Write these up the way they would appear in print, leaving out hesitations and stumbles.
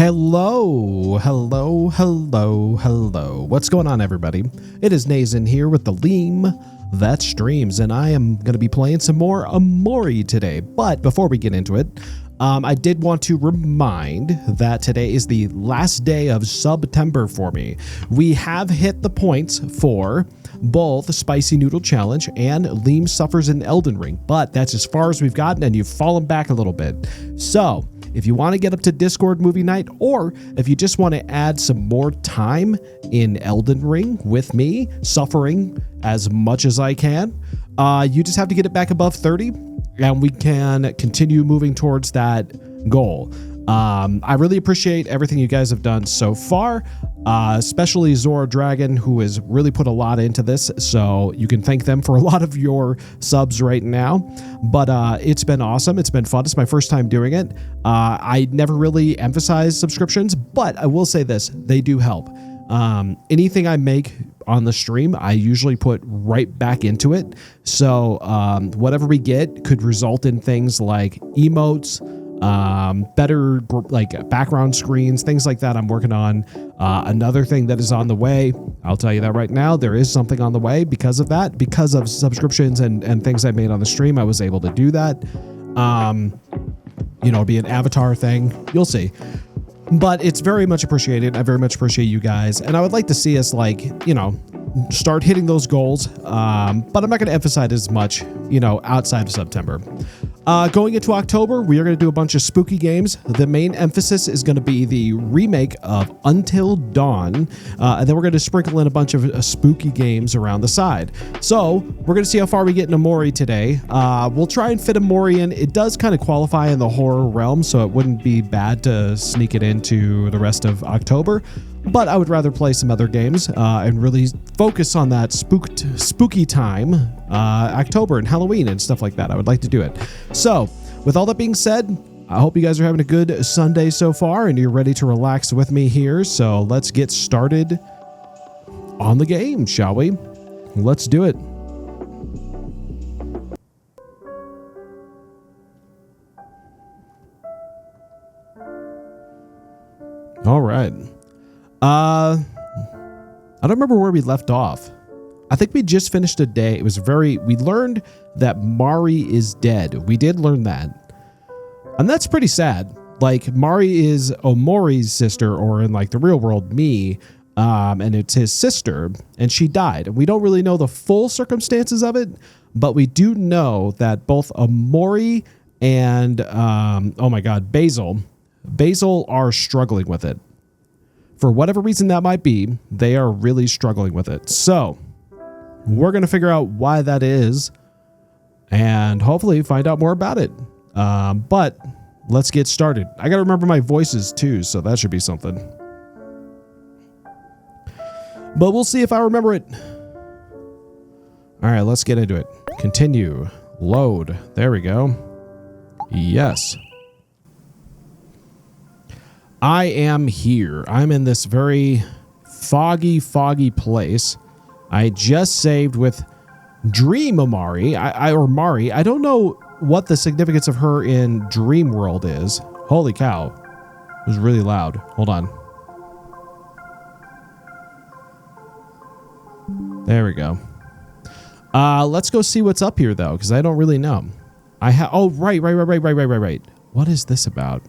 Hello. What's going on, everybody? It is Nazen here with the LeemThatStreams, and I am going to be playing some more Omori today. But before we get into it, I did want to remind that today is the last day of September for me. We have hit the points for both Spicy Noodle Challenge and Leem Suffers in Elden Ring, but that's as far as we've gotten, and you've fallen back a little bit. So if you want to get up to Discord movie night, or if you just want to add some more time in Elden Ring with me, suffering as much as I can, you just have to get it back above 30, and we can continue moving towards that goal. I really appreciate everything you guys have done so far, especially Zora Dragon, who has really put a lot into this, so you can thank them for a lot of your subs right now. But it's been awesome. It's been fun. It's my first time doing it. I never really emphasize subscriptions, but I will say this, they do help. Anything I make on the stream, I usually put right back into it. So whatever we get could result in things like emotes, better like background screens, things like that I'm working on. Another thing that is on the way, I'll tell you that right now, there is something on the way because of that, because of subscriptions and things I made on the stream. I was able to do that. It'll be an avatar thing. You'll see. But it's very much appreciated. I very much appreciate you guys. And I would like to see us start hitting those goals. But I'm not going to emphasize as much, outside of September. Going into October, we are going to do a bunch of spooky games. The main emphasis is going to be the remake of Until Dawn. And then we're going to sprinkle in a bunch of spooky games around the side. So we're going to see how far we get in Omori today. We'll try and fit Omori in. It does kind of qualify in the horror realm, so it wouldn't be bad to sneak it into the rest of October. But I would rather play some other games and really focus on that spooky time, October and Halloween and stuff like that. I would like to do it. So with all that being said, I hope you guys are having a good Sunday so far and you're ready to relax with me here. So let's get started on the game, shall we? Let's do it. All right. I don't remember where we left off. I think we just finished a day. We learned that Mari is dead. We did learn that. And that's pretty sad. Like, Mari is Omori's sister, or in like the real world, me, and it's his sister, and she died. We don't really know the full circumstances of it, but we do know that both Omori and, Basil are struggling with it. For whatever reason that might be, they are really struggling with it. So we're going to figure out why that is and hopefully find out more about it. But let's get started. I got to remember my voices too, so that should be something. But we'll see if I remember it. All right, let's get into it. Continue. Load. There we go. Yes. I am here. I'm in this very foggy place. I just saved with Dream Omori, or Mari. I don't know what the significance of her in Dream World is. Holy cow. It was really loud. Hold on. There we go. Let's go see what's up here, though, because I don't really know. Oh, right. What is this about?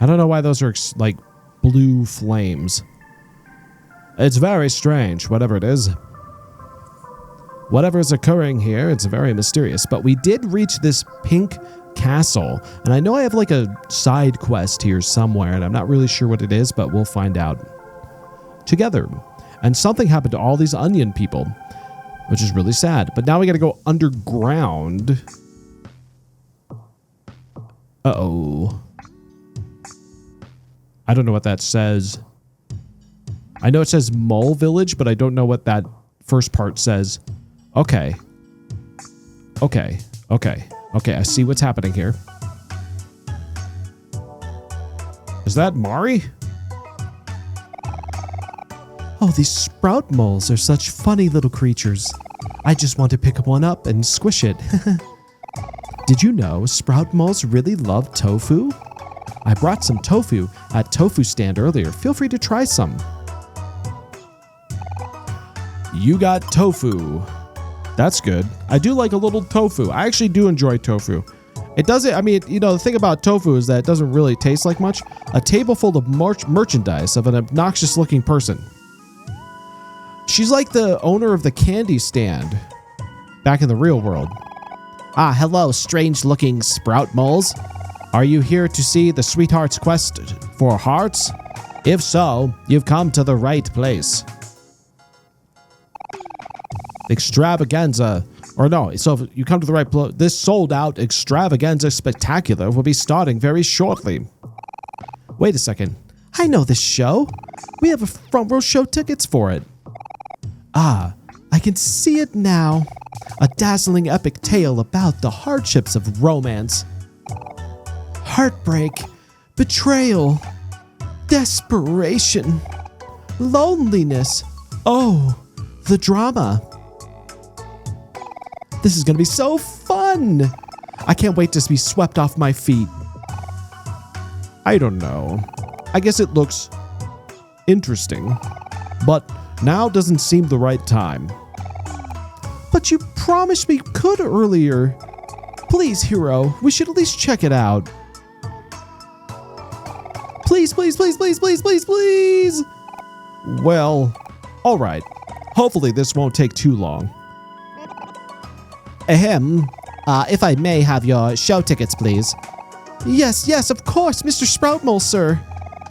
I don't know why those are like blue flames. It's very strange, whatever it is. Whatever is occurring here, it's very mysterious. But we did reach this pink castle. And I know I have like a side quest here somewhere, and I'm not really sure what it is, but we'll find out together. And something happened to all these onion people, which is really sad. But now we got to go underground. Uh-oh. I don't know what that says. I know it says Mole Village, but I don't know what that first part says. Okay. I see what's happening here. Is that Mari? Oh, these sprout moles are such funny little creatures. I just want to pick one up and squish it. Did you know sprout moles really love tofu? I brought some tofu at tofu stand earlier. Feel free to try some. You got tofu. That's good. I do like a little tofu. I actually do enjoy tofu. It doesn't, I mean, you know, the thing about tofu is that it doesn't really taste like much. A table full of merchandise of an obnoxious looking person. She's like the owner of the candy stand back in the real world. Ah, hello, strange looking sprout moles. Are you here to see the sweetheart's quest for hearts? If so, you've come to the right place. Extravaganza. Or no, so if you come to the right place, this sold out extravaganza spectacular will be starting very shortly. Wait a second. I know this show. We have a front row show tickets for it. Ah, I can see it now. A dazzling epic tale about the hardships of romance. Heartbreak, betrayal, desperation, loneliness. Oh, the drama. This is going to be so fun. I can't wait to be swept off my feet. I don't know. I guess it looks interesting, but now doesn't seem the right time. But you promised we could earlier. Please, hero, we should at least check it out. Please, please, please, please, please, please, please. Well, all right. Hopefully this won't take too long. Ahem. If I may have your show tickets, please. Yes, yes, of course, Mr. Sproutmole, sir.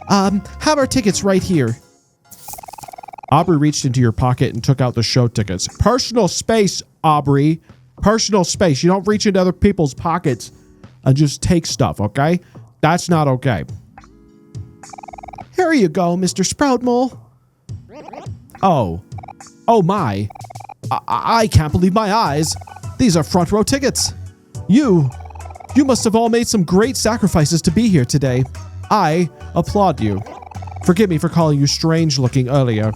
Have our tickets right here. Aubrey reached into your pocket and took out the show tickets. Personal space, Aubrey. Personal space. You don't reach into other people's pockets and just take stuff, okay? That's not okay. Here you go, Mr. Sproutmole. Oh. Oh my. I can't believe my eyes. These are front row tickets. You must have all made some great sacrifices to be here today. I applaud you. Forgive me for calling you strange looking earlier.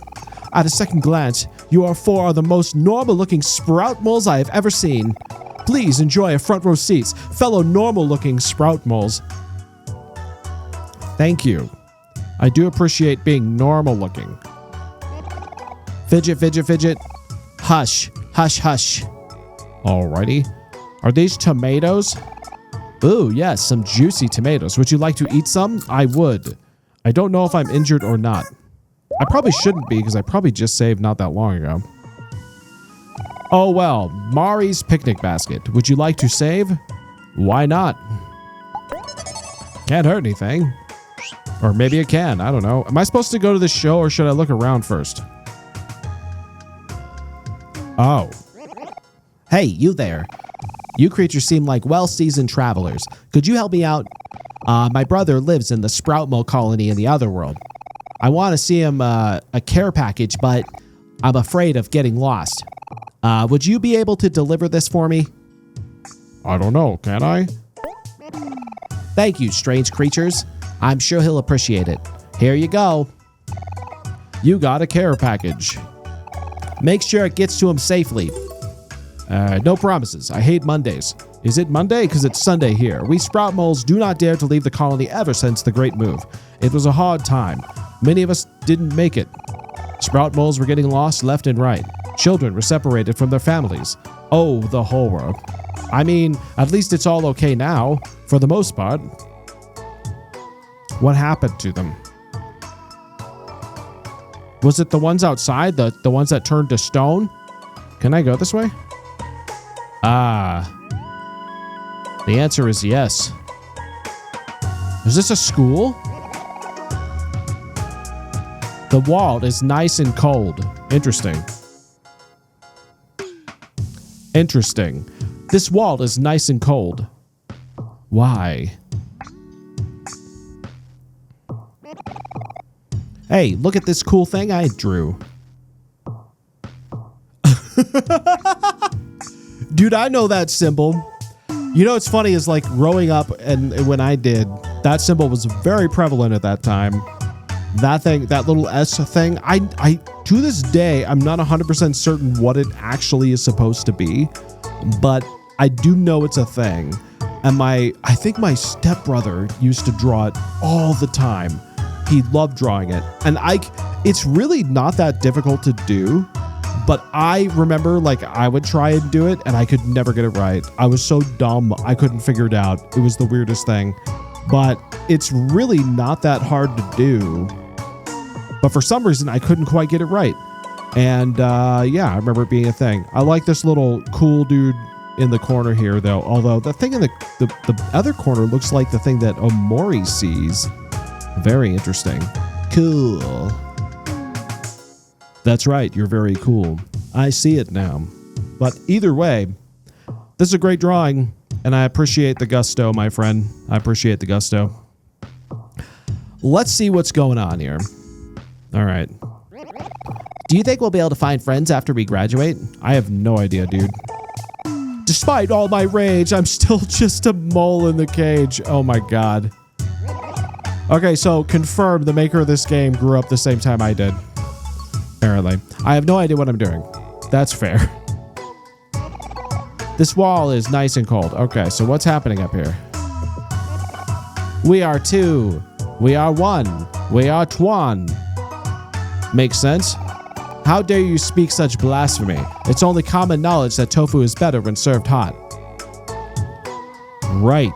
At a second glance, you are four of the most normal looking sprout moles I have ever seen. Please enjoy a front row seats, fellow normal looking sprout moles. Thank you. I do appreciate being normal looking. Fidget, fidget, fidget. Hush, hush, hush. Alrighty. Are these tomatoes? Ooh, yes, some juicy tomatoes. Would you like to eat some? I would. I don't know if I'm injured or not. I probably shouldn't be because I probably just saved not that long ago. Oh well, Mari's picnic basket. Would you like to save? Why not? Can't hurt anything. Or maybe it can. I don't know. Am I supposed to go to the show or should I look around first? Oh. Hey, you there. You creatures seem like well-seasoned travelers. Could you help me out? My brother lives in the Sproutmole colony in the other world. I want to see him a care package, but I'm afraid of getting lost. Would you be able to deliver this for me? I don't know, can I? Thank you, strange creatures. I'm sure he'll appreciate it. Here you go. You got a care package. Make sure it gets to him safely. No promises. I hate Mondays. Is it Monday? Because it's Sunday here. We Sprout Moles do not dare to leave the colony ever since the Great Move. It was a hard time. Many of us didn't make it. Sprout Moles were getting lost left and right. Children were separated from their families. Oh, the horror. I mean, at least it's all okay now, for the most part. What happened to them? Was it the ones outside? The ones that turned to stone? Can I go this way? Ah. The answer is yes. Is this a school? The wall is nice and cold. Interesting. Interesting. This wall is nice and cold. Why? Hey, look at this cool thing I drew. Dude, I know that symbol. You know what's funny is like growing up and when I did, that symbol was very prevalent at that time. That thing, that little S thing, I to this day, I'm not 100% certain what it actually is supposed to be, but I do know it's a thing. And I think my stepbrother used to draw it all the time. He loved drawing it. And it's really not that difficult to do, but I remember like I would try and do it and I could never get it right. I was so dumb. I couldn't figure it out. It was the weirdest thing, but it's really not that hard to do. But for some reason, I couldn't quite get it right. And yeah, I remember it being a thing. I like this little cool dude in the corner here, though. Although the thing in the other corner looks like the thing that Omori sees. Very interesting. Cool. That's right. You're very cool. I see it now. But either way, this is a great drawing, and I appreciate the gusto, my friend. I appreciate the gusto. Let's see what's going on here. All right. Do you think we'll be able to find friends after we graduate? I have no idea, dude. Despite all my rage, I'm still just a mole in the cage. Oh my god. Okay, so confirmed the maker of this game grew up the same time I did. Apparently. I have no idea what I'm doing. That's fair. This wall is nice and cold. Okay, so what's happening up here? We are two. We are one. We are Twan. Makes sense? How dare you speak such blasphemy? It's only common knowledge that tofu is better when served hot. Right.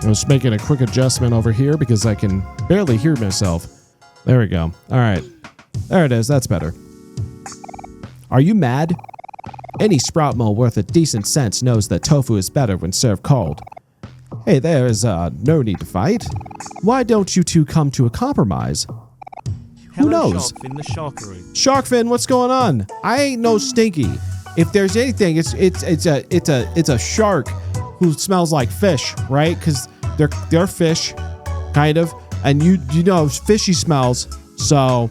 I was making a quick adjustment over here because I can barely hear myself. There we go. All right. There it is. That's better. Are you mad? Any sprout mole worth a decent sense knows that tofu is better when served cold. Hey, there is no need to fight. Why don't you two come to a compromise? Who knows? Sharkfin, the sharkaroo. Sharkfin, what's going on? I ain't no stinky. If there's anything, it's a shark who smells like fish, right? Because they're fish, kind of, and you know fishy smells. So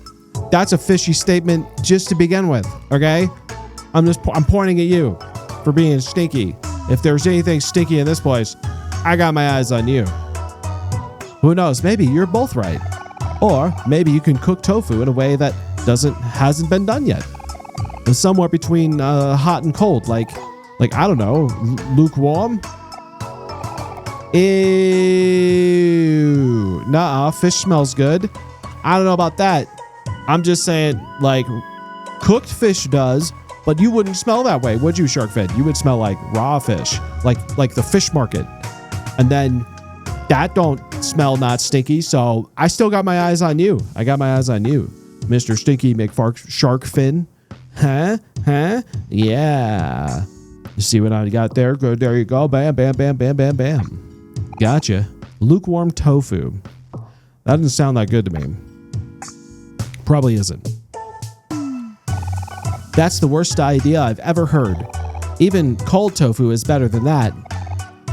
that's a fishy statement just to begin with. Okay, I'm pointing at you for being stinky. If there's anything stinky in this place, I got my eyes on you. Who knows? Maybe you're both right, or maybe you can cook tofu in a way that hasn't been done yet. It's somewhere between hot and cold, like I don't know, lukewarm. Ew. Nuh-uh. Fish smells good. I don't know about that. I'm just saying, like, cooked fish does, but you wouldn't smell that way, would you, Sharkfin? You would smell like raw fish, like the fish market. And then that don't smell not stinky, so I still got my eyes on you. I got my eyes on you, Mr. Stinky Sharkfin. Huh? Yeah. You see what I got there? Good. There you go. Bam, bam, bam, bam, bam, bam. Gotcha. Lukewarm tofu. That doesn't sound that good to me. Probably isn't. That's the worst idea I've ever heard. Even cold tofu is better than that.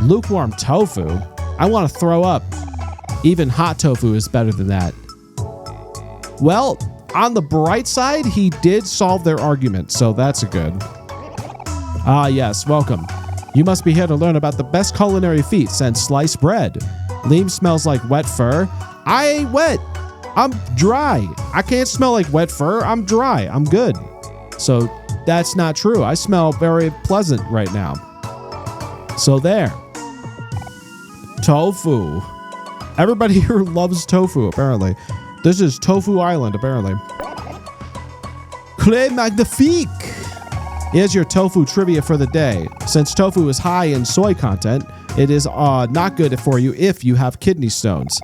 Lukewarm tofu? I want to throw up. Even hot tofu is better than that. Well, on the bright side, he did solve their argument, so that's a good. Ah, yes, welcome. You must be here to learn about the best culinary feats and sliced bread. Leem smells like wet fur. I ain't wet. I'm dry. I can't smell like wet fur. I'm dry. I'm good. So that's not true. I smell very pleasant right now. So there. Tofu. Everybody here loves tofu, apparently. This is Tofu Island, apparently. Clé magnifique. Here's your tofu trivia for the day. Since tofu is high in soy content, it is not good for you if you have kidney stones.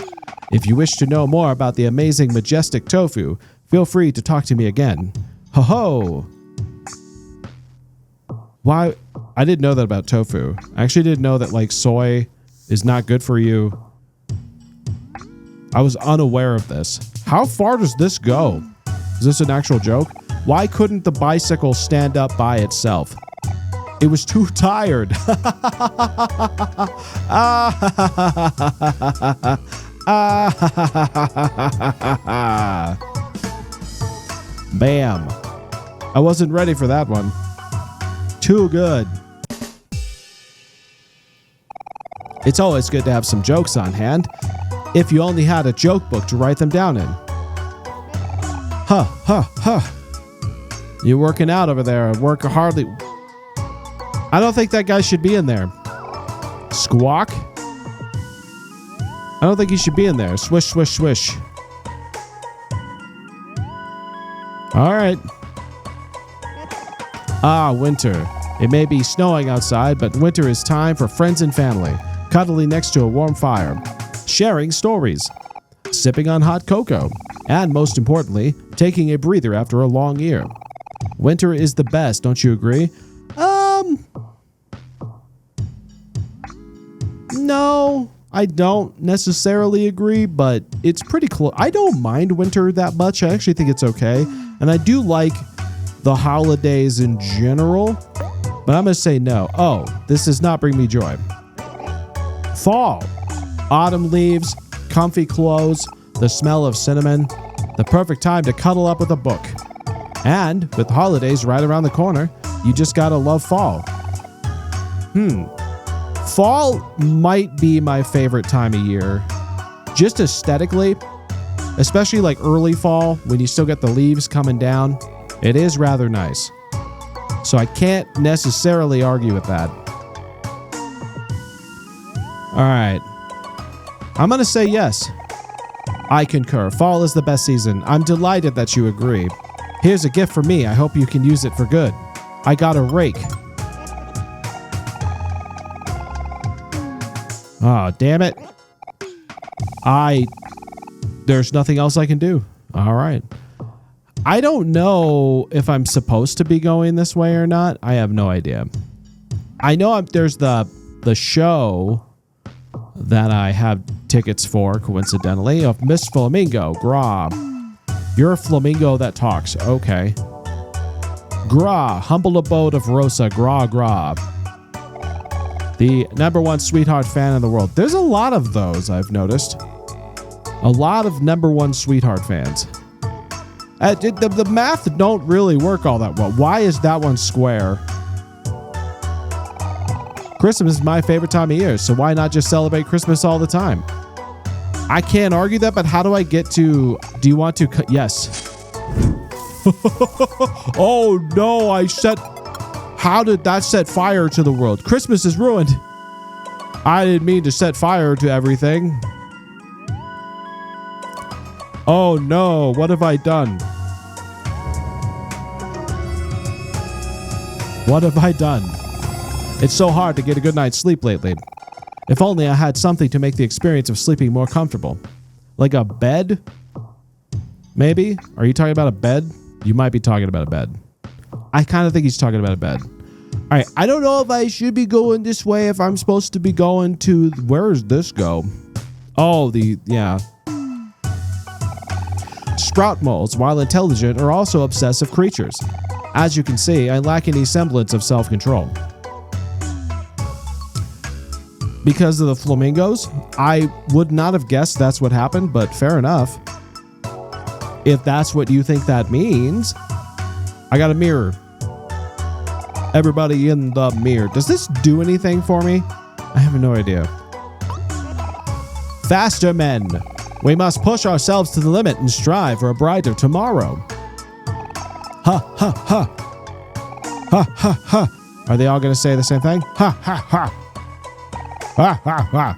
If you wish to know more about the amazing, majestic tofu, feel free to talk to me again. Ho ho! Why? I didn't know that about tofu. I actually didn't know that like soy is not good for you. I was unaware of this. How far does this go? Is this an actual joke? Why couldn't the bicycle stand up by itself? It was too tired. Bam. I wasn't ready for that one. Too good. It's always good to have some jokes on hand, if you only had a joke book to write them down in. Huh, huh, huh. You working out over there, work hardly. I don't think that guy should be in there. Squawk? I don't think he should be in there. Swish, swish, swish. All right. Ah, winter. It may be snowing outside, but winter is time for friends and family, cuddling next to a warm fire, sharing stories, sipping on hot cocoa, and most importantly, taking a breather after a long year. Winter is the best, don't you agree? No, I don't necessarily agree, but it's pretty close. I don't mind winter that much. I actually think it's okay. And I do like the holidays in general, but I'm going to say no. Oh, this does not bring me joy. Fall. Autumn leaves, comfy clothes, the smell of cinnamon, the perfect time to cuddle up with a book. And with the holidays right around the corner, you just gotta love fall. Fall might be my favorite time of year. Just aesthetically, especially like early fall when you still get the leaves coming down. It is rather nice. So I can't necessarily argue with that. All right. I'm gonna say yes. I concur. Fall is the best season. I'm delighted that you agree. Here's a gift for me. I hope you can use it for good. I got a rake. Oh, damn it. There's nothing else I can do. All right. I don't know if I'm supposed to be going this way or not. I have no idea. I know there's the show that I have tickets for, coincidentally, of Miss Flamingo. Gra. You're a flamingo that talks. Okay. Gra, humble abode of Rosa. Gra, gra. The #1 sweetheart fan in the world. There's a lot of those, I've noticed. A lot of #1 sweetheart fans. The math don't really work all that well. Why is that one square? Christmas is my favorite time of year, so why not just celebrate Christmas all the time? I can't argue that, but how do I get to... Do you want to... Yes. Oh, no, How did that set fire to the world? Christmas is ruined. I didn't mean to set fire to everything. Oh, no. What have I done? What have I done? It's so hard to get a good night's sleep lately. If only I had something to make the experience of sleeping more comfortable. Like a bed? Maybe? Are you talking about a bed? You might be talking about a bed. I kind of think he's talking about a bed. All right. I don't know if I should be going this way, if I'm supposed to be going to... Where does this go? Oh, yeah. Sprout moles, while intelligent, are also obsessive creatures. As you can see, I lack any semblance of self-control. Because of the flamingos, I would not have guessed that's what happened, but fair enough. If that's what you think that means, I got a mirror. Everybody in the mirror. Does this do anything for me? I have no idea. Faster, men. We must push ourselves to the limit and strive for a brighter tomorrow. Ha, ha, ha. Ha, ha, ha. Are they all going to say the same thing? Ha, ha, ha. Ha, ha, ha.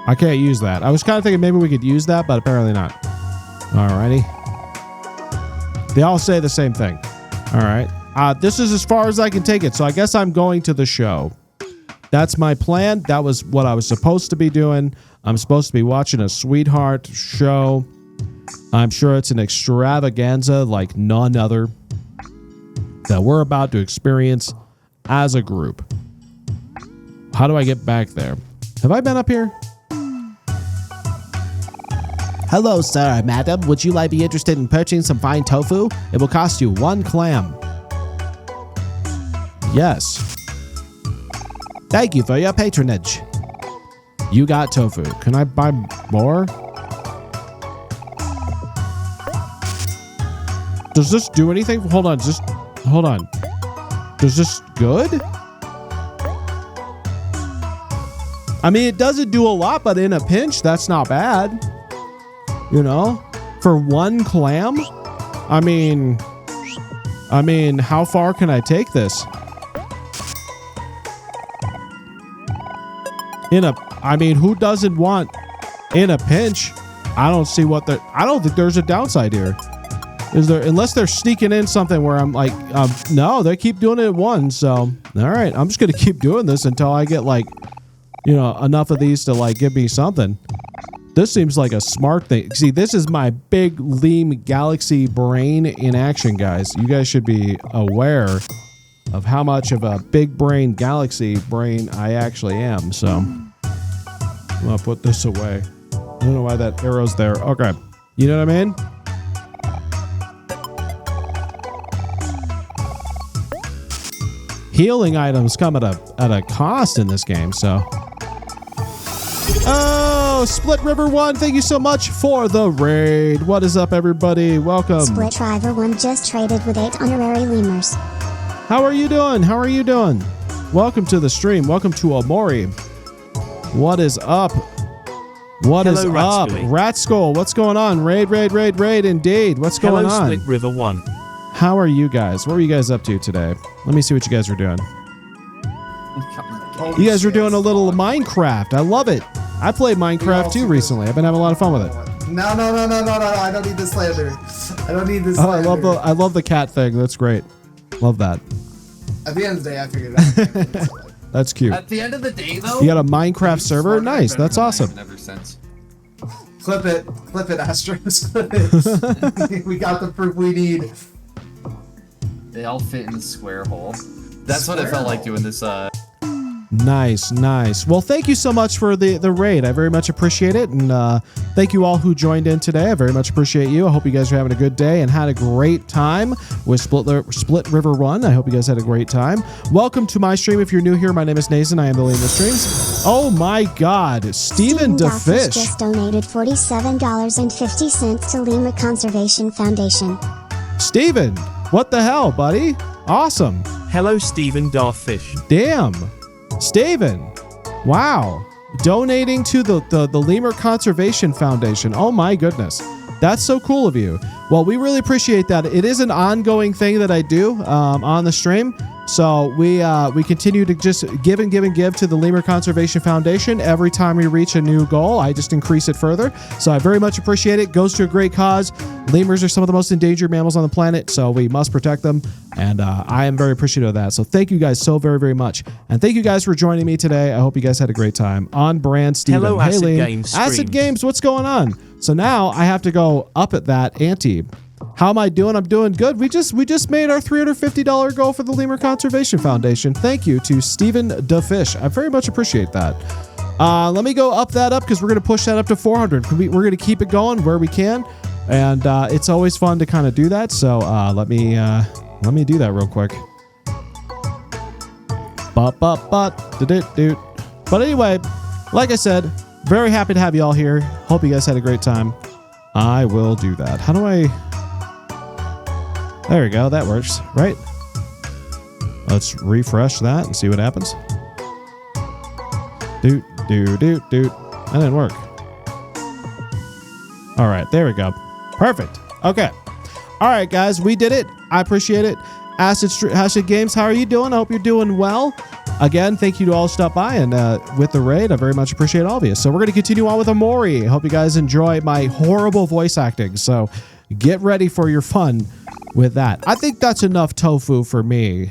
I can't use that. I was kind of thinking maybe we could use that, but apparently not. Alrighty. They all say the same thing. Alright. This is as far as I can take it, so I guess I'm going to the show. That's my plan. That was what I was supposed to be doing. I'm supposed to be watching a sweetheart show. I'm sure it's an extravaganza like none other that we're about to experience as a group. How do I get back there? Have I been up here? Hello, sir, madam. Would you be interested in purchasing some fine tofu? It will cost you 1 clam. Yes. Thank you for your patronage. You got tofu. Can I buy more? Does this do anything? Hold on. Hold on. Does this good? I mean, it doesn't do a lot, but in a pinch, that's not bad. You know, for one clam. I mean, how far can I take this? I mean, who doesn't want in a pinch? I don't see I don't think there's a downside here. Is there, unless they're sneaking in something where I'm like, no, they keep doing it at one. So, all right, I'm just going to keep doing this until I get like, you know, enough of these to like give me something. This seems like a smart thing. See, this is my big Leem Galaxy brain in action, guys. You guys should be aware of how much of a big brain Galaxy brain I actually am. So I'm going to put this away. I don't know why that arrow's there. Okay. You know what I mean? Healing items come at a cost in this game, so. Oh, Split River 1, thank you so much for the raid. What is up, everybody? Welcome. Split River 1 just traded with 8 honorary lemurs. How are you doing? How are you doing? Welcome to the stream. Welcome to Omori. What is up? What is up? Rat Skull, what's going on? Raid, indeed. What's going on? Split River 1. How are you guys? What were you guys up to today? Let me see what you guys were doing. You guys were doing a little Minecraft. I love it. I played Minecraft too recently. I've been having a lot of fun with it. No. I don't need this slander. I don't need this slander. I love the cat thing. That's great. Love that. At the end of the day, I figured it out. That's cute. At the end of the day, though, you got a Minecraft server? Nice. That's awesome. Ever since. Clip it, Astros. Clip it. We got the proof we need. They all fit in the square hole. That's what it felt like doing this. Nice. Well, thank you so much for the raid. I very much appreciate it. And thank you all who joined in today. I very much appreciate you. I hope you guys are having a good day and had a great time with Split River 1. I hope you guys had a great time. Welcome to my stream. If you're new here, my name is Nathan. I am the LeemThatStreams. Oh my God. Stephen DeFish just donated $47.50 to Lemur Conservation Foundation. Steven, what the hell, buddy? Awesome. Hello, Stephen Darfish. Damn. Steven, wow, donating to the Lemur Conservation Foundation. Oh my goodness, that's so cool of you. Well, we really appreciate that. It is an ongoing thing that I do on the stream. So we continue to just give to the Lemur Conservation Foundation. Every time we reach a new goal, I just increase it further. So I very much appreciate it. Goes to a great cause. Lemurs are some of the most endangered mammals on the planet, so we must protect them. And I am very appreciative of that. So thank you guys so very, very much. And thank you guys for joining me today. I hope you guys had a great time. On brand, Steven. Hello, Acid Games. Acid Games, what's going on? So now I have to go up at that ante. How am I doing? I'm doing good. We just made our $350 goal for the Lemur Conservation Foundation. Thank you to Stephen DeFish. I very much appreciate that. Let me go up because we're going to push that up to 400. We're going to keep it going where we can. And it's always fun to kind of do that. So let me do that real quick. But anyway, like I said, very happy to have you all here. Hope you guys had a great time. I will do that. How do I... There we go. That works, right? Let's refresh that and see what happens. That didn't work. All right, there we go. Perfect. Okay. All right, guys, we did it. I appreciate it. Acid Games, how are you doing? I hope you're doing well. Again, thank you to all who stopped by and with the raid. I very much appreciate all of you. So we're going to continue on with Omori. I hope you guys enjoy my horrible voice acting. So get ready for your fun with that. I think that's enough tofu for me,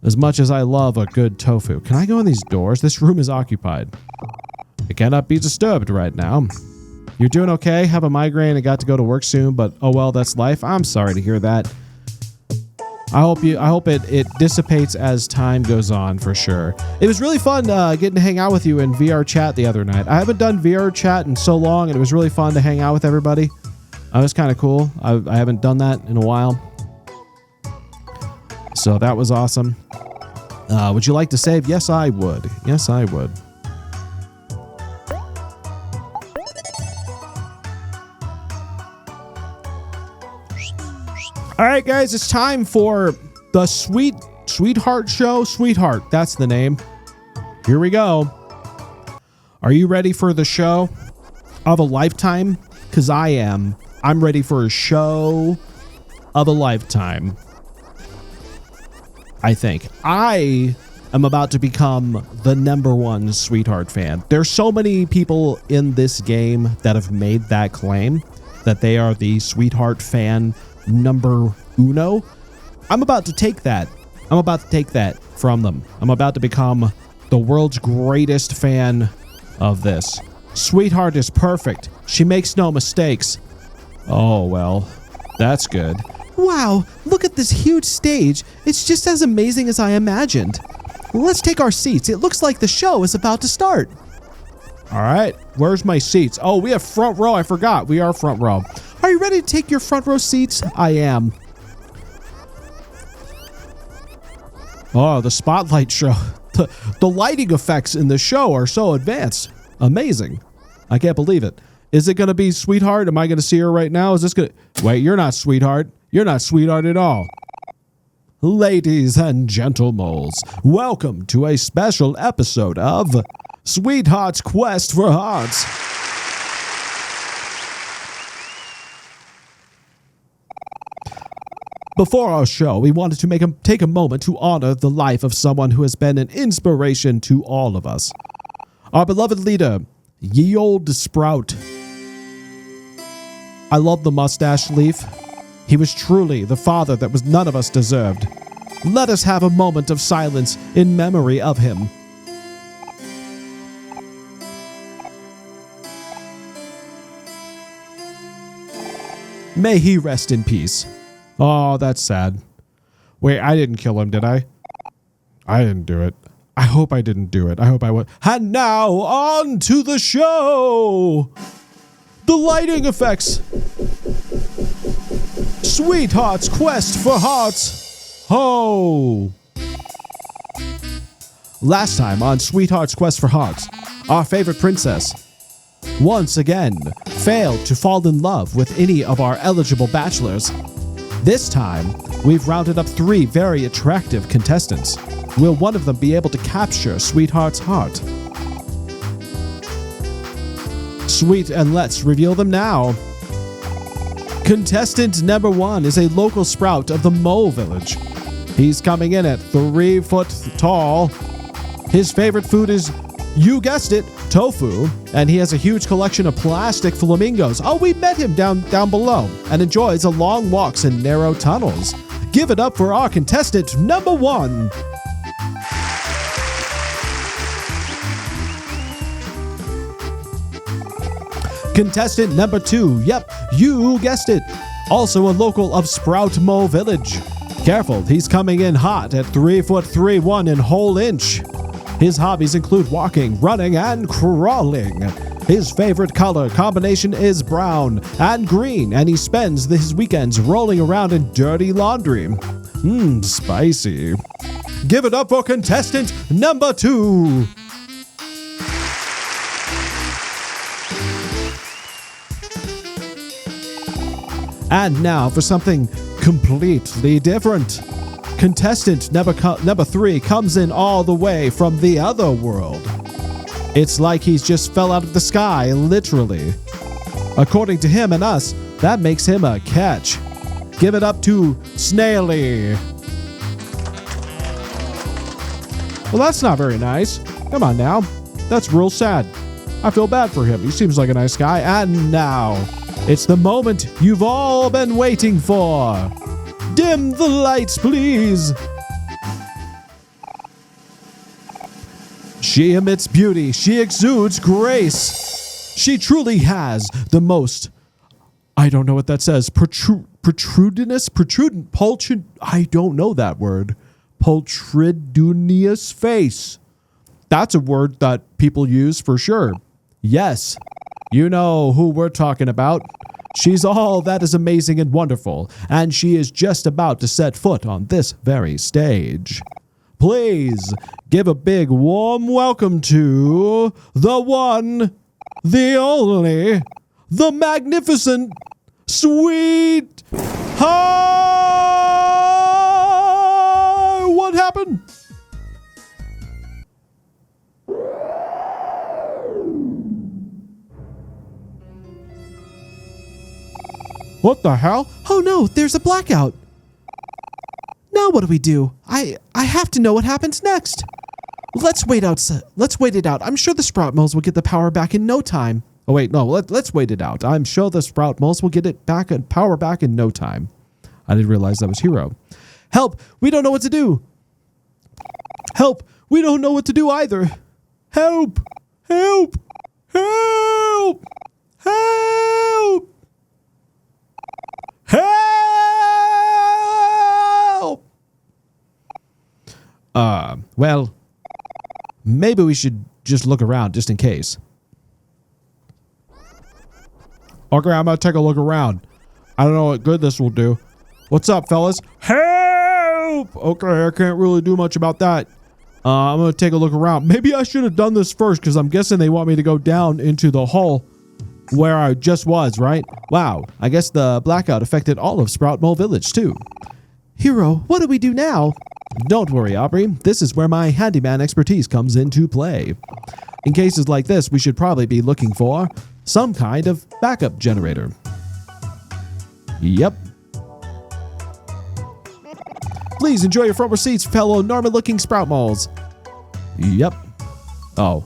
as much as I love a good tofu. Can I go in these doors? This room is occupied. It cannot be disturbed right now. You're doing okay? Have a migraine and got to go to work soon, but oh well, that's life. I'm sorry to hear that. I hope it dissipates as time goes on for sure. It was really fun getting to hang out with you in VR chat the other night. I haven't done VR chat in so long, and it was really fun to hang out with everybody. It was kind of cool. I haven't done that in a while. So that was awesome. Would you like to save? Yes, I would. Yes, I would. All right, guys, it's time for the Sweetheart Show. Sweetheart, that's the name. Here we go. Are you ready for the show of a lifetime? Because I am. I'm ready for a show of a lifetime. I think. I am about to become the #1 Sweetheart fan. There's so many people in this game that have made that claim that they are the Sweetheart fan #1. I'm about to take that. I'm about to take that from them. I'm about to become the world's greatest fan of this. Sweetheart is perfect. She makes no mistakes. Oh, well, that's good. Wow, look at this huge stage. It's just as amazing as I imagined. Let's take our seats. It looks like the show is about to start. All right, where's my seats? Oh, we have front row. I forgot. We are front row. Are you ready to take your front row seats? I am. Oh, the spotlight show. The lighting effects in the show are so advanced. Amazing. I can't believe it. Is it going to be Sweetheart? Am I going to see her right now? Is this going to... Wait, you're not Sweetheart. You're not Sweetheart at all. Ladies and gentlemen, welcome to a special episode of Sweetheart's Quest for Hearts. Before our show, we wanted to take a moment to honor the life of someone who has been an inspiration to all of us. Our beloved leader, Ye Olde Sprout. I love the mustache leaf. He was truly the father that none of us deserved. Let us have a moment of silence in memory of him. May he rest in peace. Oh, that's sad. Wait, I didn't kill him, did I? I didn't do it. I hope I didn't do it. I hope I would. And now, on to the show! The lighting effects! Sweetheart's Quest for Hearts! Ho! Last time on Sweetheart's Quest for Hearts, our favorite princess once again failed to fall in love with any of our eligible bachelors. This time, we've rounded up 3 very attractive contestants. Will one of them be able to capture Sweetheart's heart? Sweet, and let's reveal them now. Contestant #1 is a local sprout of the Mole Village. He's coming in at 3 foot tall. His favorite food is, you guessed it, tofu, and he has a huge collection of plastic flamingos. Oh, we met him down below, and enjoys long walks in narrow tunnels. Give it up for our contestant #1. Contestant #2, yep, you guessed it. Also a local of Sprout Mole Village. Careful, he's coming in hot at 3 foot 3 1 and whole inch. His hobbies include walking, running, and crawling. His favorite color combination is brown and green, and he spends his weekends rolling around in dirty laundry. Spicy. Give it up for contestant #2. And now for something completely different. Contestant number 3 comes in all the way from the other world. It's like he's just fell out of the sky, literally. According to him and us, that makes him a catch. Give it up to Snaily. Well, that's not very nice. Come on now. That's real sad. I feel bad for him. He seems like a nice guy. And now, it's the moment you've all been waiting for. Dim the lights, please. She emits beauty. She exudes grace. She truly has the most, I don't know what that says, I don't know that word. Pultridunious face. That's a word that people use for sure. Yes, you know who we're talking about. She's all that is amazing and wonderful, and she is just about to set foot on this very stage. Please give a big warm welcome to the one, the only, the magnificent, Sweet Hi! What happened? What the hell? Oh no, there's a blackout. Now what do we do? I have to know what happens next. Let's wait it out. I'm sure the sprout moles will get the power back in no time. Oh wait, no, let's wait it out. I'm sure the sprout moles will get it back and power back in no time. I didn't realize that was Hero. Help! We don't know what to do. Help! We don't know what to do either. Help! Help! Help! Help! Help! Well, maybe we should just look around just in case. Okay, I'm gonna take a look around. I don't know what good this will do. What's up, fellas? Help! Okay, I can't really do much about that. I'm gonna take a look around. Maybe I should have done this first because I'm guessing they want me to go down into the hole where I just was, right? Wow, I guess the blackout affected all of Sprout Mole Village too. Hero, what do we do now? Don't worry, Aubrey. This is where my handyman expertise comes into play. In cases like this, we should probably be looking for some kind of backup generator. Yep. Please enjoy your front row seats, fellow Norman-looking sprout moles. Yep. Oh.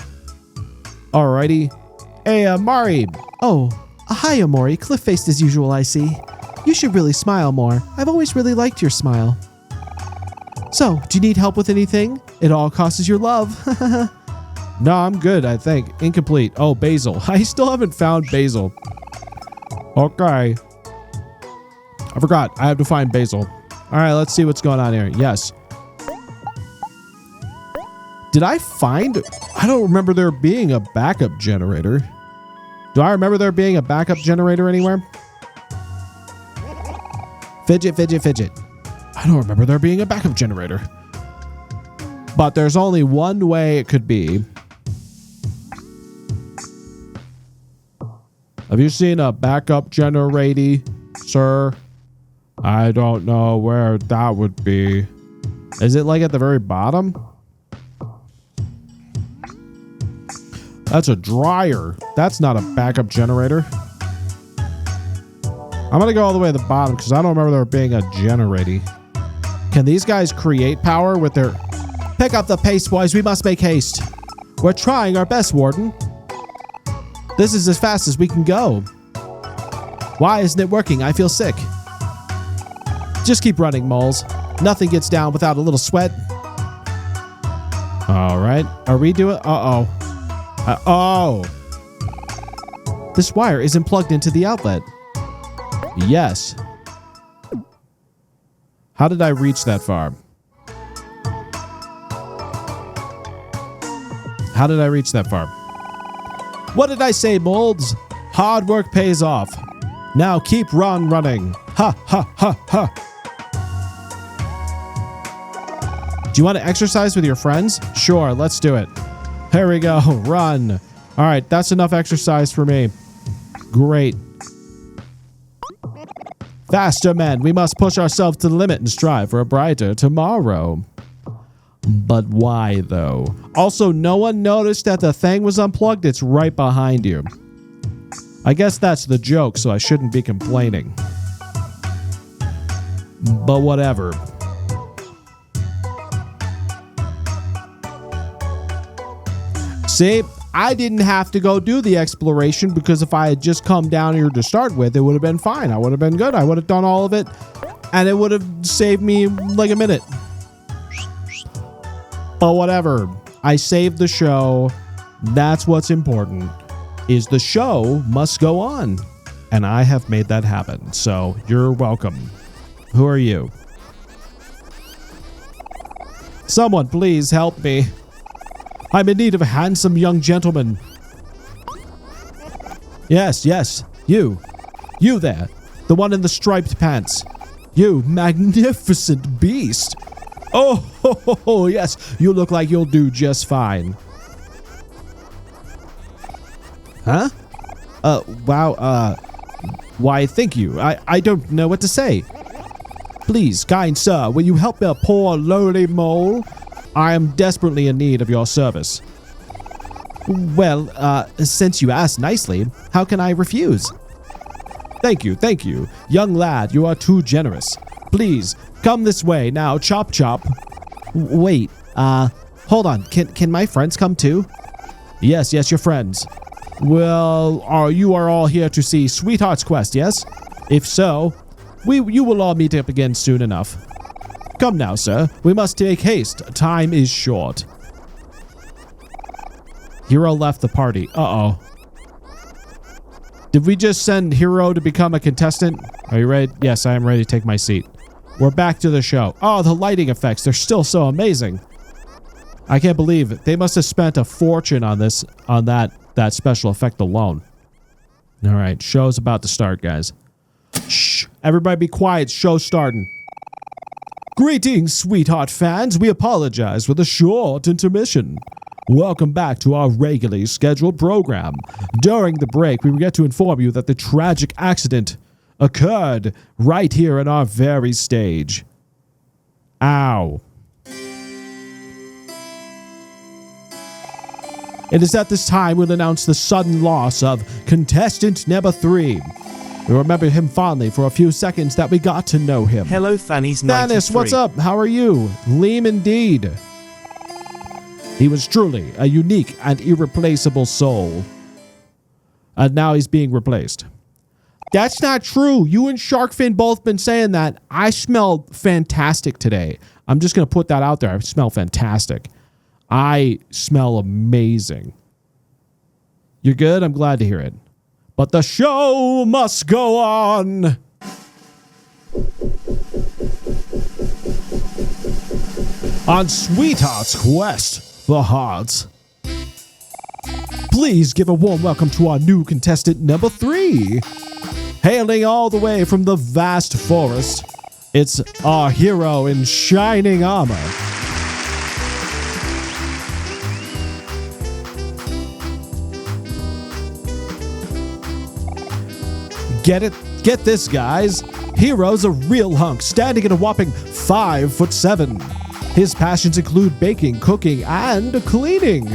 Alrighty. Hey, Mari. Oh, hi, Omori. Cliff-faced as usual, I see. You should really smile more. I've always really liked your smile. So, do you need help with anything? It all costs your love. No, I'm good, I think. Incomplete. Oh, Basil. I still haven't found Basil. Okay. I forgot. I have to find Basil. All right, let's see what's going on here. Yes. Did I find... I don't remember there being a backup generator. Do I remember there being a backup generator anywhere? Fidget, fidget, fidget. I don't remember there being a backup generator. But there's only one way it could be. Have you seen a backup generator, sir? I don't know where that would be. Is it like at the very bottom? That's a dryer. That's not a backup generator. I'm gonna go all the way to the bottom because I don't remember there being a generator. Can these guys create power with their... Pick up the pace, boys. We must make haste. We're trying our best, Warden. This is as fast as we can go. Why isn't it working? I feel sick. Just keep running, moles. Nothing gets down without a little sweat. All right. Are we doing... Uh-oh. Oh. This wire isn't plugged into the outlet. Yes. How did I reach that far? How did I reach that far? What did I say, molds? Hard work pays off. Now keep running. Ha, ha, ha, ha. Do you want to exercise with your friends? Sure, let's do it. Here we go. Run. All right, that's enough exercise for me. Great. Faster, men. We must push ourselves to the limit and strive for a brighter tomorrow. But why, though? Also, no one noticed that the thing was unplugged. It's right behind you. I guess that's the joke, so I shouldn't be complaining. But whatever. See, I didn't have to go do the exploration because if I had just come down here to start with, it would have been fine. I would have been good. I would have done all of it, and it would have saved me like a minute. But whatever. I saved the show. That's what's important, is the show must go on. And I have made that happen. So you're welcome. Who are you? Someone please help me. I'm in need of a handsome young gentleman. Yes, yes. You. You there. The one in the striped pants. You magnificent beast. Oh, yes. You look like you'll do just fine. Huh? Wow, why, thank you. I don't know what to say. Please, kind sir, will you help a poor lowly mole? I am desperately in need of your service. Well, since you asked nicely, how can I refuse? Thank you, thank you. Young lad, you are too generous. Please, come this way now, chop chop. Wait, hold on. Can my friends come too? Yes, your friends. Well, you are all here to see Sweetheart's Quest, yes? If so, you will all meet up again soon enough. Come now, sir. We must make haste. Time is short. Hero left the party. Uh-oh. Did we just send Hero to become a contestant? Are you ready? Yes, I am ready to take my seat. We're back to the show. Oh, the lighting effects. They're still so amazing. I can't believe it. They must have spent a fortune on that special effect alone. All right, show's about to start, guys. Shh, everybody be quiet. Show's starting. Greetings, Sweetheart fans. We apologize for the short intermission. Welcome back to our regularly scheduled program. During the break, we regret to inform you that the tragic accident occurred right here in our very stage. Ow. It is at this time we'll announce the sudden loss of contestant number 3. We remember him fondly for a few seconds that we got to know him. Hello, Fanny's Thanis, what's up? How are you? Leem indeed. He was truly a unique and irreplaceable soul. And now he's being replaced. That's not true. You and Sharkfin both been saying that. I smell fantastic today. I'm just going to put that out there. I smell fantastic. I smell amazing. You're good? I'm glad to hear it. But the show must go on. On Sweetheart's Quest for Hearts. Please give a warm welcome to our new contestant number 3. Hailing all the way from the vast forest, it's our hero in shining armor. Get it? Get this, guys. Hero's a real hunk, standing at a whopping 5'7". His passions include baking, cooking, and cleaning.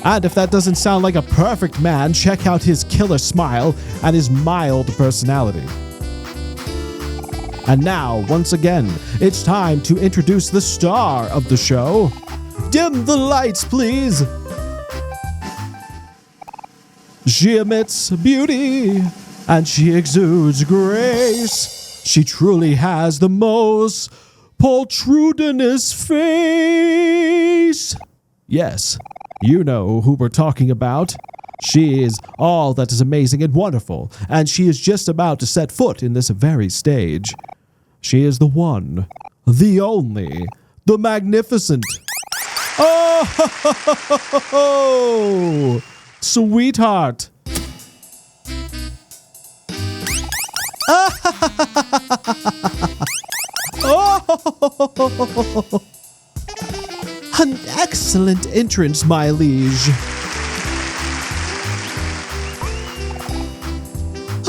And if that doesn't sound like a perfect man, check out his killer smile and his mild personality. And now, once again, it's time to introduce the star of the show. Dim the lights, please. She emits beauty, and she exudes grace. She truly has the most protrudenous face. Yes, you know who we're talking about. She is all that is amazing and wonderful, and she is just about to set foot in this very stage. She is the one, the only, the magnificent. Oh, Sweetheart. Oh, an excellent entrance, my liege.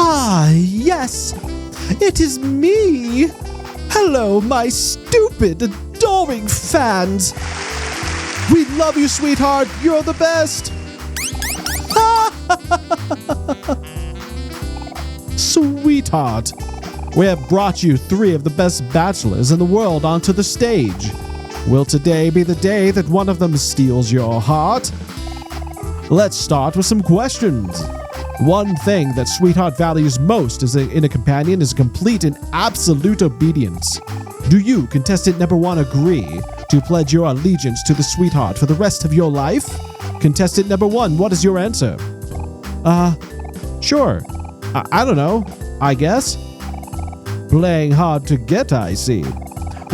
Ah, yes, it is me. Hello, my stupid, adoring fans. We love you, sweetheart. You're the best. Sweetheart, we have brought you 3 of the best bachelors in the world onto the stage. Will today be the day that one of them steals your heart? Let's start with some questions. One thing that Sweetheart values most in a companion is complete and absolute obedience. Do you, contestant number 1, agree to pledge your allegiance to the Sweetheart for the rest of your life? Contestant number 1, what is your answer? Sure. I don't know. I guess. Playing hard to get, I see.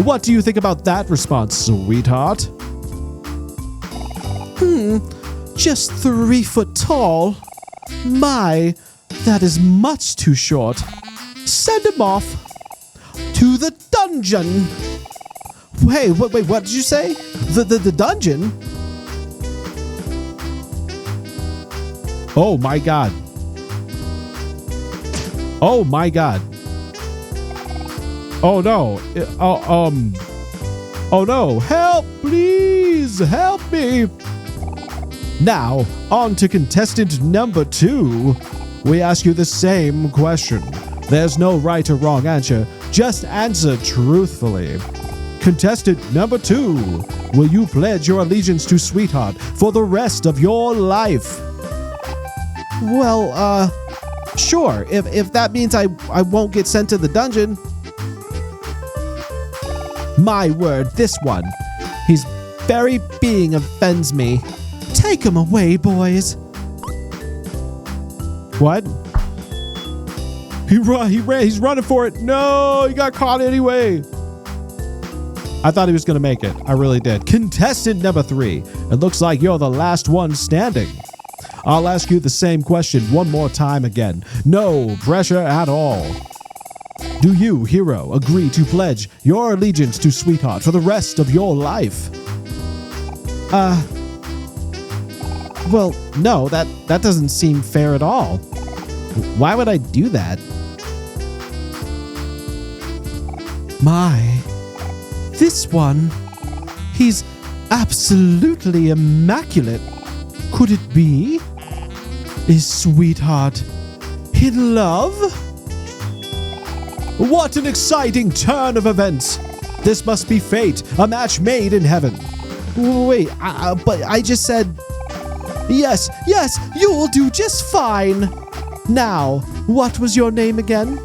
What do you think about that response, Sweetheart? Just 3 foot tall. My, that is much too short. Send him off to the dungeon. Hey, wait, what did you say? The dungeon? Oh my god. Oh my god. Oh no. Oh no. Help, please. Help me. Now, on to contestant number 2. We ask you the same question. There's no right or wrong answer. Just answer truthfully. Contestant number 2. Will you pledge your allegiance to Sweetheart for the rest of your life? Well, sure. If that means I won't get sent to the dungeon. My word, this one. His very being offends me. Take him away, boys. What? He's running for it. No, he got caught anyway. I thought he was going to make it. I really did. Contestant number 3. It looks like you're the last one standing. I'll ask you the same question one more time again. No pressure at all. Do you, hero, agree to pledge your allegiance to Sweetheart for the rest of your life? Well, no, that doesn't seem fair at all. Why would I do that? My, this one, he's absolutely immaculate. Could it be? Is Sweetheart in love? What an exciting turn of events! This must be fate, a match made in heaven. Wait, but I just said... Yes, you'll do just fine. Now, what was your name again?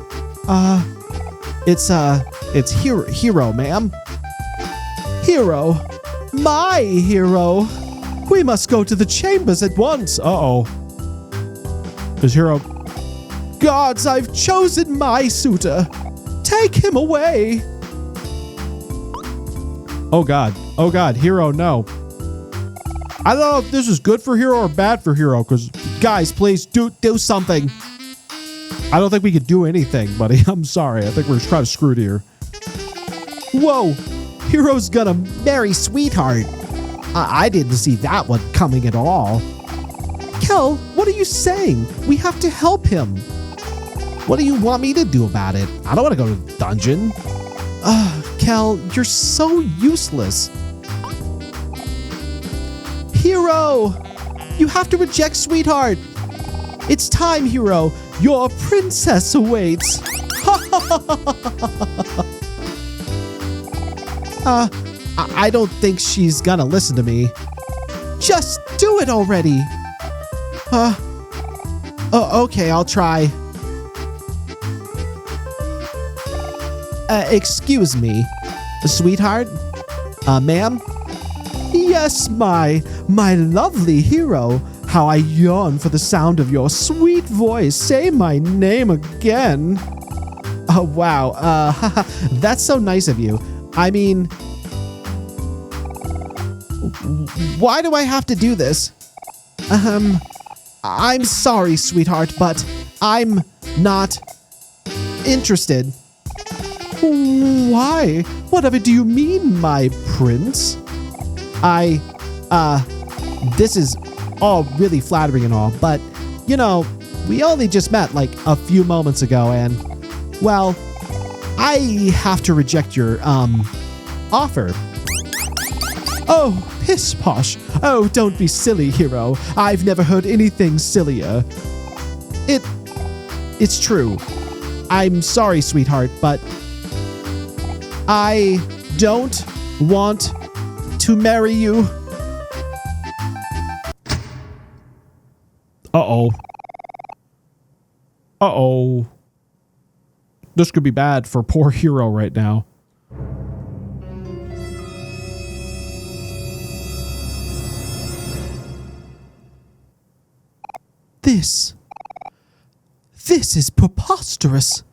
It's Hero, ma'am. Hero? My hero? We must go to the chambers at once. Uh-oh. Is Hero... Gods, I've chosen my suitor. Take him away. Oh God, Hero, no. I don't know if this is good for Hero or bad for Hero, because, guys, please do something. I don't think we could do anything, buddy. I'm sorry. I think we're kind of screwed here. Whoa, Hero's gonna marry Sweetheart. I didn't see that one coming at all. Kel, what are you saying? We have to help him. What do you want me to do about it? I don't want to go to the dungeon. Kel, you're so useless. Hero! You have to reject Sweetheart. It's time, Hero. Your princess awaits. I don't think she's gonna listen to me. Just do it already. Okay, I'll try. Excuse me, Sweetheart? Ma'am? Yes, my lovely Hero. How I yearn for the sound of your sweet voice. Say my name again. Oh, wow. That's so nice of you. I mean, why do I have to do this? I'm sorry, Sweetheart, but I'm not interested. Why? Whatever do you mean, my prince? This is all really flattering and all, but, you know, we only just met like a few moments ago and, well, I have to reject your, offer. Oh, pish posh. Oh, don't be silly, Hero. I've never heard anything sillier. It's true. I'm sorry, Sweetheart, but I don't want to marry you. Uh-oh. This could be bad for poor Hero right now. This is preposterous.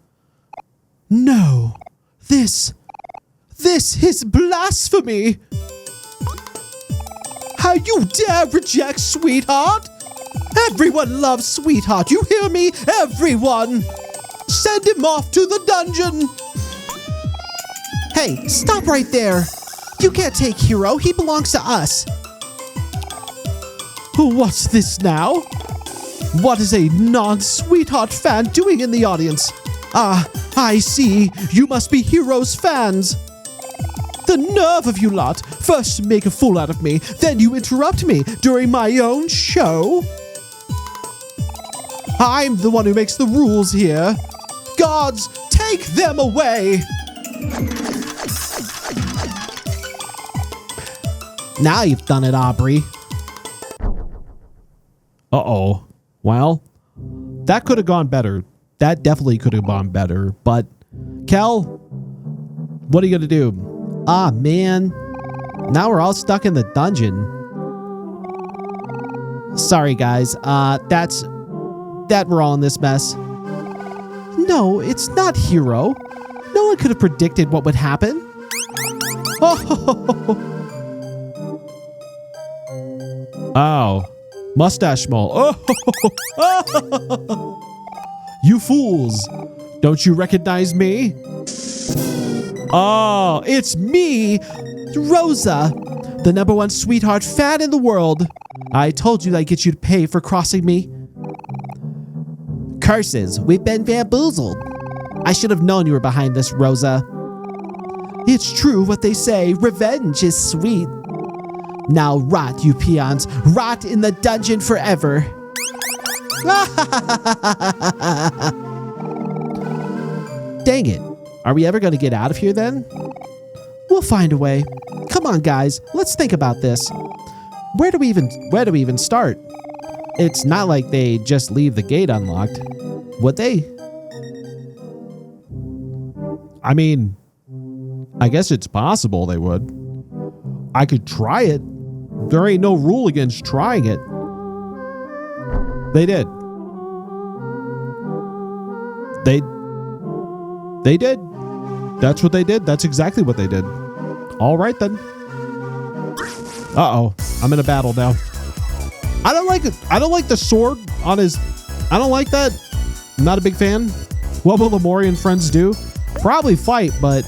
No, this is blasphemy. How you dare reject Sweetheart? Everyone loves Sweetheart, you hear me? Everyone! Send him off to the dungeon! Hey, stop right there! You can't take Hero, he belongs to us! What's this now? What is a non-Sweetheart fan doing in the audience? I see. You must be Hero's fans. The nerve of you lot! First make a fool out of me, then you interrupt me during my own show? I'm the one who makes the rules here. Gods, take them away! Now you've done it, Aubrey. Uh-oh. Well, that could have gone better. That definitely could have gone better. But, Kel, what are you going to do? Ah, man. Now we're all stuck in the dungeon. Sorry, guys. That we're all in this mess. No, it's not Hero. No one could have predicted what would happen. Oh, mustache mole. Oh, you fools. Don't you recognize me? Oh, it's me, Rosa, the #1 sweetheart fan in the world. I told you I'd get you to pay for crossing me. Curses, we've been bamboozled. I should have known you were behind this, Rosa. It's true what they say, revenge is sweet. Now rot, you peons, rot in the dungeon forever. Dang it, are we ever going to get out of here then? We'll find a way. Come on, guys, let's think about this. Where do we even start? It's not like they just leave the gate unlocked, would they? I mean, I guess it's possible they would. I could try it. There ain't no rule against trying it. They did. They did. That's what they did. That's exactly what they did. All right then. Uh-oh. I'm in a battle now. I don't like it. I don't like the sword on his... I don't like that. I'm not a big fan. What will Omori and friends do? Probably fight, but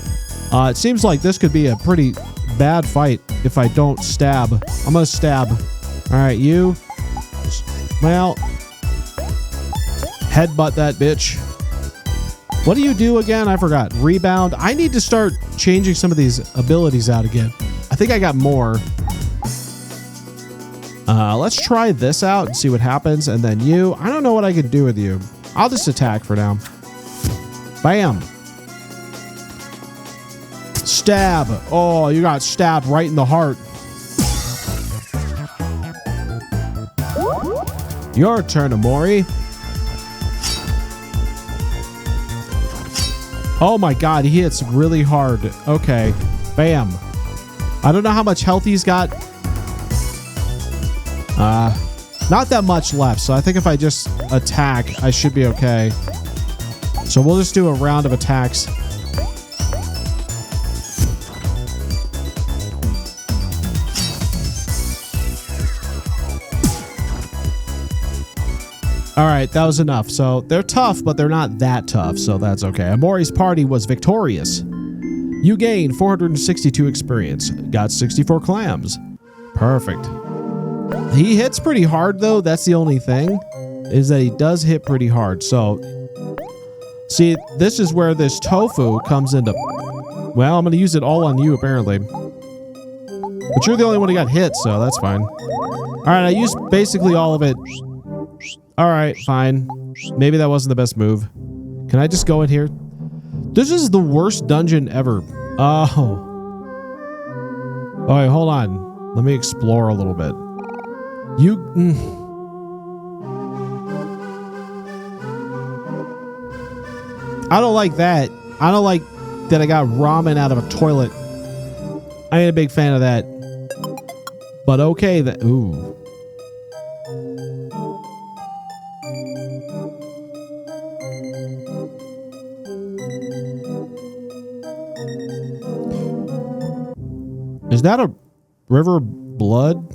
it seems like this could be a pretty bad fight if I don't stab. I'm gonna stab. All right, you. Well, headbutt that bitch. What do you do again? I forgot. Rebound. I need to start changing some of these abilities out again. I think I got more. Let's try this out and see what happens. And then you. I don't know what I can do with you. I'll just attack for now. Bam. Stab. Oh, you got stabbed right in the heart. Your turn, Omori. Oh my god, he hits really hard. Okay. Bam. I don't know how much health he's got. Not that much left, so I think if I just attack, I should be okay. So we'll just do a round of attacks. All right, that was enough. So they're tough, but they're not that tough, so that's okay. Omori's party was victorious. You gained 462 experience. Got 64 clams. Perfect. He hits pretty hard, though. That's the only thing, is that he does hit pretty hard. So, see, this is where this tofu comes into... Well, I'm going to use it all on you, apparently. But you're the only one who got hit, so that's fine. All right, I used basically all of it. All right, fine. Maybe that wasn't the best move. Can I just go in here? This is the worst dungeon ever. Oh. All right, hold on. Let me explore a little bit. You... I don't like that. I don't like that I got ramen out of a toilet. I ain't a big fan of that. But okay, that... Ooh. Is that a river blood?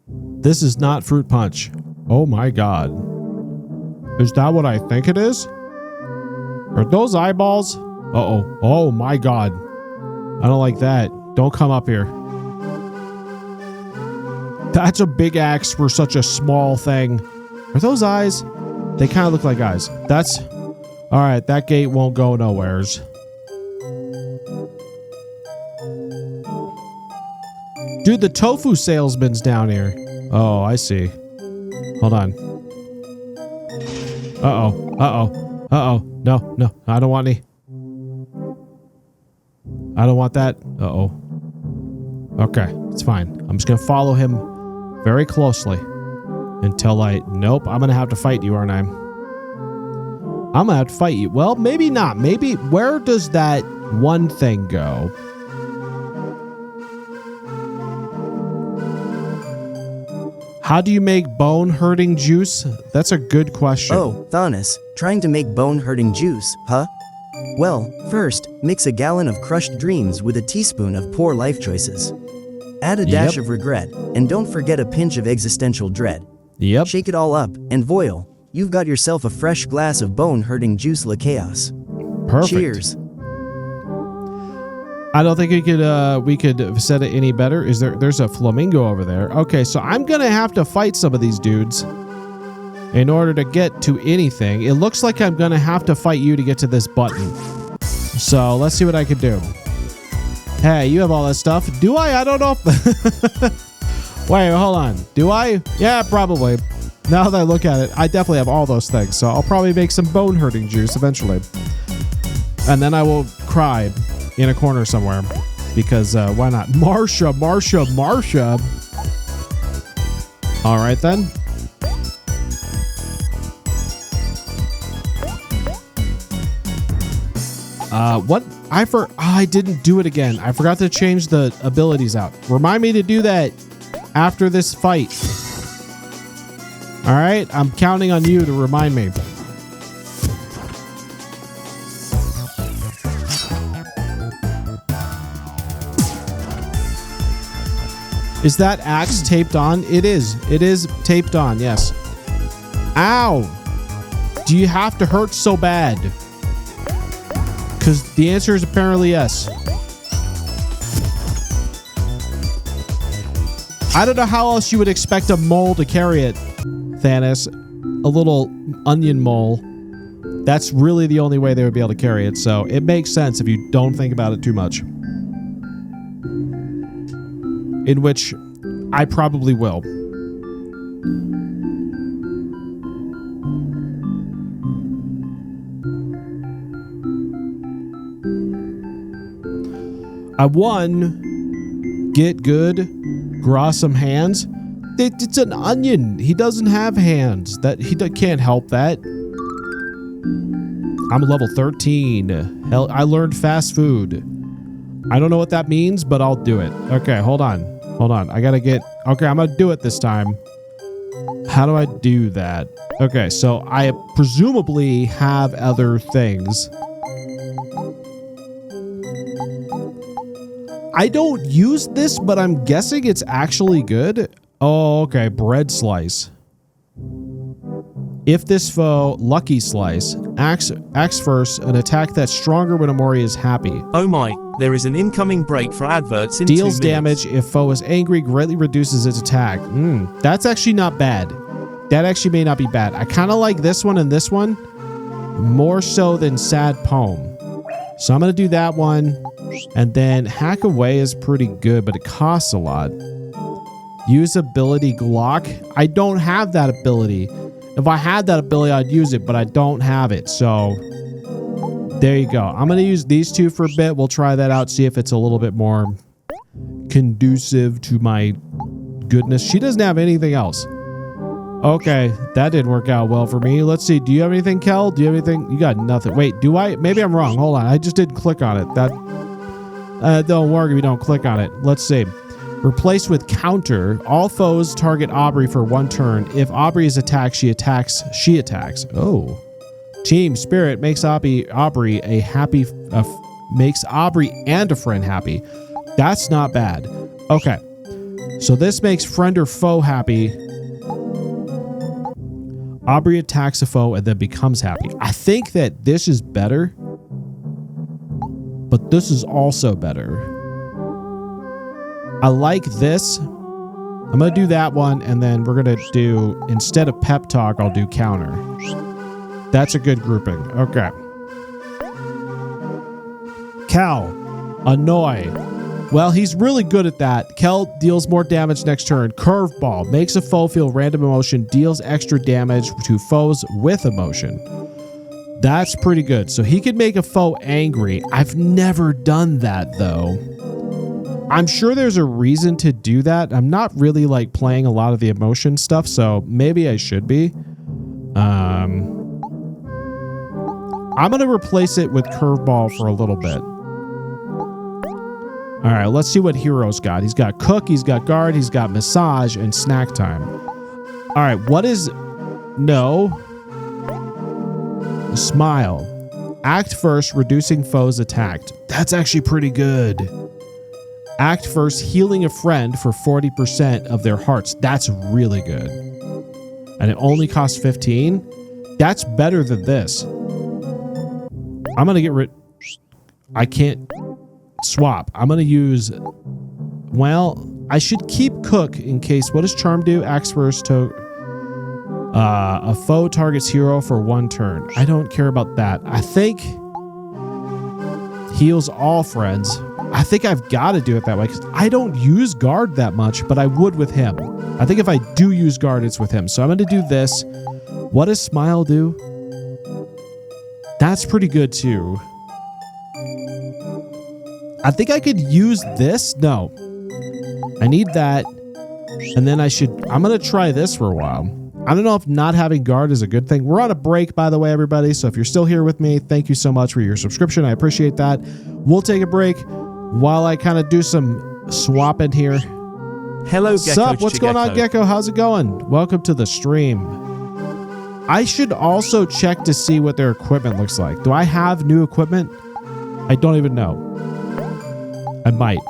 This is not fruit punch. Oh my god. Is that what I think it is? Are those eyeballs? Uh-oh. Oh my god. I don't like that. Don't come up here. That's a big axe for such a small thing. Are those eyes? They kind of look like eyes. That's... Alright, that gate won't go nowheres. Dude, the tofu salesman's down here. Oh, I see. Hold on. Uh-oh. Uh-oh. Uh-oh. No, no, I don't want any. I don't want that. Uh-oh. Okay, it's fine. I'm just going to follow him very closely until nope, I'm going to have to fight you, aren't I? I'm going to have to fight you. Well, maybe not. Maybe, where does that one thing go? How do you make bone-hurting juice? That's a good question. Oh, Thanos, trying to make bone-hurting juice, huh? Well, first, mix a gallon of crushed dreams with a teaspoon of poor life choices. Add a dash of regret, and don't forget a pinch of existential dread. Yep. Shake it all up, and voil, you've got yourself a fresh glass of bone-hurting juice la chaos. Perfect. Cheers. I don't think we could have said it any better. There's a flamingo over there. Okay, so I'm gonna have to fight some of these dudes in order to get to anything. It looks like I'm gonna have to fight you to get to this button. So let's see what I can do. Hey, you have all that stuff. Do I? I don't know. Wait, hold on. Do I? Yeah, probably. Now that I look at it, I definitely have all those things. So I'll probably make some bone-hurting juice eventually. And then I will cry in a corner somewhere, because why not? Marsha. All right then. What? I didn't do it again. I forgot to change the abilities out. Remind me to do that after this fight. All right, I'm counting on you to remind me. Is that axe taped on? It is. It is taped on, yes. Ow! Do you have to hurt so bad? Because the answer is apparently yes. I don't know how else you would expect a mole to carry it, Thanos. A little onion mole. That's really the only way they would be able to carry it, so it makes sense if you don't think about it too much. In which I probably will. I won. Get good. Draw some hands. It's an onion. He doesn't have hands. He can't help that. I'm level 13. Hell, I learned fast food. I don't know what that means, but I'll do it. Okay, hold on. I gotta get... Okay, I'm gonna do it this time. How do I do that? Okay, so I presumably have other things. I don't use this, but I'm guessing it's actually good. Oh, okay. Bread slice. If this foe, lucky slice, acts first, an attack that's stronger when Omori is happy. Oh my, there is an incoming break for adverts in Deals 2 minutes. damage if foe is angry, greatly reduces its attack. That's actually not bad. That actually may not be bad. I kind of like this one and this one more so than sad poem. So I'm going to do that one. And then hack away is pretty good, but it costs a lot. Use ability Glock. I don't have that ability. If I had that ability, I'd use it, but I don't have it. So there you go. I'm going to use these two for a bit. We'll try that out, see if it's a little bit more conducive to my goodness. She doesn't have anything else. Okay, that didn't work out well for me. Let's see. Do you have anything, Kel? Do you have anything? You got nothing. Wait, do I? Maybe I'm wrong. Hold on. I just didn't click on it. That don't work if you don't click on it. Let's see. Replace with counter. All foes target Aubrey for 1 turn. If Aubrey is attacked, she attacks. Oh. Team Spirit makes Aubrey a happy... makes Aubrey and a friend happy. That's not bad. Okay. So this makes friend or foe happy. Aubrey attacks a foe and then becomes happy. I think that this is better. But this is also better. I like this. I'm going to do that one, and then we're going to do, instead of pep talk, I'll do counter. That's a good grouping. Okay. Cal. Annoy. Well, he's really good at that. Kel deals more damage next turn. Curveball. Makes a foe feel random emotion. Deals extra damage to foes with emotion. That's pretty good. So he could make a foe angry. I've never done that though. I'm sure there's a reason to do that. I'm not really like playing a lot of the emotion stuff, so maybe I should be. I'm going to replace it with curveball for a little bit. All right, let's see what Hero's got. He's got cook, he's got guard, he's got massage, and snack time. All right, what is... No. Smile. Act first, reducing foes attacked. That's actually pretty good. Act first, healing a friend for 40% of their hearts. That's really good. And it only costs 15. That's better than this. I'm going to get rid... I can't swap. I'm going to use... Well, I should keep cook in case... What does charm do? Acts first to... a foe targets hero for 1 turn. I don't care about that. I think... Heals all friends. I think I've got to do it that way because I don't use guard that much, but I would with him. I think if I do use guard, it's with him. So I'm going to do this. What does smile do? That's pretty good too. I think I could use this. No. I need that. And then I'm going to try this for a while. I don't know if not having guard is a good thing. We're on a break, by the way, everybody. So if you're still here with me, thank you so much for your subscription. I appreciate that. We'll take a break while I kind of do some swapping here. Hello, Gecko. Sup? What's going on, Gecko? How's it going? Welcome to the stream. I should also check to see what their equipment looks like. Do I have new equipment? I don't even know. I might.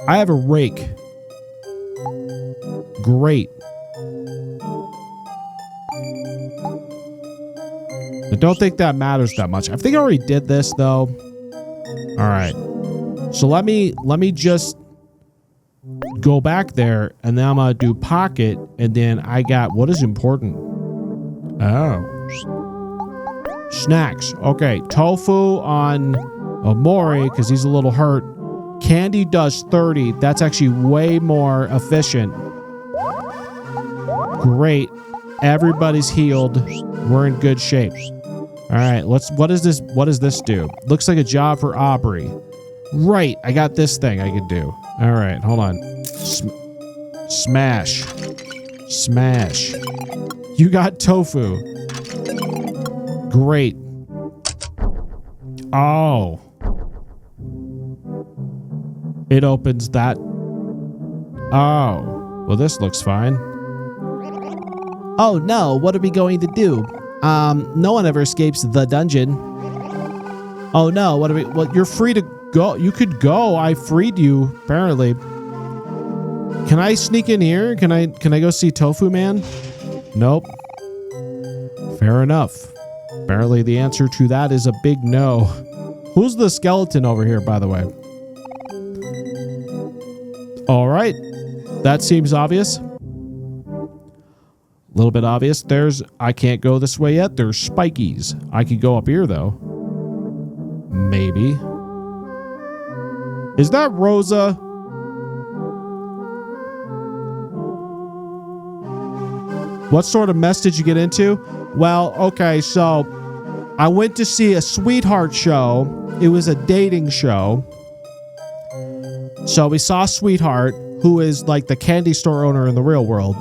I have a rake. Great. I don't think that matters that much. I think I already did this though. All right. So let me just go back there and then I'm going to do pocket and then I got what is important. Oh. Snacks. Okay. Tofu on Omori because he's a little hurt. Candy does 30. That's actually way more efficient. Great. Everybody's healed. We're in good shape. All right, what does this do? Looks like a job for Aubrey. Right, I got this thing I can do. All right, hold on. Smash. Smash. You got tofu. Great. Oh. It opens that. Oh. Well, this looks fine. Oh no, what are we going to do? No one ever escapes the dungeon. Oh no, what are we... Well, you're free to go. You could go. I freed you, apparently. Can I sneak in here? Can I go see Tofu Man? Nope. Fair enough. Apparently the answer to that is a big no. Who's the skeleton over here, by the way? All right. That seems obvious. A little bit obvious. I can't go this way yet. There's spikies. I could go up here, though. Maybe. Is that Rosa? What sort of mess did you get into? Well, okay, so I went to see a sweetheart show. It was a dating show. So we saw Sweetheart, who is like the candy store owner in the real world.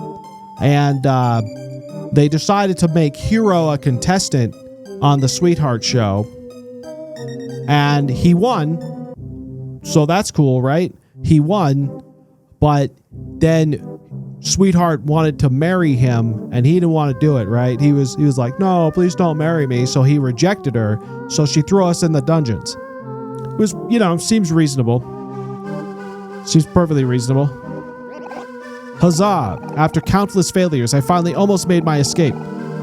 And they decided to make Hero a contestant on the Sweetheart show. And he won. So that's cool, right? He won. But then Sweetheart wanted to marry him and he didn't want to do it, right? He was like, no, please don't marry me. So he rejected her. So she threw us in the dungeons. It was, seems reasonable. Seems perfectly reasonable. Huzzah! After countless failures, I finally almost made my escape.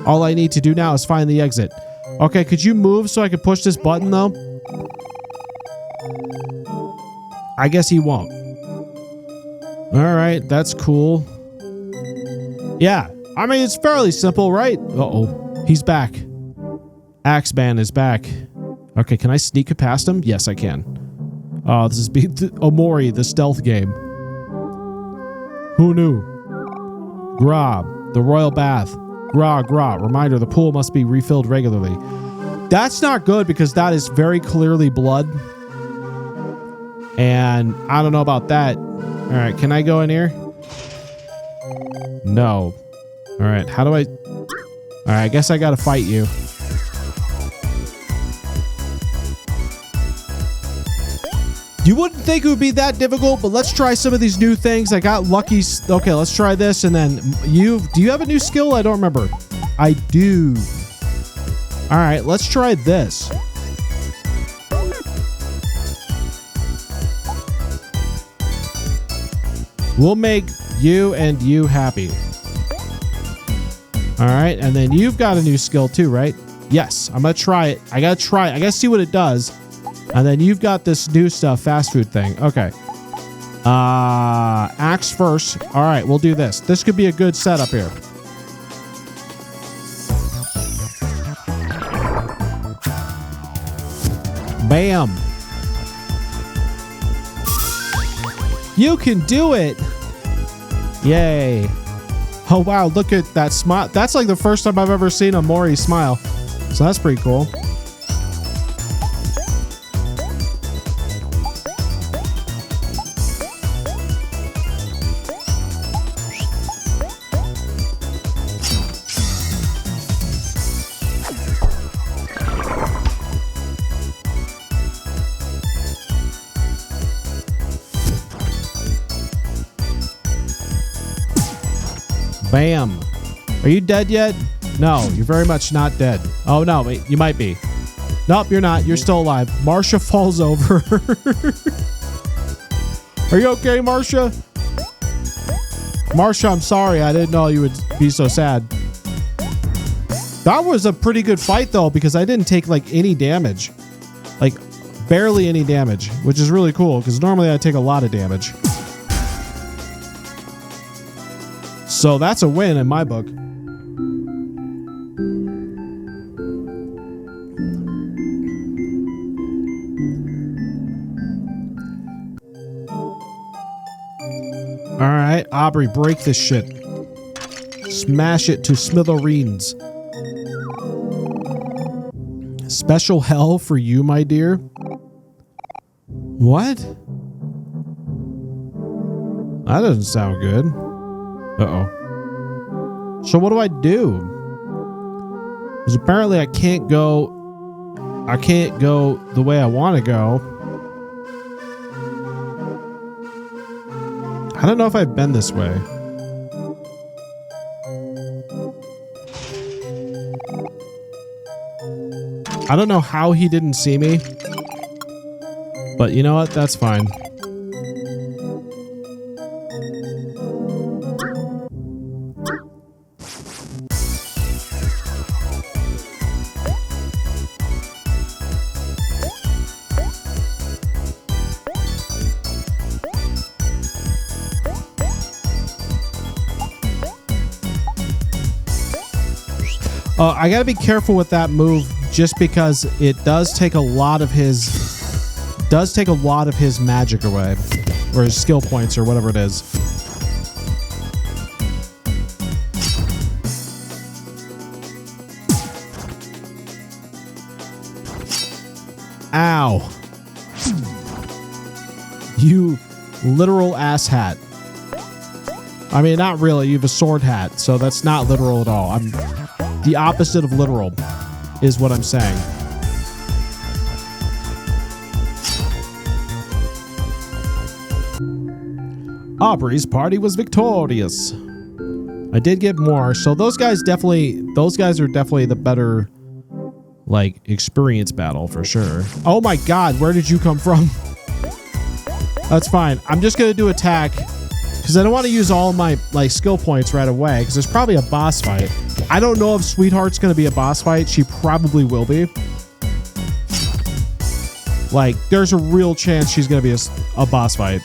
All I need to do now is find the exit. Okay, could you move so I could push this button, though? I guess he won't. Alright, that's cool. Yeah, I mean, it's fairly simple, right? Uh-oh, he's back. Axeman is back. Okay, can I sneak past him? Yes, I can. Oh, this is Omori, the stealth game. Who knew? Gra, the royal bath. Gra. Reminder, the pool must be refilled regularly. That's not good because that is very clearly blood. And I don't know about that. All right, can I go in here? No. All right, how do I... All right, I guess I gotta fight you. You wouldn't think it would be that difficult, but let's try some of these new things. I got lucky. Okay, let's try this. And then do you have a new skill? I don't remember. I do. All right, let's try this. We'll make you and you happy. All right, and then you've got a new skill too, right? Yes, I'm gonna try it. I gotta try it. I gotta see what it does. And then you've got this new stuff, fast food thing. Okay. Axe first. All right, we'll do this. This could be a good setup here. Bam. You can do it. Yay. Oh, wow. Look at that smile. That's like the first time I've ever seen a Omori smile. So that's pretty cool. Bam. Are you dead yet? No, you're very much not dead. Oh, no, wait, you might be. Nope, you're not. You're still alive. Marsha falls over. Are you okay, Marsha? Marsha, I'm sorry. I didn't know you would be so sad. That was a pretty good fight, though, because I didn't take, like, any damage. Like, barely any damage, which is really cool, because normally I take a lot of damage. So that's a win in my book. All right, Aubrey, break this shit. Smash it to smithereens. Special hell for you, my dear. What? That doesn't sound good. Uh-oh. So what do I do? Because apparently I can't go the way I want to go. I don't know if I've been this way. I don't know how he didn't see me. But you know what? That's fine. I gotta be careful with that move just because it does take a lot of his magic away, or his skill points, or whatever it is. Ow. You literal ass hat. I mean, not really. You have a sword hat, so that's not literal at all. I'm the opposite of literal, is what I'm saying. Aubrey's party was victorious. I did get more, so those guys are definitely the better, like, experience battle for sure. Oh my god, where did you come from? That's fine. I'm just gonna do attack because I don't want to use all my like skill points right away because there's probably a boss fight. I don't know if Sweetheart's gonna be a boss fight. She probably will be. Like, there's a real chance she's gonna be a boss fight.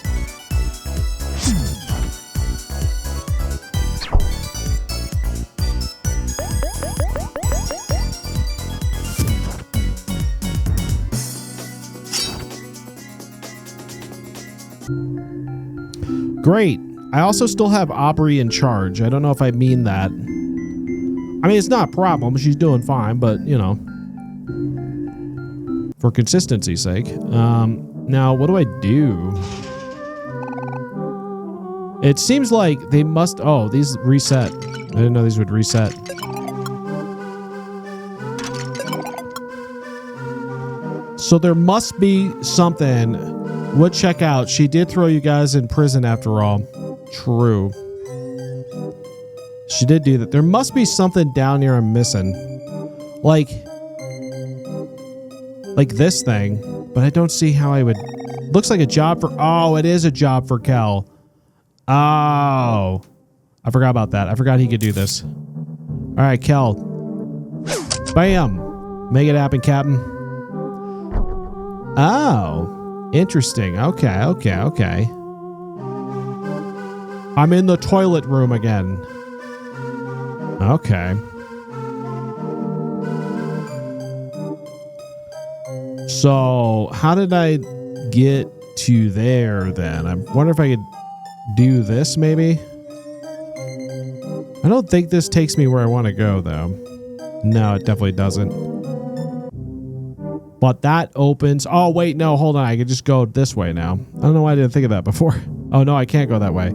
Great. I also still have Aubrey in charge. I don't know if I mean that. I mean, it's not a problem. She's doing fine, but, you know. for consistency's sake. Now, what do I do? It seems like they must... Oh, these reset. I didn't know these would reset. So there must be something. Would check out. She did throw you guys in prison after all. True. She did do that. There must be something down here I'm missing. Like this thing. But I don't see how I would... Looks like a job for... Oh, it is a job for Kel. Oh. I forgot about that. I forgot he could do this. All right, Kel. Bam. Make it happen, Captain. Oh. Interesting. Okay, okay, okay. I'm in the toilet room again. Okay. So, how did I get to there then? I wonder if I could do this maybe? I don't think this takes me where I want to go though. No, it definitely doesn't. But that opens... Oh, wait, no, hold on. I could just go this way now. I don't know why I didn't think of that before. Oh, no, I can't go that way.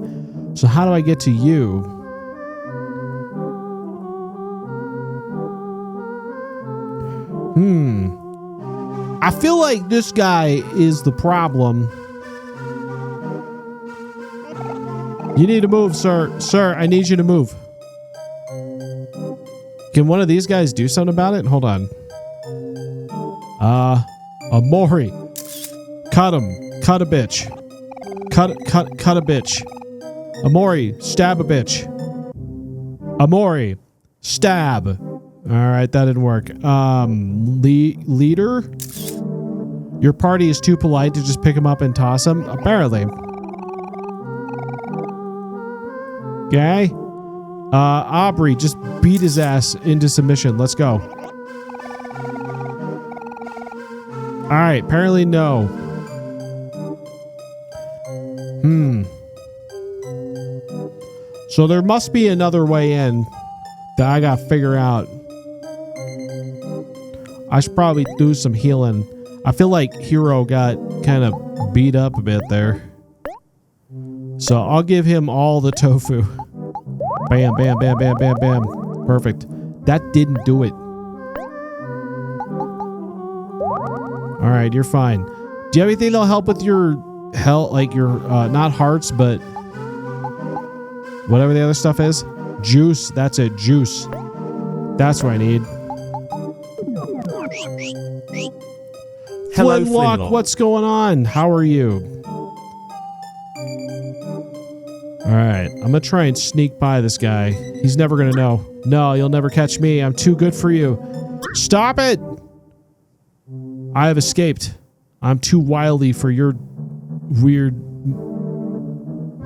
So how do I get to you? I feel like this guy is the problem. You need to move, sir. Sir, I need you to move. Can one of these guys do something about it? Hold on. Omori. Cut him. Cut a bitch. Cut a bitch. Omori, stab a bitch. Omori, stab. All right, that didn't work. Leader? Your party is too polite to just pick him up and toss him? Apparently. Okay. Aubrey, just beat his ass into submission. Let's go. All right, apparently no. So there must be another way in that I gotta figure out. I should probably do some healing. I feel like Hero got kind of beat up a bit there. So I'll give him all the tofu. Bam, bam, bam, bam, bam, bam. Perfect. That didn't do it. All right, you're fine. Do you have anything that'll help with your health, like your, not hearts, but whatever the other stuff is? Juice. That's it. Juice. That's what I need. Hello, Flintlock, what's going on? How are you? All right, I'm gonna try and sneak by this guy. He's never gonna know. No, you'll never catch me. I'm too good for you. Stop it! I have escaped. I'm too wily for your weird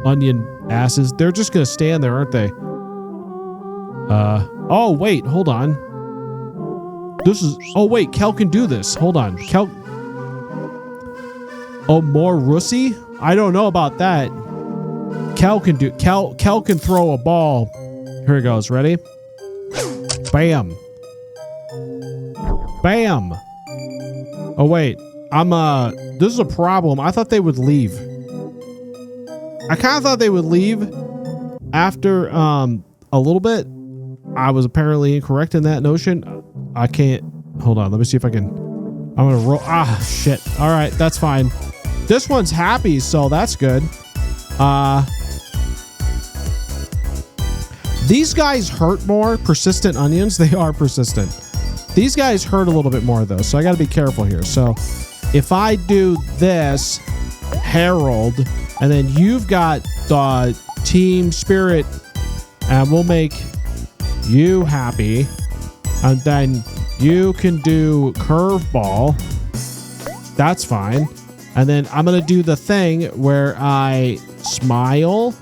onion asses. They're just gonna stand there, aren't they? Oh wait, hold on. This is... Oh wait, Kel can do this. Hold on, Kel... Oh, more Russie? I don't know about that. Kel can do... Kel can throw a ball. Here it goes. Ready? Bam. Bam. Oh, wait. This is a problem. I thought they would leave. I kind of thought they would leave after, a little bit. I was apparently incorrect in that notion. I can't... Hold on. Let me see if I can... I'm gonna roll... Ah, shit. All right. That's fine. This one's happy, so that's good. These guys hurt more. Persistent onions, they are persistent. These guys hurt a little bit more, though, so I gotta be careful here. So, if I do this, Harold, and then you've got the Team Spirit, and we'll make you happy, and then you can do Curveball. That's fine. And then I'm going to do the thing where I smile.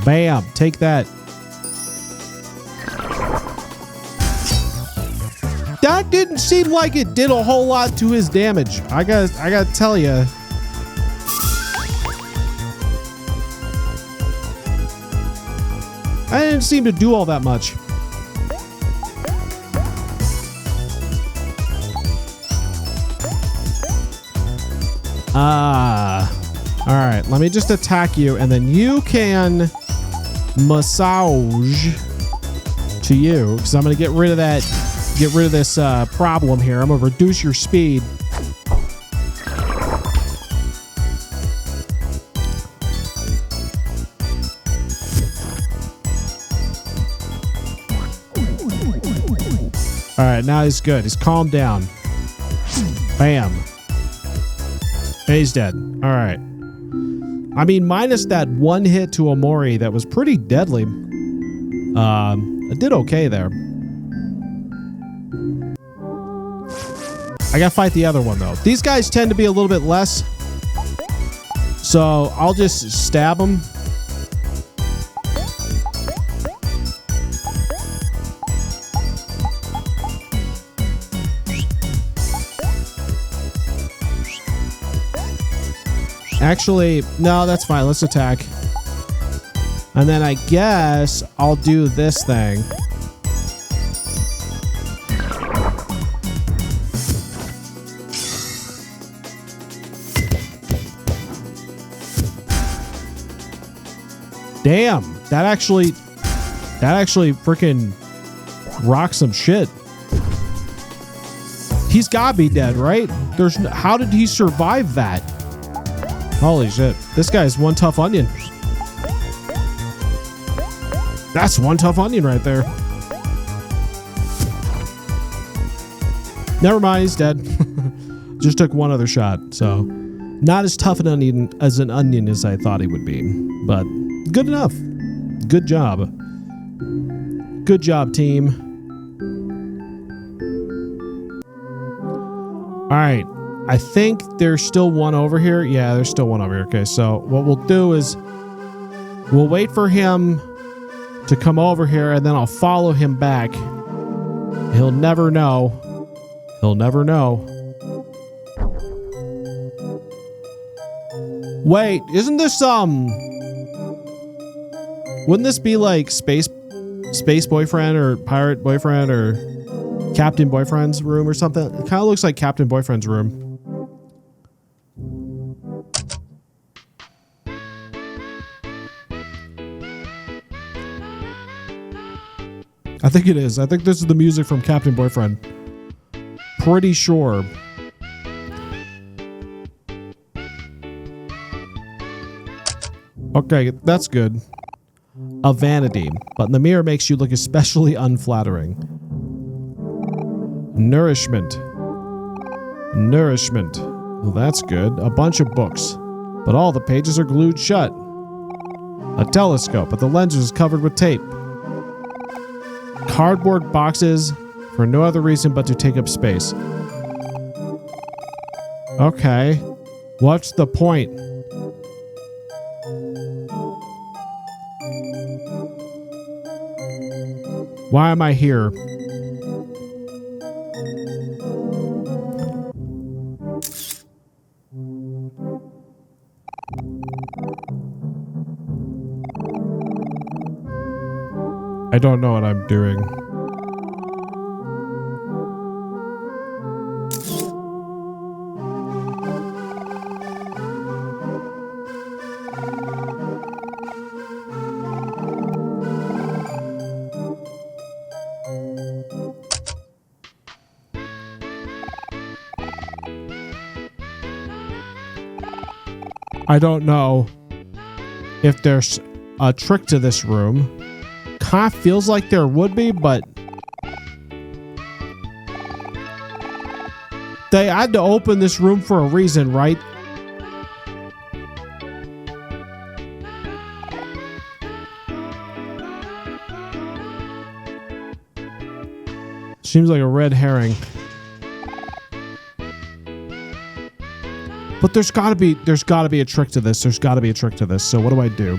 Bam. Take that. That didn't seem like it did a whole lot to his damage. I got to tell you. I didn't seem to do all that much. All right, let me just attack you, and then you can massage to you, because I'm gonna get rid of this problem here. I'm gonna reduce your speed. All right, now he's good. He's calmed down. Bam. And he's dead. All right. I mean, minus that one hit to Omori that was pretty deadly. I did okay there. I gotta fight the other one, though. These guys tend to be a little bit less. So I'll just stab them. Actually, no, that's fine. Let's attack. And then I guess I'll do this thing. Damn, that actually freaking rocks some shit. He's gotta be dead, right? How did he survive that? Holy shit. This guy's one tough onion. That's one tough onion right there. Never mind, he's dead. Just took one other shot, so not as tough an onion as I thought he would be, but good enough. Good job. Good job, team. All right. I think there's still one over here. Yeah, there's still one over here. Okay, so what we'll do is we'll wait for him to come over here, and then I'll follow him back. He'll never know. He'll never know. Wait, isn't this wouldn't this be like space boyfriend or pirate boyfriend or Captain Boyfriend's room or something? It kind of looks like Captain Boyfriend's room. I think it is. I think this is the music from Captain Boyfriend. Pretty sure. Okay, that's good. A vanity, but in the mirror makes you look especially unflattering. Nourishment. Nourishment. Well, that's good. A bunch of books, but all the pages are glued shut. A telescope, but the lens is covered with tape. Cardboard boxes for no other reason but to take up space. Okay. What's the point? Why am I here? I don't know what I'm doing. I don't know if there's a trick to this room. Kind of feels like there would be, but they had to open this room for a reason, right? Seems like a red herring. But there's gotta be a trick to this. There's gotta be a trick to this. So what do I do?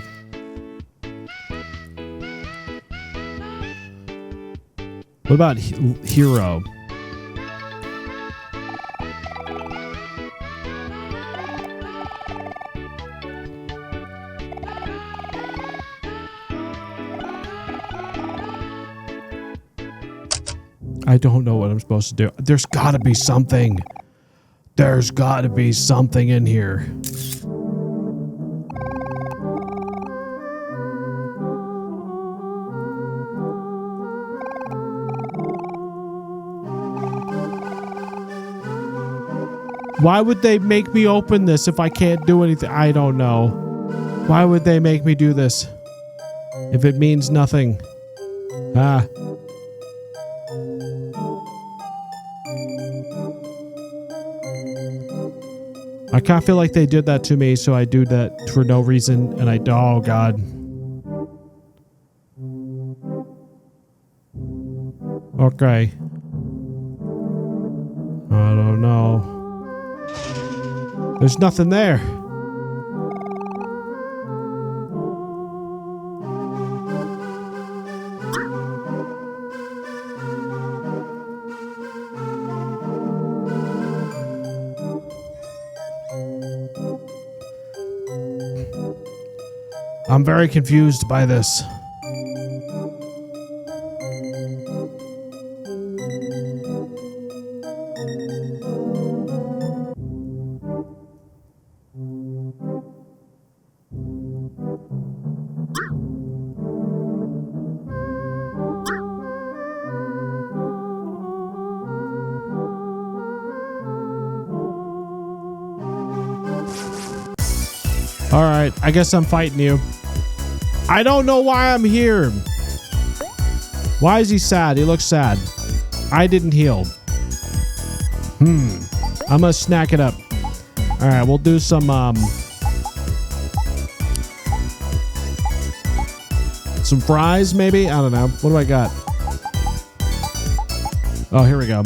What about hero? I don't know what I'm supposed to do. There's gotta be something. There's got to be something in here. Why would they make me open this if I can't do anything? I don't know. Why would they make me do this if it means nothing? Ah. I kind of feel like they did that to me, so I do that for no reason, and oh god. Okay. I don't know. There's nothing there. I'm very confused by this. All right, I guess I'm fighting you. I don't know why I'm here. Why is he sad? He looks sad. I didn't heal. I'm gonna snack it up. All right, we'll do some fries maybe. I don't know. What do I got? Oh, here we go.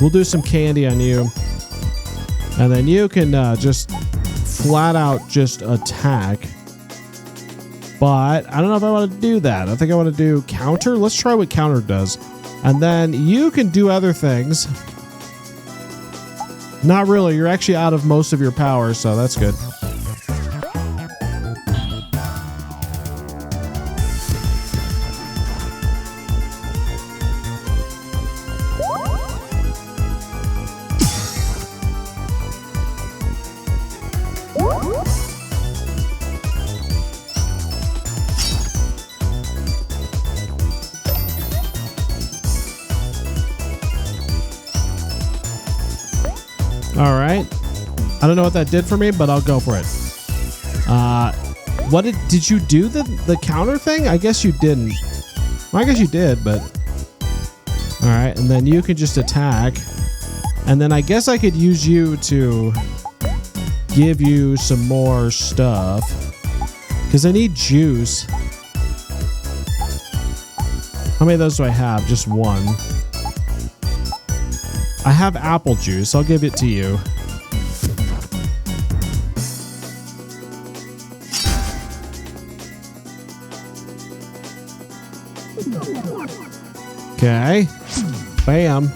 We'll do some candy on you, and then you can just flat out just attack. But I don't know if I want to do that. I think I want to do counter. Let's try what counter does. And then you can do other things. Not really. You're actually out of most of your power, so that's good. All right. I don't know what that did for me, but I'll go for it. What did you do the counter thing? I guess you didn't. Well, I guess you did, but all right. And then you can just attack, and then I guess I could use you to give you some more stuff because I need juice. How many of those do I have? Just one. I have apple juice. I'll give it to you. Okay. Bam.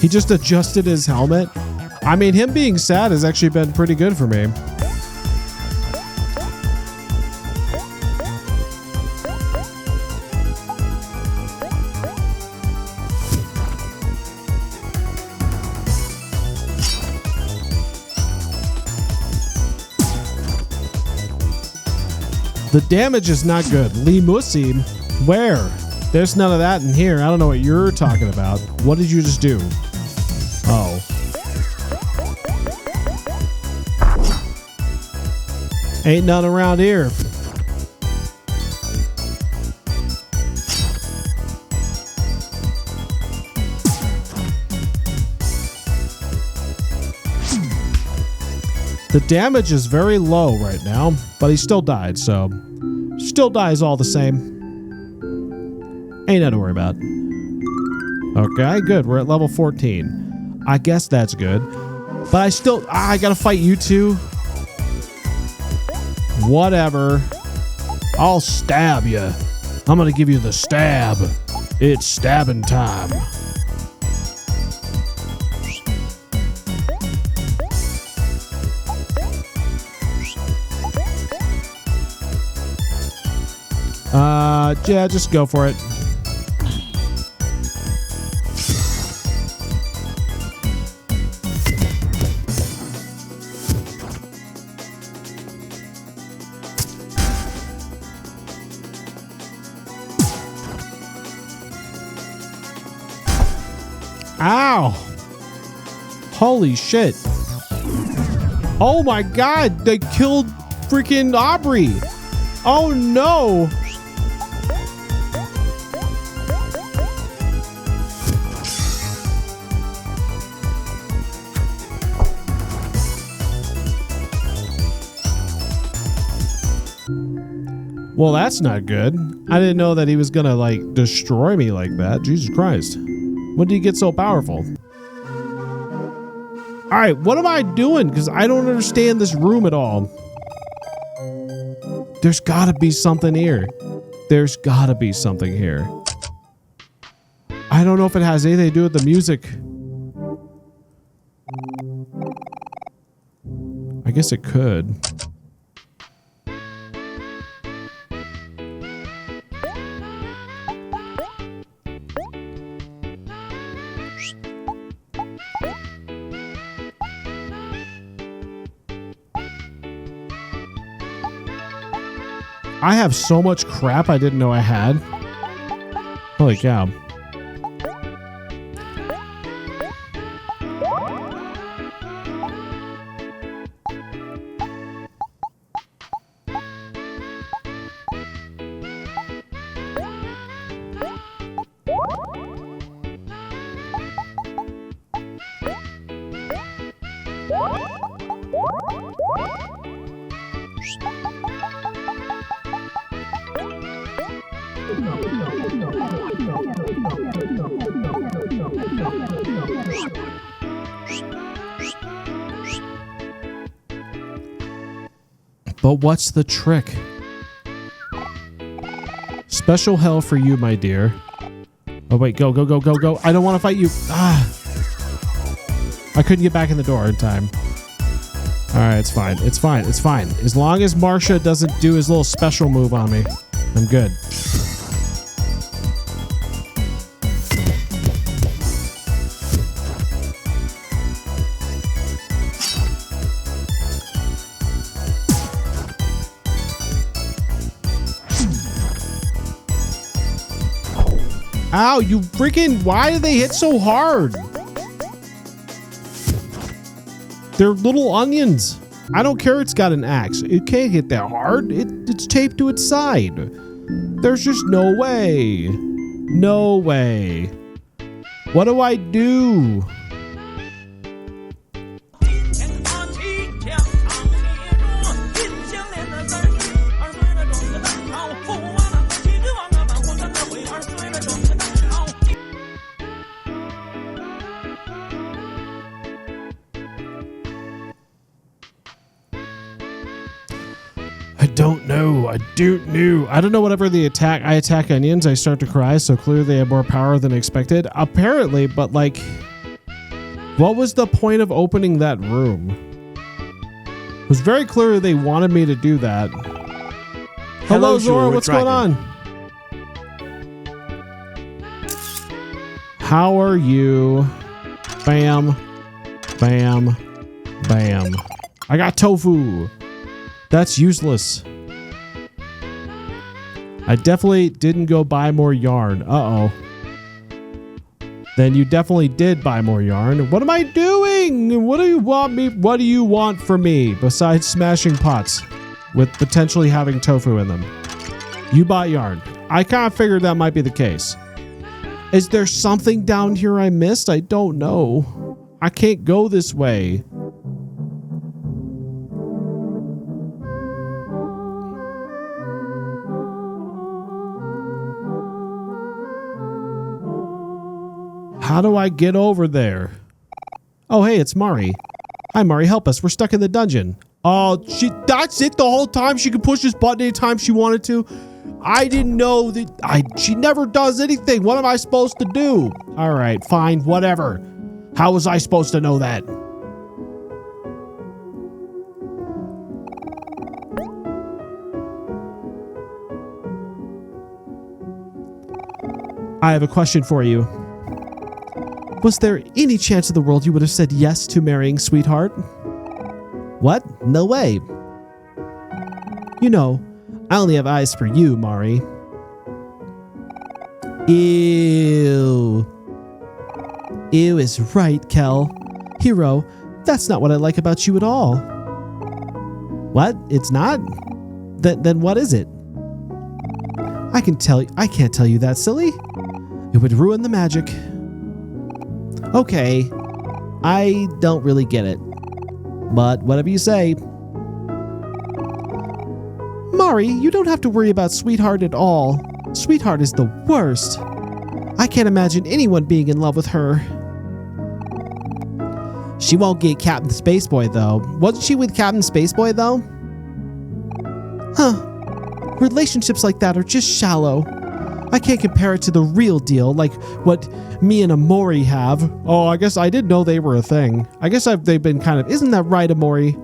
He just adjusted his helmet. I mean, him being sad has actually been pretty good for me. The damage is not good. Leemusi, where? There's none of that in here. I don't know what you're talking about. What did you just do? Oh. Ain't none around here. The damage is very low right now, but he still died, so still dies all the same. Ain't nothing to worry about. Okay, good. We're at level 14. I guess that's good. But I gotta fight you two. Whatever. I'll stab you. I'm gonna give you the stab. It's stabbing time. Yeah, just go for it. Wow. Holy shit. Oh my god, they killed freaking Aubrey. Oh no. Well, that's not good. I didn't know that he was gonna like destroy me like that. Jesus Christ. When did he get so powerful? All right, what am I doing? Because I don't understand this room at all. There's gotta be something here. There's gotta be something here. I don't know if it has anything to do with the music. I guess it could. I have so much crap I didn't know I had. Holy cow. But what's the trick? Special hell for you, my dear. Oh, wait. Go, go, go, go, go. I don't want to fight you. Ah. I couldn't get back in the door in time. All right, it's fine. It's fine. It's fine. As long as Marsha doesn't do his little special move on me, I'm good. Ow, you freaking... Why do they hit so hard? They're little onions. I don't care it's got an axe. It can't hit that hard. It's taped to its side. There's just no way. No way. What do I do? I don't know. Whatever the attack, I attack onions, I start to cry, so clearly they have more power than expected. Apparently, but like, what was the point of opening that room? It was very clear they wanted me to do that. Hello, Zora, what's going on? How are you? Bam, bam, bam. I got tofu. That's useless. I definitely didn't go buy more yarn. Uh-oh. Then you definitely did buy more yarn. What am I doing? What do you want me? What do you want from me besides smashing pots with potentially having tofu in them? You bought yarn. I kind of figured that might be the case. Is there something down here I missed? I don't know. I can't go this way. How do I get over there? Oh, hey, it's Mari. Hi, Mari, help us. We're stuck in the dungeon. Oh, that's it the whole time? She could push this button anytime she wanted to? I didn't know that. She never does anything. What am I supposed to do? All right, fine, whatever. How was I supposed to know that? I have a question for you. Was there any chance in the world you would have said yes to marrying Sweetheart? What? No way. You know, I only have eyes for you, Mari. Ew. Ew is right, Kel. Hero, that's not what I like about you at all. What? It's not? Then what is it? I can't tell you that, silly. It would ruin the magic. Okay, I don't really get it. But whatever you say. Mari, you don't have to worry about Sweetheart at all. Sweetheart is the worst. I can't imagine anyone being in love with her. She won't get Captain Spaceboy, though. Wasn't she with Captain Spaceboy, though? Huh. Relationships like that are just shallow. I can't compare it to the real deal, like what me and Omori have. Oh, I guess I didn't know they were a thing. I guess they've been kind of... Isn't that right, Omori?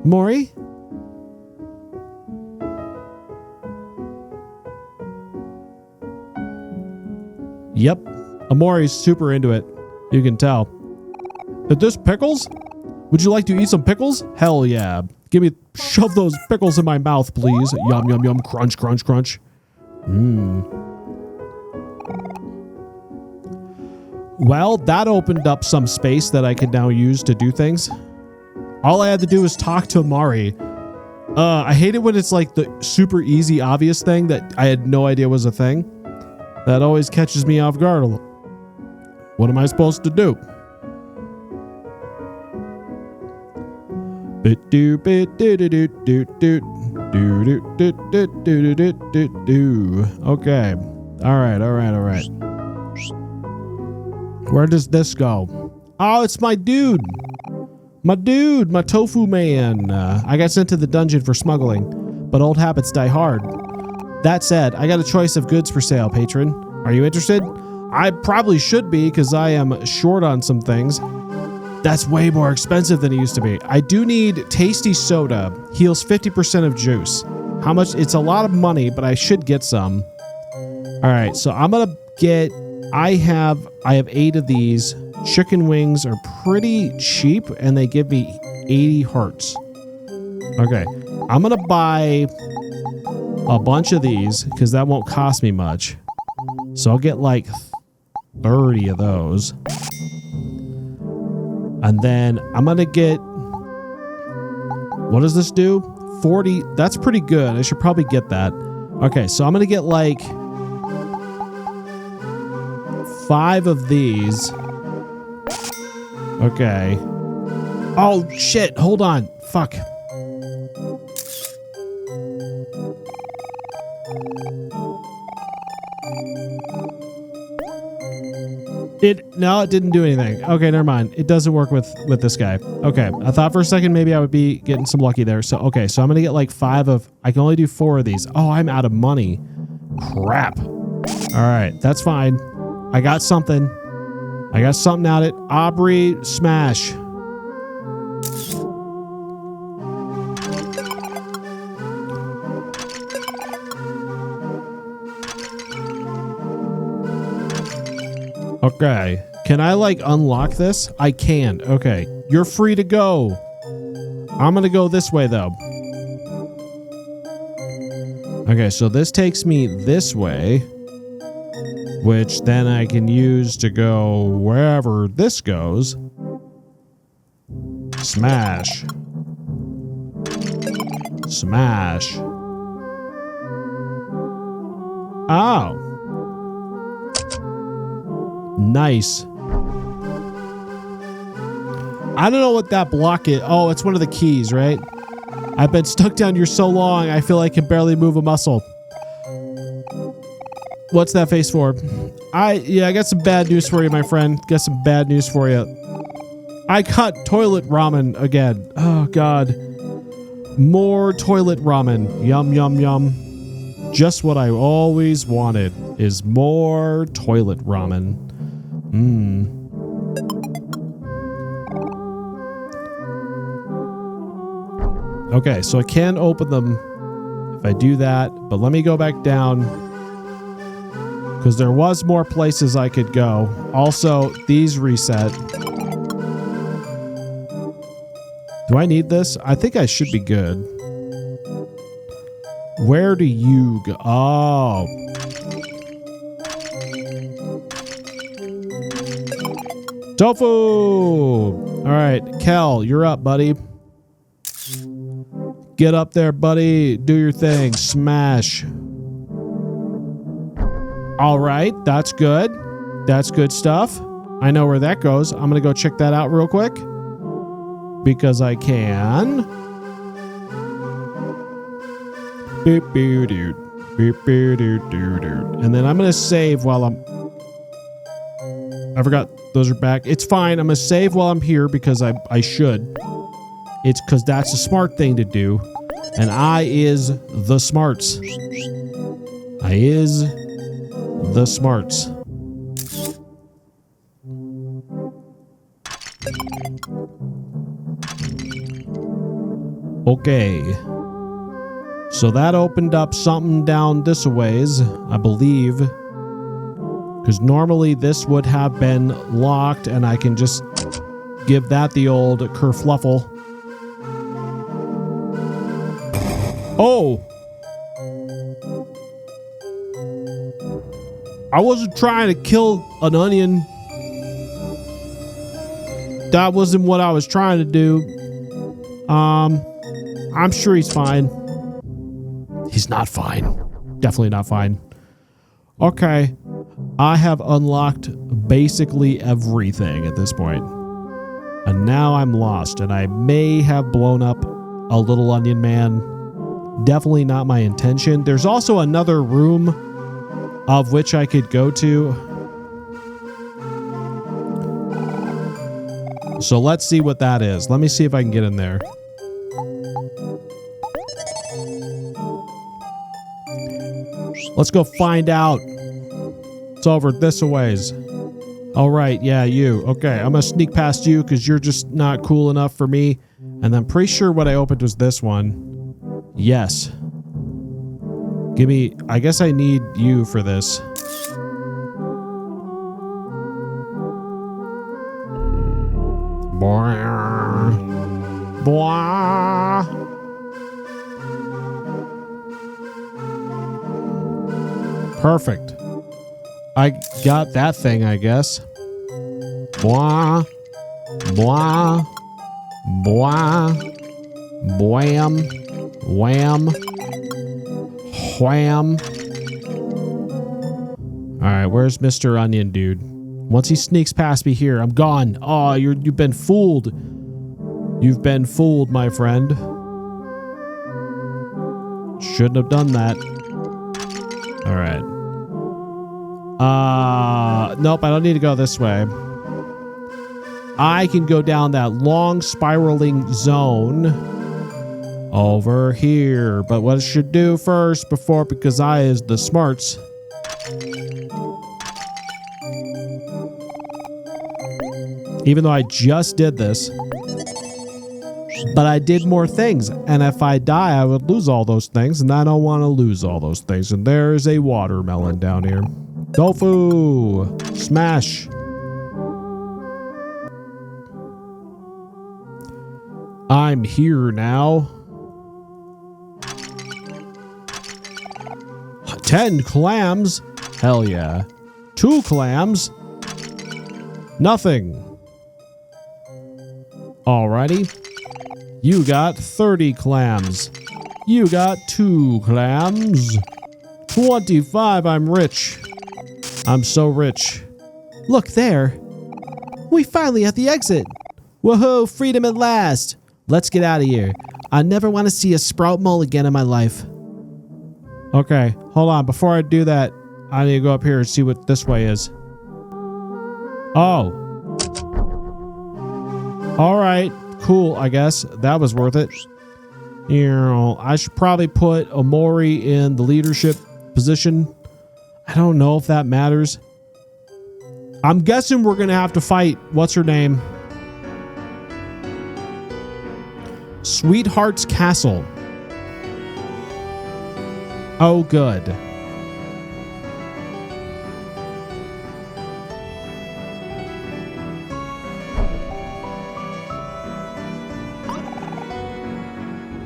Omori? Yep. Omori's super into it. You can tell. Is this pickles? Would you like to eat some pickles? Hell yeah. Shove those pickles in my mouth, please. Yum, yum, yum. Crunch, crunch, crunch. Well, that opened up some space that I could now use to do things. All I had to do was talk to Omori. I hate it when it's like the super easy, obvious thing that I had no idea was a thing. That always catches me off guard. What am I supposed to do? Okay. All right. Where does this go? Oh, it's my dude. My tofu man. I got sent to the dungeon for smuggling, but old habits die hard. That said, I got a choice of goods for sale, patron. Are you interested? I probably should be, because I am short on some things. That's way more expensive than it used to be. I do need tasty soda. Heals 50% of juice. How much? It's a lot of money, but I should get some. All right, so I'm gonna get. I have 8 of these. Chicken wings are pretty cheap, and they give me 80 hearts. Okay, I'm gonna buy a bunch of these because that won't cost me much. So I'll get like 30 of those. And then I'm going to get, what does this do? 40. That's pretty good. I should probably get that. Okay, so I'm going to get like 5 of these. Okay. Oh, shit. Hold on. Fuck. No, it didn't do anything. Okay, never mind. It doesn't work with this guy. Okay, I thought for a second maybe I would be getting some lucky there. So, okay, so I'm going to get like 5 of... I can only do 4 of these. Oh, I'm out of money. Crap. All right, that's fine. I got something. I got something out of it. Aubrey, smash. Okay. Can I like unlock this? I can. Okay. You're free to go. I'm going to go this way though. Okay. So this takes me this way, which then I can use to go wherever this goes. Smash. Smash. Oh. Nice. I don't know what that block is. Oh, it's one of the keys, right? I've been stuck down here so long, I feel like I can barely move a muscle. What's that face for? I got some bad news for you, my friend. Got some bad news for you. I got toilet ramen again. Oh, God. More toilet ramen. Yum, yum, yum. Just what I always wanted is more toilet ramen. Okay, so I can open them if I do that, but let me go back down because there was more places I could go. Also, these reset. Do I need this? I think I should be good. Where do you go? Oh. Tofu! All right, Kel, you're up, buddy. Get up there, buddy. Do your thing. Smash. All right, that's good. That's good stuff. I know where that goes. I'm going to go check that out real quick. Because I can. Beep, beep, dude. Beep, beep, dude, dude, dude. And then I'm going to save while I forgot those are back. It's fine. I'm going to save while I'm here because I should. It's because that's a smart thing to do. And I is the smarts. I is the smarts. Okay. So that opened up something down this a ways, I believe. Because normally this would have been locked and I can just give that the old kerfluffle. Oh! I wasn't trying to kill an onion. That wasn't what I was trying to do. I'm sure he's fine. He's not fine. Definitely not fine. Okay. I have unlocked basically everything at this point. And now I'm lost, and I may have blown up a little onion man. Definitely not my intention. There's also another room of which I could go to. So let's see what that is. Let me see if I can get in there. Let's go find out. It's over this a ways. All right, yeah, you. Okay, I'm gonna sneak past you because you're just not cool enough for me. And I'm pretty sure what I opened was this one. Yes. Give me... I guess I need you for this. Boah. Boah. Perfect. I got that thing, I guess. Blah. Blah. Blah. Bwam. Wham. Wham. Alright, where's Mr. Onion Dude? Once he sneaks past me here, I'm gone. Oh, you've been fooled. You've been fooled, my friend. Shouldn't have done that. Alright. Nope, I don't need to go this way. I can go down that long spiraling zone over here. But what I should do first before, because I is the smarts. Even though I just did this. But I did more things. And if I die, I would lose all those things. And I don't want to lose all those things. And there's a watermelon down here. Tofu! Smash! I'm here now. 10 clams? Hell yeah. 2 clams? Nothing. Alrighty. You got 30 clams. You got 2 clams. 25, I'm rich. I'm so rich. Look there. We finally at the exit. Woohoo, freedom at last. Let's get out of here. I never want to see a sprout mole again in my life. Okay, hold on. Before I do that, I need to go up here and see what this way is. Oh. All right, cool, I guess. That was worth it. You know, I should probably put Omori in the leadership position. I don't know if that matters. I'm guessing we're going to have to fight, what's her name? Sweetheart's Castle. Oh, good.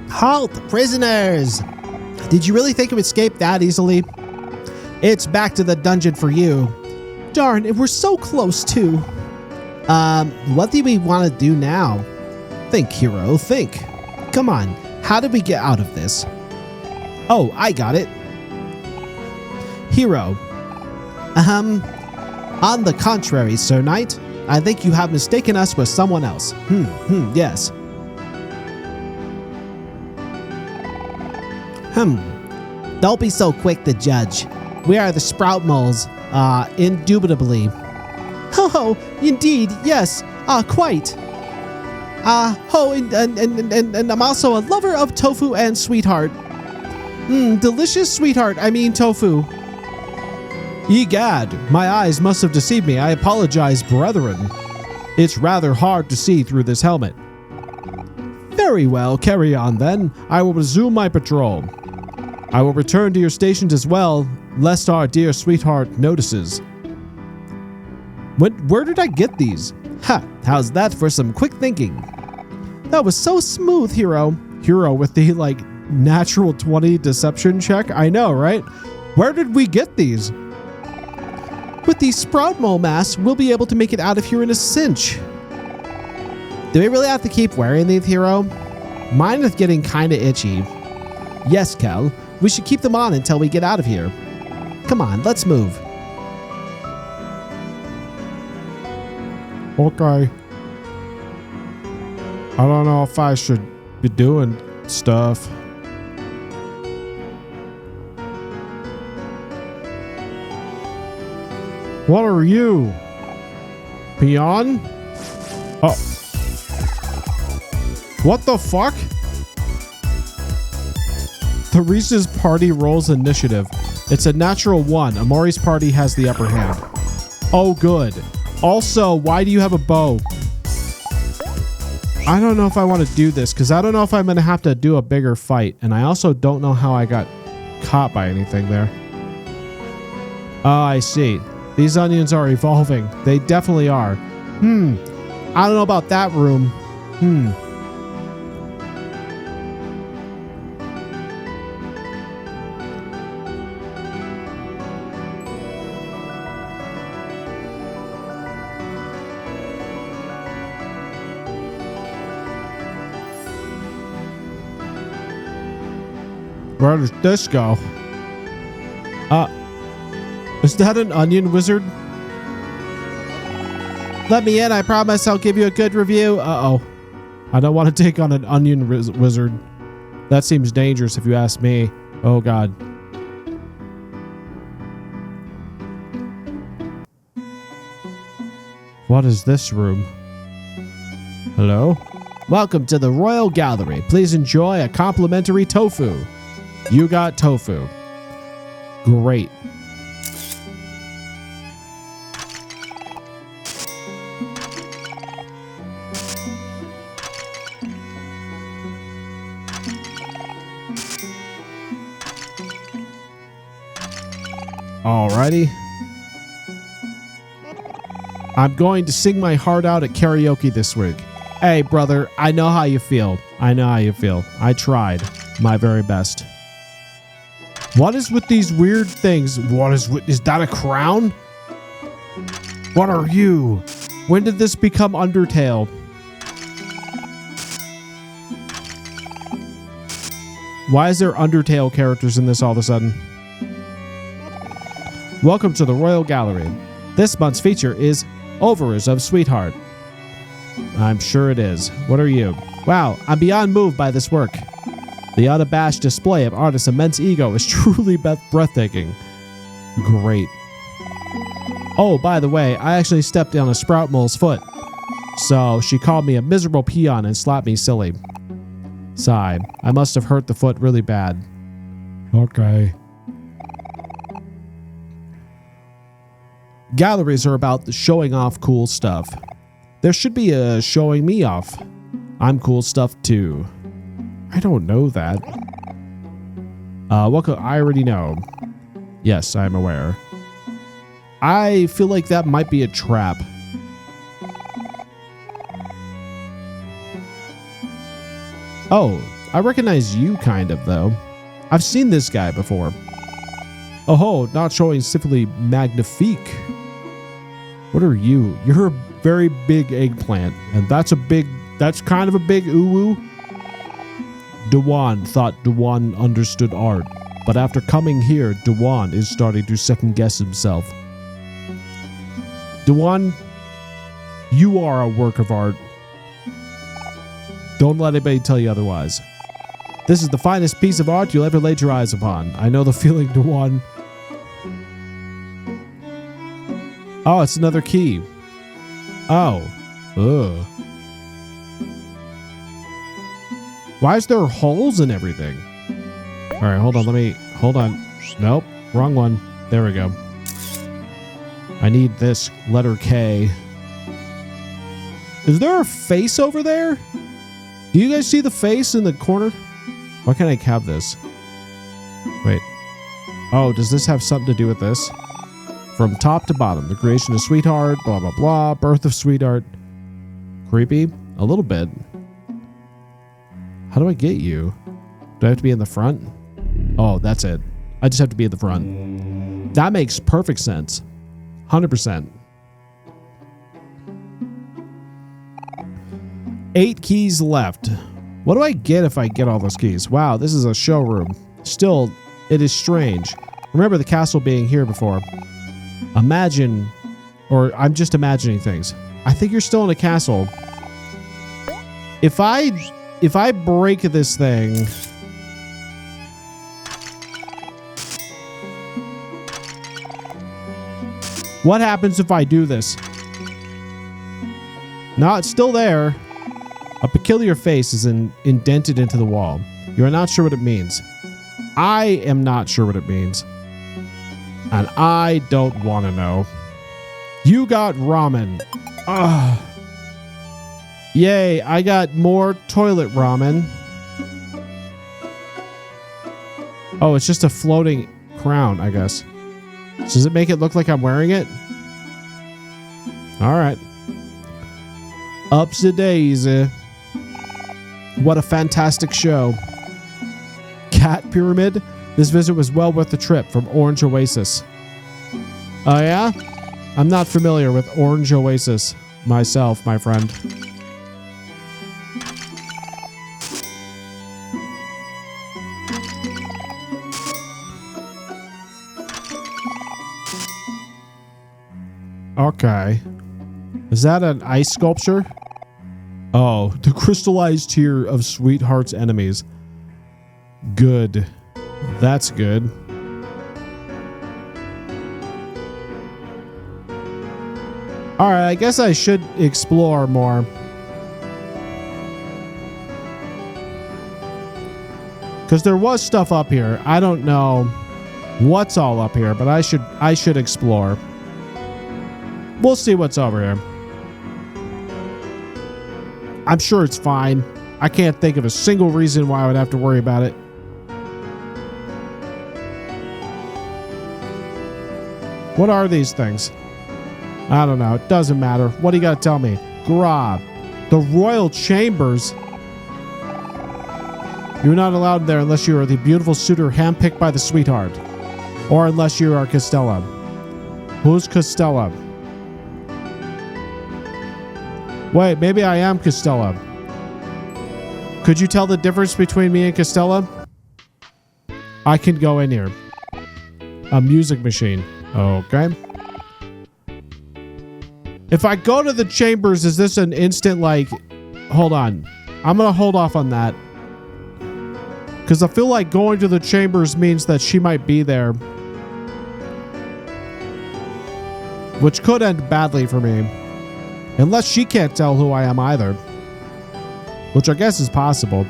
Halt, prisoners! Did you really think it would escape that easily? It's back to the dungeon for you. Darn, and we're so close too. What do we want to do now? Think, hero, think. Come on, how did we get out of this? Oh, I got it. Hero. On the contrary, Sir Knight, I think you have mistaken us for someone else. Yes. Don't be so quick to judge. We are the Sprout Moles, indubitably. Oh, indeed, yes, quite. And I'm also a lover of tofu and sweetheart. Delicious sweetheart, I mean tofu. Egad, my eyes must have deceived me. I apologize, brethren. It's rather hard to see through this helmet. Very well, carry on then. I will resume my patrol. I will return to your stations as well, lest our dear sweetheart notices. Where did I get these? Ha, how's that for some quick thinking? That was so smooth, Hero. Hero with the, natural 20 deception check? I know, right? Where did we get these? With these Sprout Mole masks, we'll be able to make it out of here in a cinch. Do we really have to keep wearing these, Hero? Mine is getting kinda itchy. Yes, Kel. We should keep them on until we get out of here. Come on, let's move. Okay. I don't know if I should be doing stuff. What are you? Peon? Oh. What the fuck? Theresa's party rolls initiative. It's a natural 1. Omori's party has the upper hand. Oh, good. Also, why do you have a bow? I don't know if I want to do this because I don't know if I'm going to have to do a bigger fight. And I also don't know how I got caught by anything there. Oh, I see. These onions are evolving. They definitely are. I don't know about that room. Where does this go? Is that an onion wizard? Let me in. I promise I'll give you a good review. Uh-oh. I don't want to take on an onion wizard. That seems dangerous if you ask me. Oh, God. What is this room? Hello? Welcome to the Royal Gallery. Please enjoy a complimentary tofu. You got tofu. Great. Alrighty. I'm going to sing my heart out at karaoke this week. Hey, brother, I know how you feel. I know how you feel. I tried my very best. What is with these weird things? Is that a crown? What are you? When did this become Undertale? Why is there Undertale characters in this all of a sudden? Welcome to the Royal Gallery. This month's feature is Overers of Sweetheart. I'm sure it is. What are you? Wow, I'm beyond moved by this work. The unabashed display of artist's immense ego is truly breathtaking. Great. Oh, by the way, I actually stepped on a Sprout Mole's foot. So she called me a miserable peon and slapped me silly. Sigh. I must have hurt the foot really bad. Okay. Galleries are about showing off cool stuff. There should be a showing me off. I'm cool stuff too. I don't know that. Welcome. I already know. Yes, I'm aware. I feel like that might be a trap. Oh, I recognize you kind of, though. I've seen this guy before. Oh, not showing simply magnifique. What are you? You're very big eggplant. And that's kind of a big uwu. Dewan thought Dewan understood art. But after coming here, Dewan is starting to second guess himself. Dewan, you are a work of art. Don't let anybody tell you otherwise. This is the finest piece of art you'll ever lay your eyes upon. I know the feeling, Dewan. Oh, it's another key. Oh. Ugh. Why is there holes in everything? All right, hold on. Nope, wrong one. There we go. I need this letter K. Is there a face over there? Do you guys see the face in the corner? Why can't I have this? Wait. Oh, does this have something to do with this? From top to bottom, the creation of Sweetheart, blah, blah, blah, birth of Sweetheart. Creepy? A little bit. How do I get you? Do I have to be in the front? Oh, that's it. I just have to be in the front. That makes perfect sense. 100%. 8 keys left. What do I get if I get all those keys? Wow, this is a showroom. Still, it is strange. Remember the castle being here before. Imagine, or I'm just imagining things. I think you're still in a castle. If I break this thing, what happens if I do this? No, it's still there. A peculiar face is indented into the wall. You are not sure what it means. I am not sure what it means. And I don't want to know. You got ramen. Ugh. Yay, I got more toilet ramen. Oh, it's just a floating crown, I guess. Does it make it look like I'm wearing it? All right. Ups a daisy. What a fantastic show. Cat Pyramid? This visit was well worth the trip from Orange Oasis. Oh yeah? I'm not familiar with Orange Oasis myself, my friend. Okay. Is that an ice sculpture? Oh, the crystallized tear of Sweetheart's enemies. Good. That's good. Alright, I guess I should explore more. Because there was stuff up here. I don't know what's all up here, but I should explore. We'll see what's over here. I'm sure it's fine. I can't think of a single reason why I would have to worry about it. What are these things? I don't know. It doesn't matter. What do you got to tell me? Grab. The royal chambers? You're not allowed there unless you are the beautiful suitor handpicked by the Sweetheart. Or unless you are Costella. Who's Costella? Wait, maybe I am Costella. Could you tell the difference between me and Costella? I can go in here. A music machine. Okay. If I go to the chambers, is this an instant, like... Hold on. I'm going to hold off on that. Because I feel like going to the chambers means that she might be there. Which could end badly for me. Unless she can't tell who I am either. Which I guess is possible.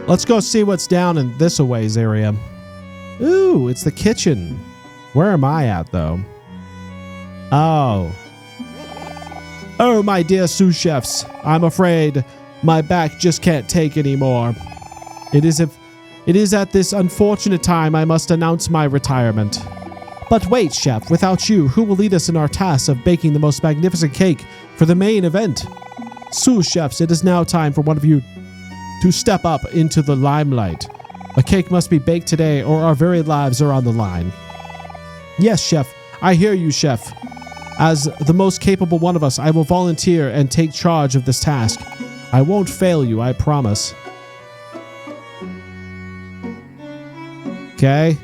Let's go see what's down in this aways area. Ooh, it's the kitchen. Where am I at, though? Oh. Oh, my dear sous chefs. I'm afraid my back just can't take anymore. It is at this unfortunate time I must announce my retirement. But wait, chef, without you, who will lead us in our task of baking the most magnificent cake for the main event? Sous chefs, it is now time for one of you to step up into the limelight. A cake must be baked today or our very lives are on the line. Yes, chef. I hear you, chef. As the most capable one of us, I will volunteer and take charge of this task. I won't fail you, I promise. Okay.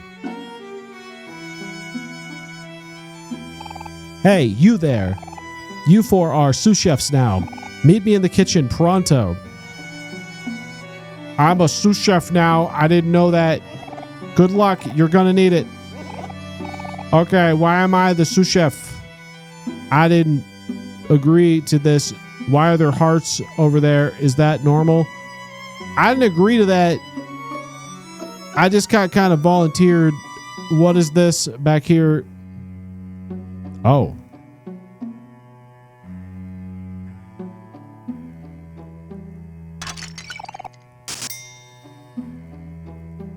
Hey, you there. You four are sous chefs now. Meet me in the kitchen pronto. I'm a sous chef now. I didn't know that. Good luck. You're gonna need it. Okay, why am I the sous chef? I didn't agree to this. Why are there hearts over there? Is that normal? I didn't agree to that. I just got kind of volunteered. What is this back here? Oh.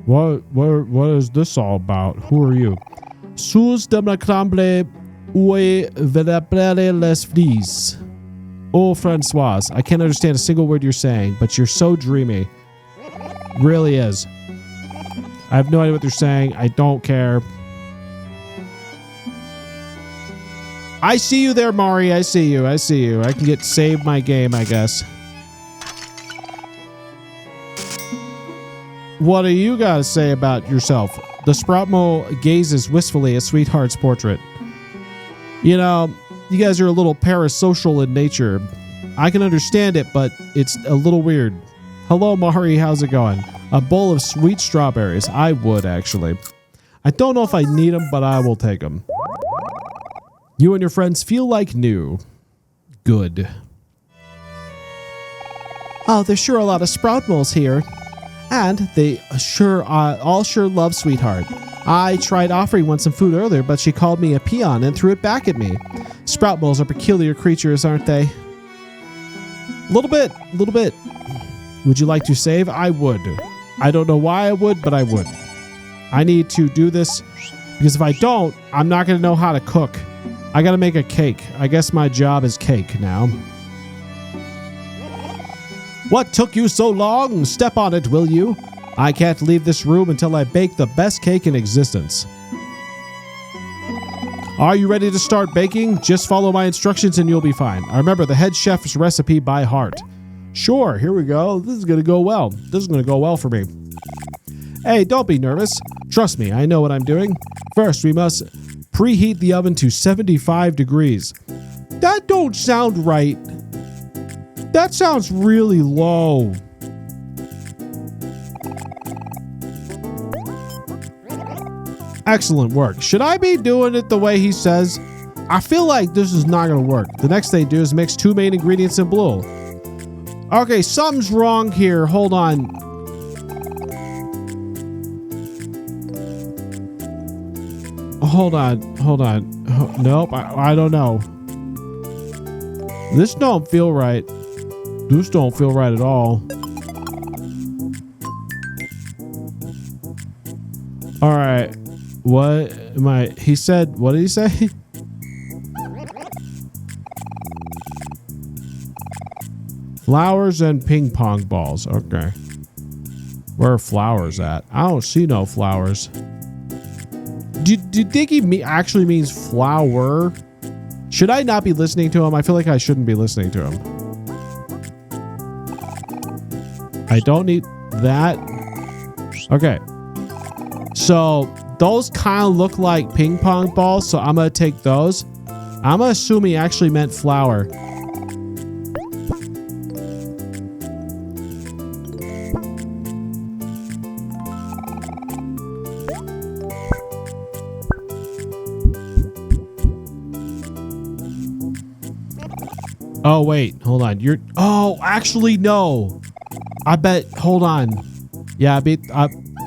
What is this all about? Who are you? Sous de la cremble ou velabrele les flies. Oh, Francoise, I can't understand a single word you're saying, but you're so dreamy. Really is. I have no idea what they're saying. I don't care. I see you there, Mari. I see you. I see you. I can get save my game, I guess. What do you got to say about yourself? The sprout mole gazes wistfully at Sweetheart's portrait. You know, you guys are a little parasocial in nature. I can understand it, but it's a little weird. Hello, Mari. How's it going? A bowl of sweet strawberries. I would, actually. I don't know if I need them, but I will take them. You and your friends feel like new. Good. Oh, there's sure a lot of sprout moles here. And they all sure love Sweetheart. I tried offering one some food earlier, but she called me a peon and threw it back at me. Sprout moles are peculiar creatures, aren't they? A little bit. Would you like to save? I would. I don't know why I would, but I would. I need to do this because if I don't, I'm not going to know how to cook. I got to make a cake. I guess my job is cake now. What took you so long? Step on it, will you? I can't leave this room until I bake the best cake in existence. Are you ready to start baking? Just follow my instructions and you'll be fine. I remember the head chef's recipe by heart. Sure, here we go. This is going to go well. This is going to go well for me. Hey, don't be nervous. Trust me, I know what I'm doing. First, we must preheat the oven to 75 degrees. That don't sound right. That sounds really low. Excellent work. Should I be doing it the way he says? I feel like this is not going to work. The next thing to do is mix 2 main ingredients in blue. Okay, something's wrong here. Hold on. Hold on. Nope, I don't know. This don't feel right. This don't feel right at all. All right. What am I? He said, what did he say? Flowers and ping pong balls. Okay. Where are flowers at? I don't see no flowers. Do you think he actually means flower? Should I not be listening to him? I feel like I shouldn't be listening to him. I don't need that. Okay. So those kind of look like ping pong balls. So I'm going to take those. I'm going to assume he actually meant flower. Oh, wait. Hold on. Oh, actually, no. I bet. Hold on. Yeah,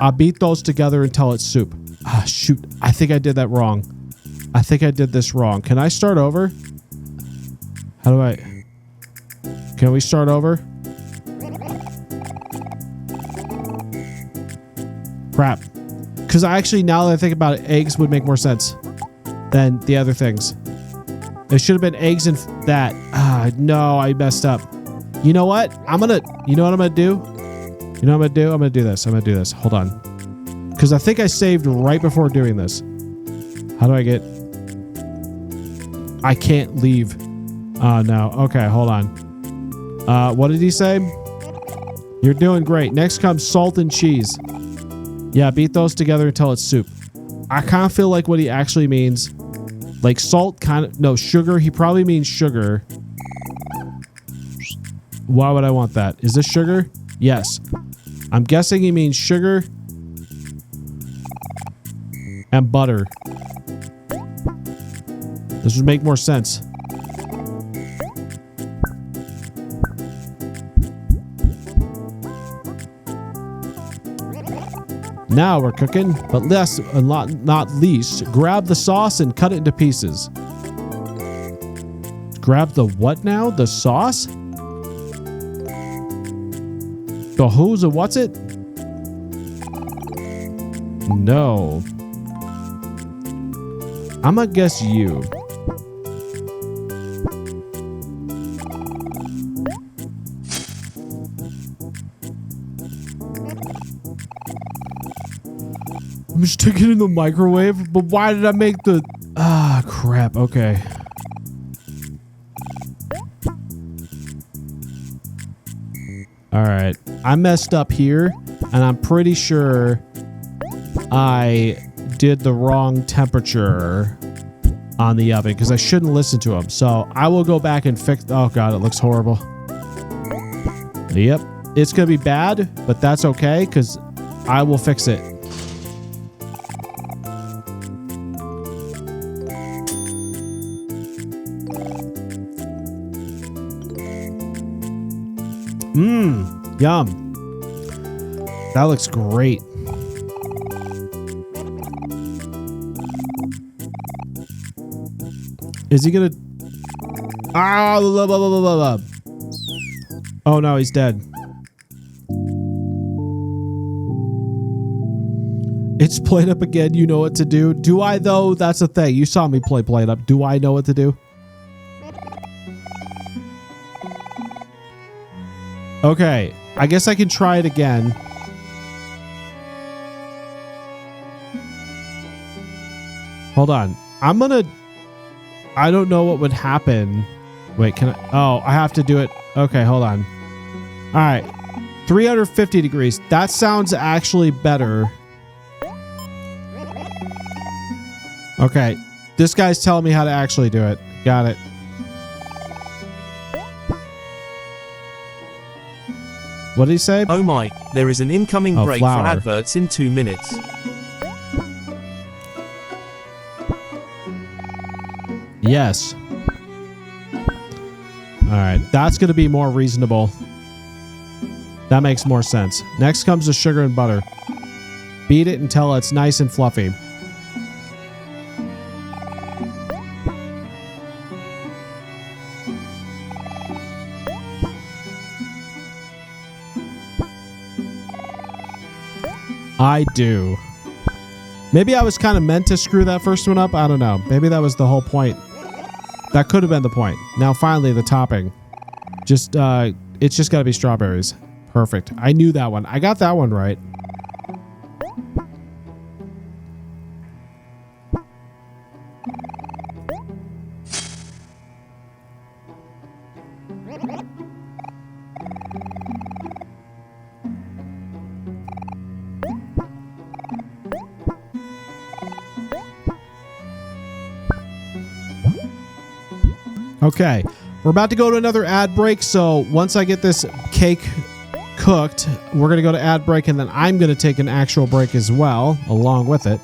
I beat those together until it's soup. Ah, shoot. I think I did that wrong. I think I did this wrong. Can I start over? How do I... Can we start over? Crap. Because actually, now that I think about it, eggs would make more sense than the other things. It should have been eggs and that. Ah, no, I messed up. You know what? You know what I'm going to do? You know what I'm gonna do? I'm gonna do this. I'm gonna do this. Hold on. Because I think I saved right before doing this. How do I get... I can't leave. Oh, no. Okay, hold on. What did he say? You're doing great. Next comes salt and cheese. Yeah, beat those together until it's soup. I kind of feel like what he actually means... Like salt kind of... No, sugar. He probably means sugar. Why would I want that? Is this sugar? Yes. I'm guessing he means sugar and butter. This would make more sense. Now we're cooking, but not least, grab the sauce and cut it into pieces. Grab the what now? The sauce? The who's and what's it? No. I'm gonna guess you. I'm sticking it in the microwave, but why did I make the... Ah, crap. Okay. All right. I messed up here, and I'm pretty sure I did the wrong temperature on the oven because I shouldn't listen to him. So I will go back and fix... Oh, God, it looks horrible. Yep. It's going to be bad, but that's okay because I will fix it. Mmm, yum. That looks great. Is he gonna... Ah, blah, blah, blah, blah, blah. Oh no, he's dead. It's played up again. You know what to do. Do I though? That's the thing. You saw me play it up. Do I know what to do? Okay, I guess I can try it again. Hold on. I'm gonna... I don't know what would happen. Wait, can I... Oh, I have to do it. Okay, hold on. All right. 350 degrees. That sounds actually better. Okay. This guy's telling me how to actually do it. Got it. What did he say? Oh my, there is an incoming break flour. for adverts in 2 minutes. Yes. All right, that's going to be more reasonable. That makes more sense. Next comes the sugar and butter. Beat it until it's nice and fluffy. I do. Maybe I was kind of meant to screw that first one up. I don't know. Maybe that was the whole point. That could have been the point. Now, finally, the topping. Just, it's just got to be strawberries. Perfect. I knew that one. I got that one right. Okay, we're about to go to another ad break, so once I get this cake cooked, we're going to go to ad break, and then I'm going to take an actual break as well, along with it.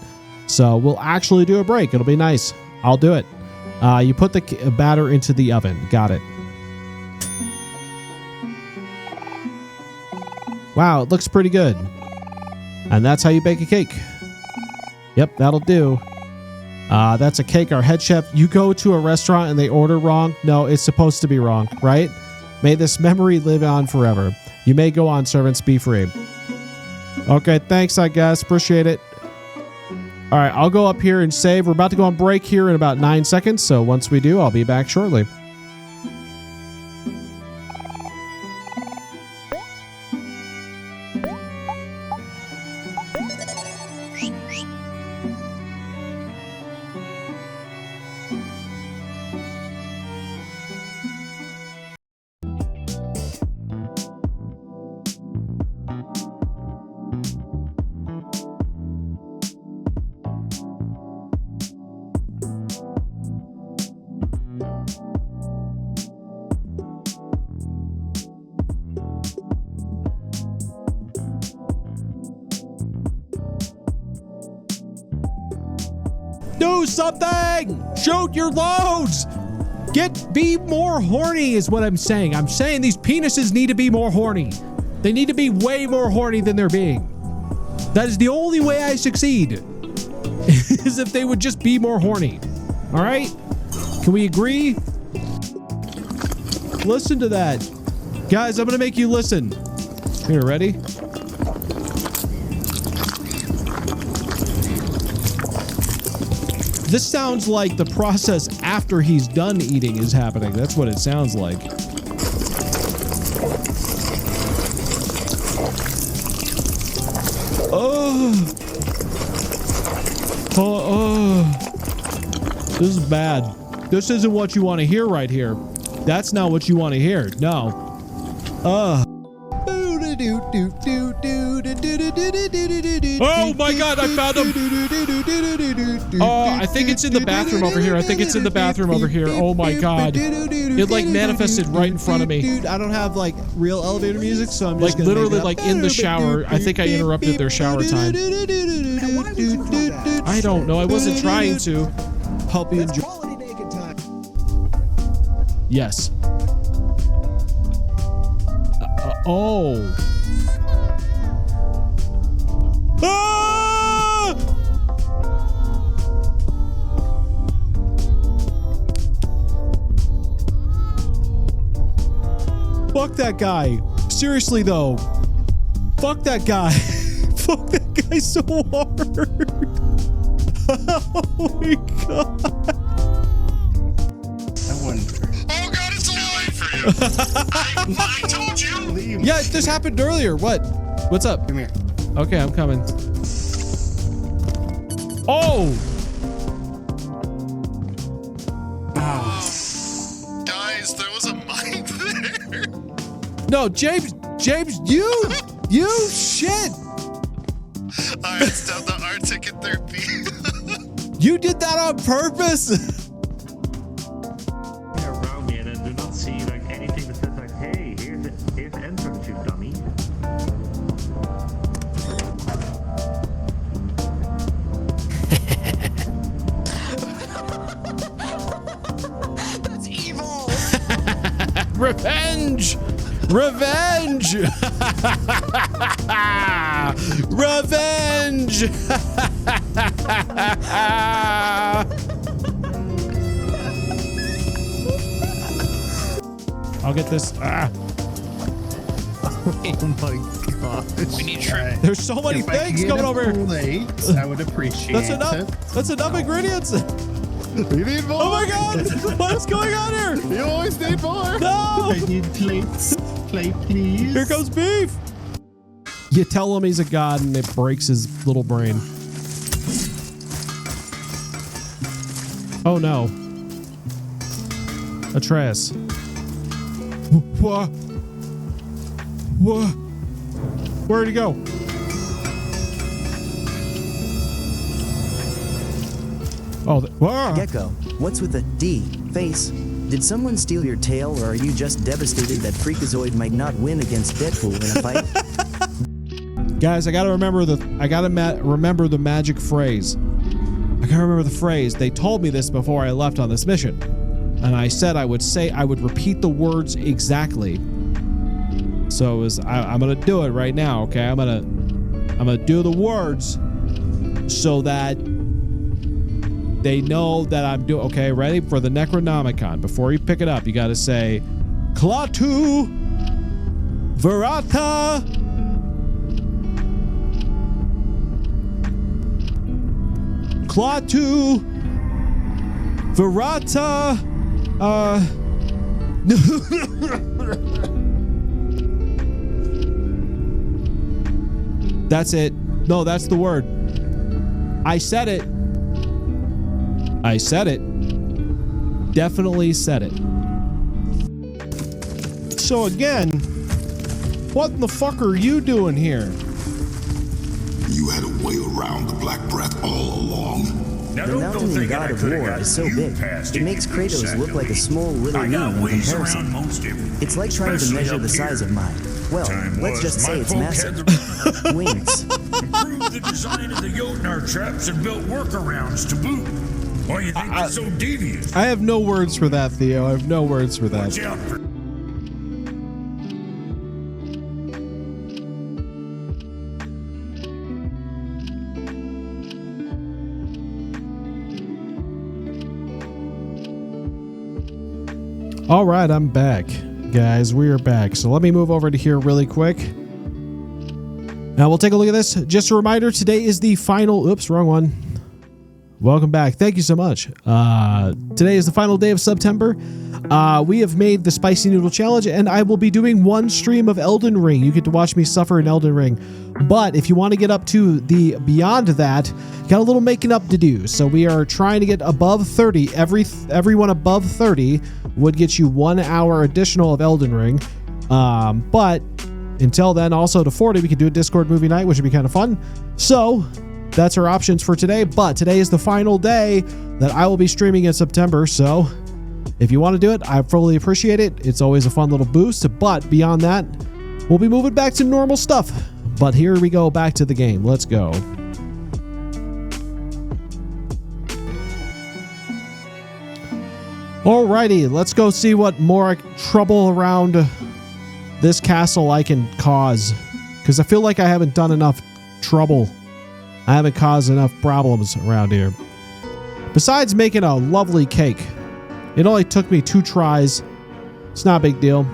So we'll actually do a break. It'll be nice. I'll do it. You put the batter into the oven. Got it. Wow, it looks pretty good. And that's how you bake a cake. Yep, that'll do. That's a cake. Our head chef, you go to a restaurant and they order wrong. No, it's supposed to be wrong, right? May this memory live on forever. You may go on, servants, be free. Okay, thanks, I guess. Appreciate it. All right, I'll go up here and save. We're about to go on break here in about 9 seconds. So once we do, I'll be back shortly. Do something! Shoot your loads! Be more horny is what I'm saying. I'm saying these penises need to be more horny. They need to be way more horny than they're being. That is the only way I succeed. Is if they would just be more horny. All right? Can we agree? Listen to that. Guys, I'm gonna make you listen. Here, ready? This sounds like the process after he's done eating is happening. That's what it sounds like. This is bad. This isn't what you want to hear right here. That's not what you want to hear. No. Oh my god, I found him! I think it's in the bathroom over here. I think it's in the bathroom over here. Oh my god. It like manifested right in front of me. I don't have like real elevator music, so I'm just like literally like in the shower. I think I interrupted their shower time. I don't know. I wasn't trying to. Help you enjoy. Yes. Oh. Ah! Fuck that guy. Seriously though. Fuck that guy. Fuck that guy so hard. Oh my god. I wonder. Oh god, it's too late for you. I told you. Leem. Yeah, this happened earlier. What? What's up? Come here. Okay, I'm coming. Oh! Guys, there was a mic there. No, James, you shit! I was down the Arctic in therapy. You did that on purpose? Around me and I do not see like anything that says like, hey, here's the entrance, you dummy. That's evil! Revenge! Revenge! Revenge! I'll get this. Ah. Oh my god. We need shrimp. There's so many things coming over here. Plate, I would appreciate That's enough. That's enough ingredients. We need more. Oh my god! What's going on here? You always need more. No! I need plates. Plate, please. Here comes beef. You tell him he's a god and it breaks his little brain. Oh no. Atreus. What? What? Where'd he go? Oh, Gecko, what's with the D face? Did someone steal your tail, or are you just devastated that Freakazoid might not win against Deadpool in a fight? Guys, I gotta remember remember the magic phrase. I gotta remember the phrase. They told me this before I left on this mission, and I said I would repeat the words exactly. So I'm gonna do it right now. Okay, I'm gonna do the words so that they know that I'm doing. Okay, ready for the Necronomicon. Before you pick it up, you gotta say, Klaatu Verata Klaatu Verata That's it. No, that's the word. I said it. I said it. Definitely said it. So again, what in the fuck are you doing here? You had a way around the Black Breath all along. The mountain in God of War is so big, it makes Kratos look like a small little Leem in comparison. It's like trying to measure the size of mine. Well, let's just say it's massive. Wings. the design of the Jotnar traps and built workarounds to boot. Why you think it's so devious? I have no words for that, Theo. I have no words for that. Watch out for All right, I'm back. Guys, we are back. So let me move over to here really quick. Now we'll take a look at this. Just a reminder, today is the final... Oops, wrong one. Welcome back. Thank you so much. Today is the final day of September. We have made the Spicy Noodle Challenge, and I will be doing one stream of Elden Ring. You get to watch me suffer in Elden Ring. But if you want to get up to the beyond that, got a little making up to do. So we are trying to get above 30. Everyone above 30 would get you 1 hour additional of Elden Ring. But until then, also to 40, we could do a Discord movie night, which would be kind of fun. So that's our options for today. But today is the final day that I will be streaming in September. So if you want to do it, I fully appreciate it. It's always a fun little boost. But beyond that, we'll be moving back to normal stuff. But here we go, back to the game. Let's go. Alrighty, let's go see what more trouble around this castle I can cause. Because I feel like I haven't done enough trouble. I haven't caused enough problems around here. Besides making a lovely cake. It only took me 2 tries. It's not a big deal.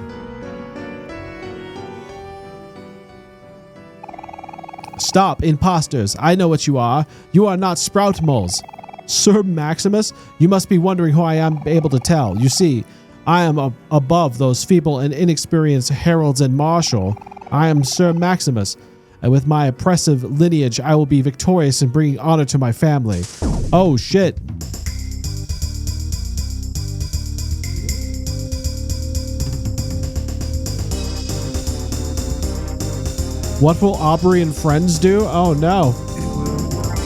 Stop, imposters. I know what you are. You are not sprout moles. Sir Maximus, you must be wondering who I am able to tell. You see, I am above those feeble and inexperienced heralds and marshal. I am Sir Maximus, and with my oppressive lineage, I will be victorious in bringing honor to my family. Oh, shit. What will Aubrey and friends do? Oh no.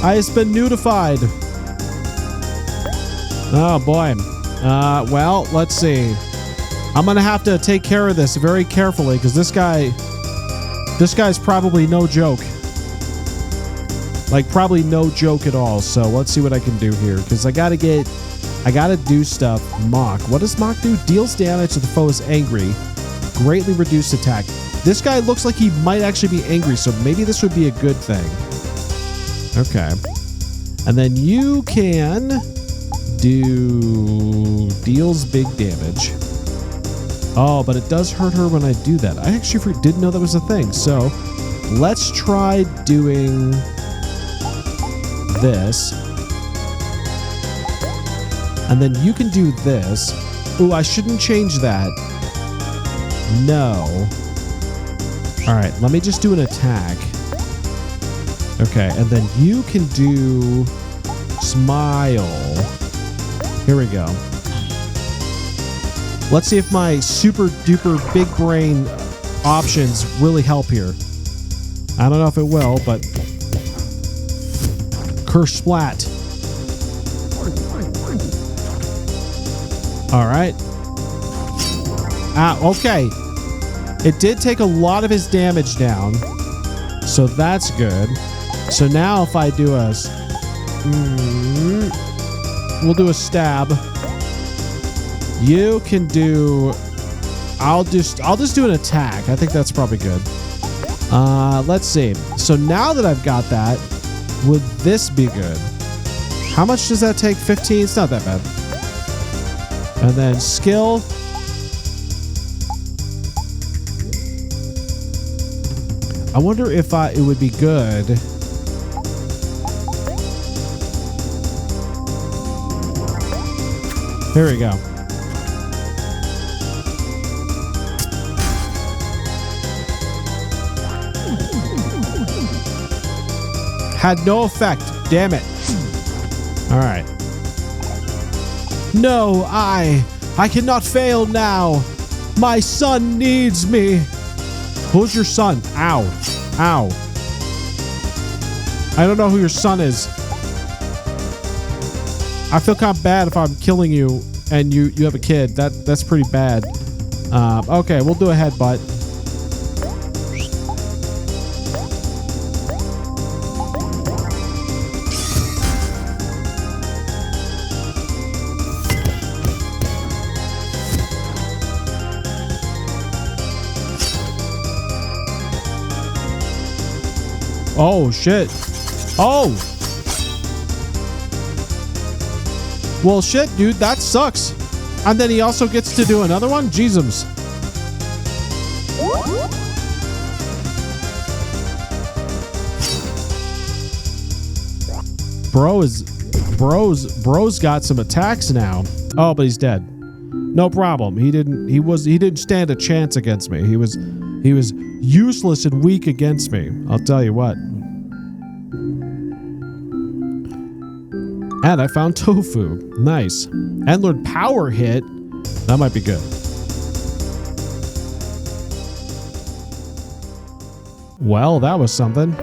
I have been notified. Oh boy. Well, let's see. I'm gonna have to take care of this very carefully because this guy's probably no joke. Like probably no joke at all. So let's see what I can do here because I gotta do stuff. Mock. What does Mock do? Deals damage if the foe is angry. Greatly reduced attack. This guy looks like he might actually be angry, so maybe this would be a good thing. Okay. And then you can do deals big damage. Oh, but it does hurt her when I do that. I actually didn't know that was a thing. So let's try doing this. And then you can do this. Ooh, I shouldn't change that. No. All right, let me just do an attack. Okay, and then you can do smile. Here we go. Let's see if my super duper big brain options really help here. I don't know if it will, but curse splat. All right. Ah, okay. It did take a lot of his damage down, so that's good. So now if I do a... we'll do a stab. You can do... I'll just do an attack. I think that's probably good. Let's see. So now that I've got that, would this be good? How much does that take? 15? It's not that bad. And then skill... I wonder if it would be good. Here we go. Had no effect. Damn it. All right. No, I cannot fail now. My son needs me. Who's your son? Ow. Ow. I don't know who your son is. I feel kind of bad if I'm killing you and you have a kid. That's pretty bad. Okay, we'll do a headbutt. Oh, shit. Oh! Well, shit, dude, that sucks. And then he also gets to do another one? Jeezums. Bro's got some attacks now. Oh, but he's dead. No problem. He didn't stand a chance against me. He was useless and weak against me. I'll tell you what. And I found tofu. Nice. And learned power hit. That might be good. Well, that was something.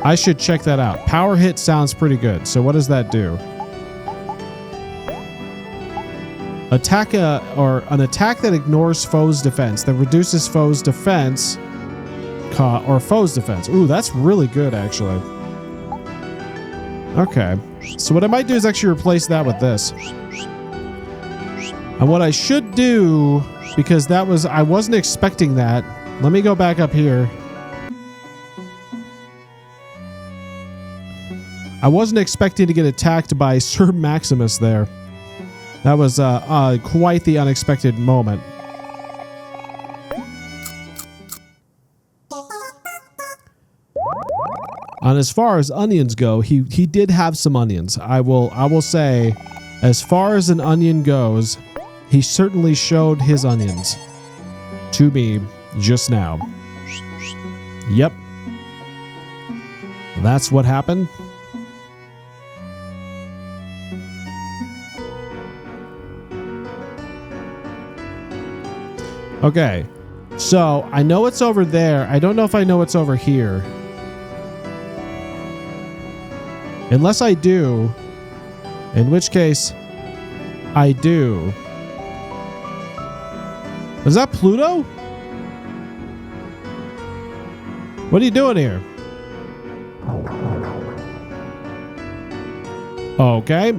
I should check that out. Power hit sounds pretty good. So what does that do? Attack or an attack that ignores foe's defense, that reduces foe's defense or foe's defense. Ooh, that's really good actually. Okay. So what I might do is actually replace that with this. And what I should do, because I wasn't expecting that. Let me go back up here. I wasn't expecting to get attacked by Sir Maximus there. That was quite the unexpected moment. And as far as onions go, he did have some onions. I will say, as far as an onion goes, he certainly showed his onions to me just now. Yep. That's what happened. Okay, so I know it's over there. I don't know if I know it's over here. Unless I do, in which case I do. Is that Pluto? What are you doing here? Okay.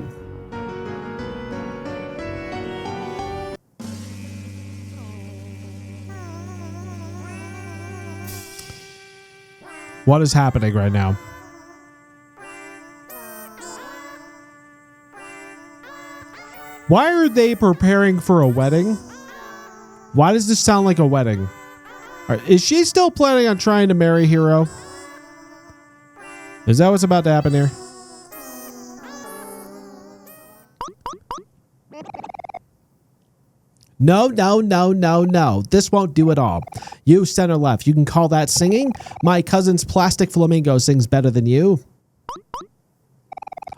What is happening right now? Why are they preparing for a wedding? Why does this sound like a wedding? Is she still planning on trying to marry Hero? Is that what's about to happen here? No, no, no, no, no. This won't do it all. You center left. You can call that singing? My cousin's plastic flamingo sings better than you.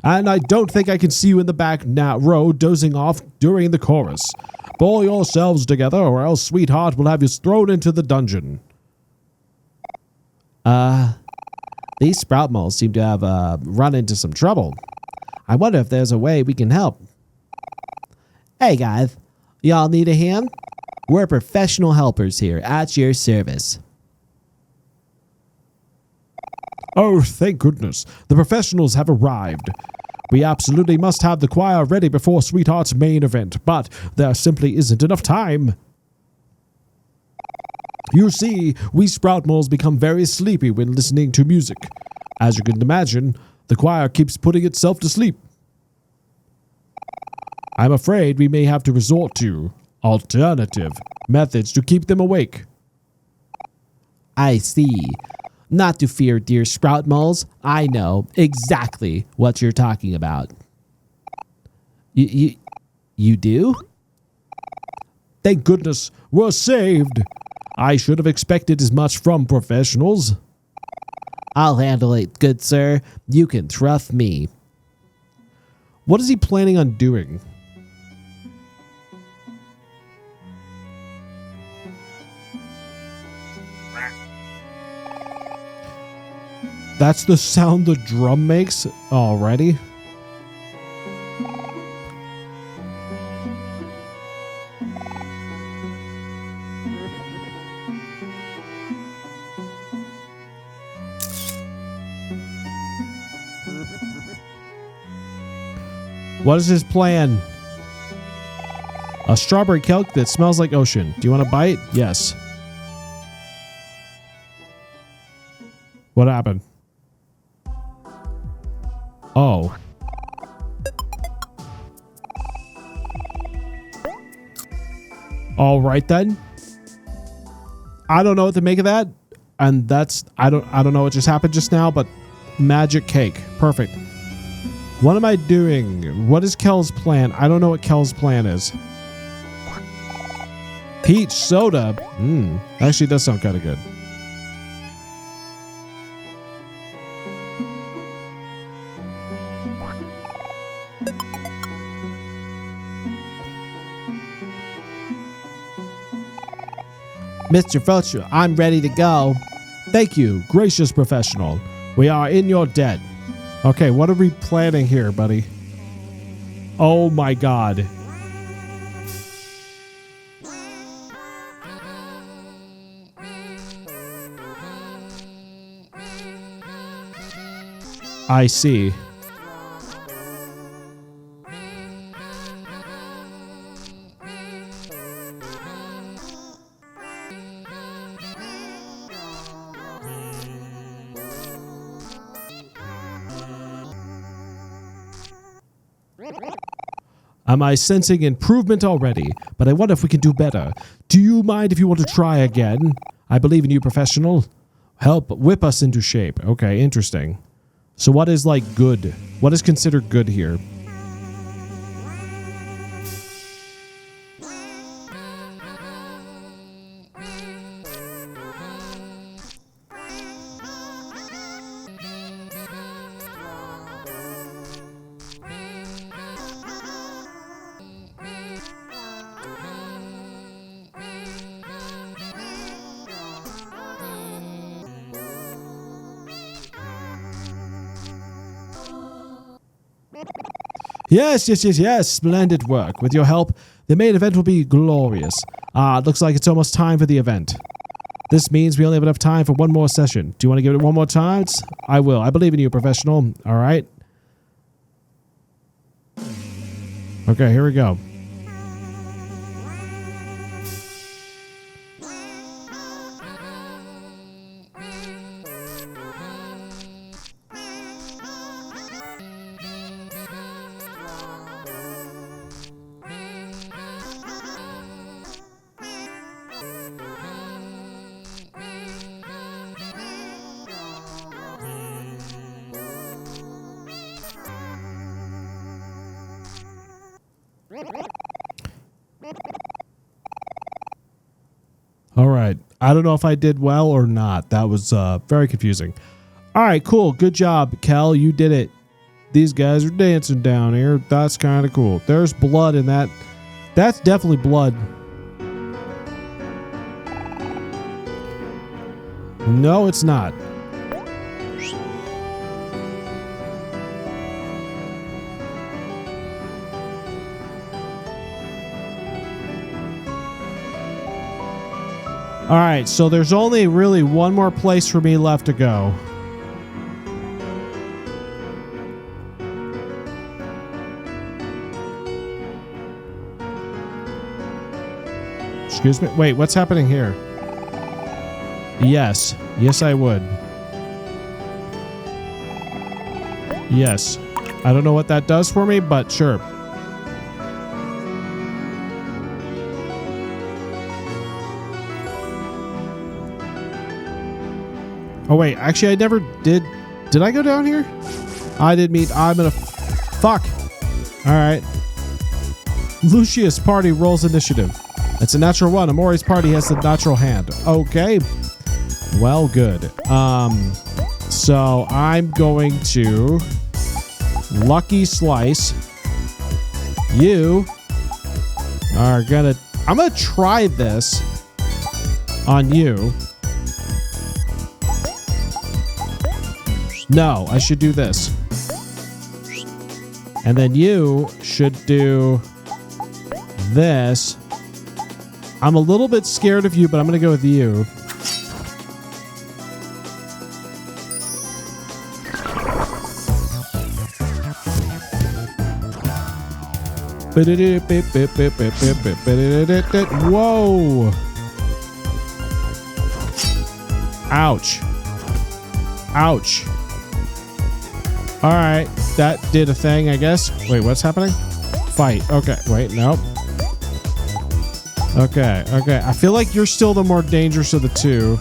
And I don't think I can see you in the back row dozing off during the chorus. Pull yourselves together or else sweetheart will have you thrown into the dungeon. These sprout moles seem to have run into some trouble. I wonder if there's a way we can help. Hey guys, y'all need a hand? We're professional helpers here at your service. Oh, thank goodness. The professionals have arrived. We absolutely must have the choir ready before Sweetheart's main event, but there simply isn't enough time. You see, we sprout moles become very sleepy when listening to music. As you can imagine, the choir keeps putting itself to sleep. I'm afraid we may have to resort to alternative methods to keep them awake. I see. Not to fear, dear sprout moles. I know exactly what you're talking about. You do? Thank goodness we're saved. I should have expected as much from professionals. I'll handle it, good sir. You can trust me. What is he planning on doing? That's the sound the drum makes already. What is his plan? A strawberry cake that smells like ocean. Do you want to bite? Yes. What happened? Oh. All right then. I don't know what to make of that. And that's I don't know what just happened just now, but magic cake. Perfect. What am I doing? What is Kel's plan? I don't know what Kel's plan is. Peach soda. Actually does sound kind of good. Mr. Vulture, I'm ready to go. Thank you, gracious professional. We are in your debt. Okay, what are we planning here, buddy? Oh my god. I see. Am I sensing improvement already? But I wonder if we can do better. Do you mind if you want to try again? I believe in you, professional. Help whip us into shape. Okay, interesting. So what is like good? What is considered good here? Yes. Splendid work. With your help, the main event will be glorious. It looks like it's almost time for the event. This means we only have enough time for one more session. Do you want to give it one more time? I will. I believe in you, professional. All right. Okay, here we go. All right. I don't know if I did well or not. That was very confusing. All right, cool. Good job, Kel. You did it. These guys are dancing down here. That's kind of cool. There's blood in that. That's definitely blood. No, it's not. All right, so there's only really one more place for me left to go. Excuse me? Wait, what's happening here? Yes. Yes, I would. Yes. I don't know what that does for me, but sure. Oh, wait. Actually, I never did. Did I go down here? I did meet. I'm gonna. Fuck. All right. Lucius party rolls initiative. It's a natural one. Omori's party has the natural hand. Okay. Well, good. So I'm going to Lucky Slice. You are gonna. I'm gonna try this on you. No, I should do this. And then you should do this. I'm a little bit scared of you, but I'm going to go with you. Whoa. Ouch. Ouch. All right, that did a thing, I guess. Wait, what's happening? Fight. Okay, wait, nope. Okay, okay. I feel like you're still the more dangerous of the two.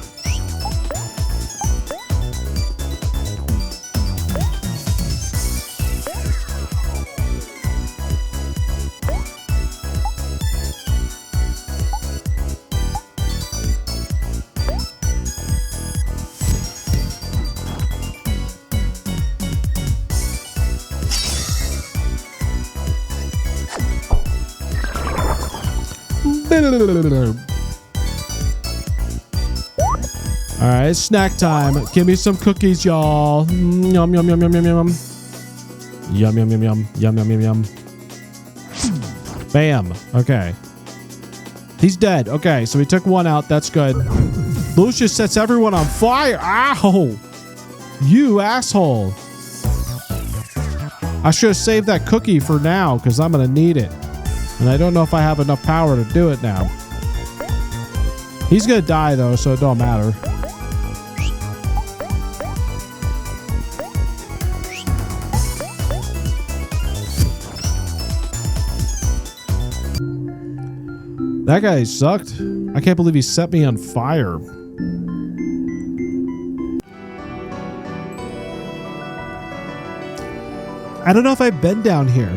All right, it's snack time. Give me some cookies, y'all. Yum, yum, yum, yum, yum, yum. Yum, yum, yum, yum, yum, yum, yum, yum. Bam. Okay. He's dead. Okay, so we took one out. That's good. Lucius sets everyone on fire. Ow! You asshole. I should have saved that cookie for now because I'm going to need it. And I don't know if I have enough power to do it now. He's going to die, though, so it don't matter. That guy sucked. I can't believe he set me on fire. I don't know if I've been down here.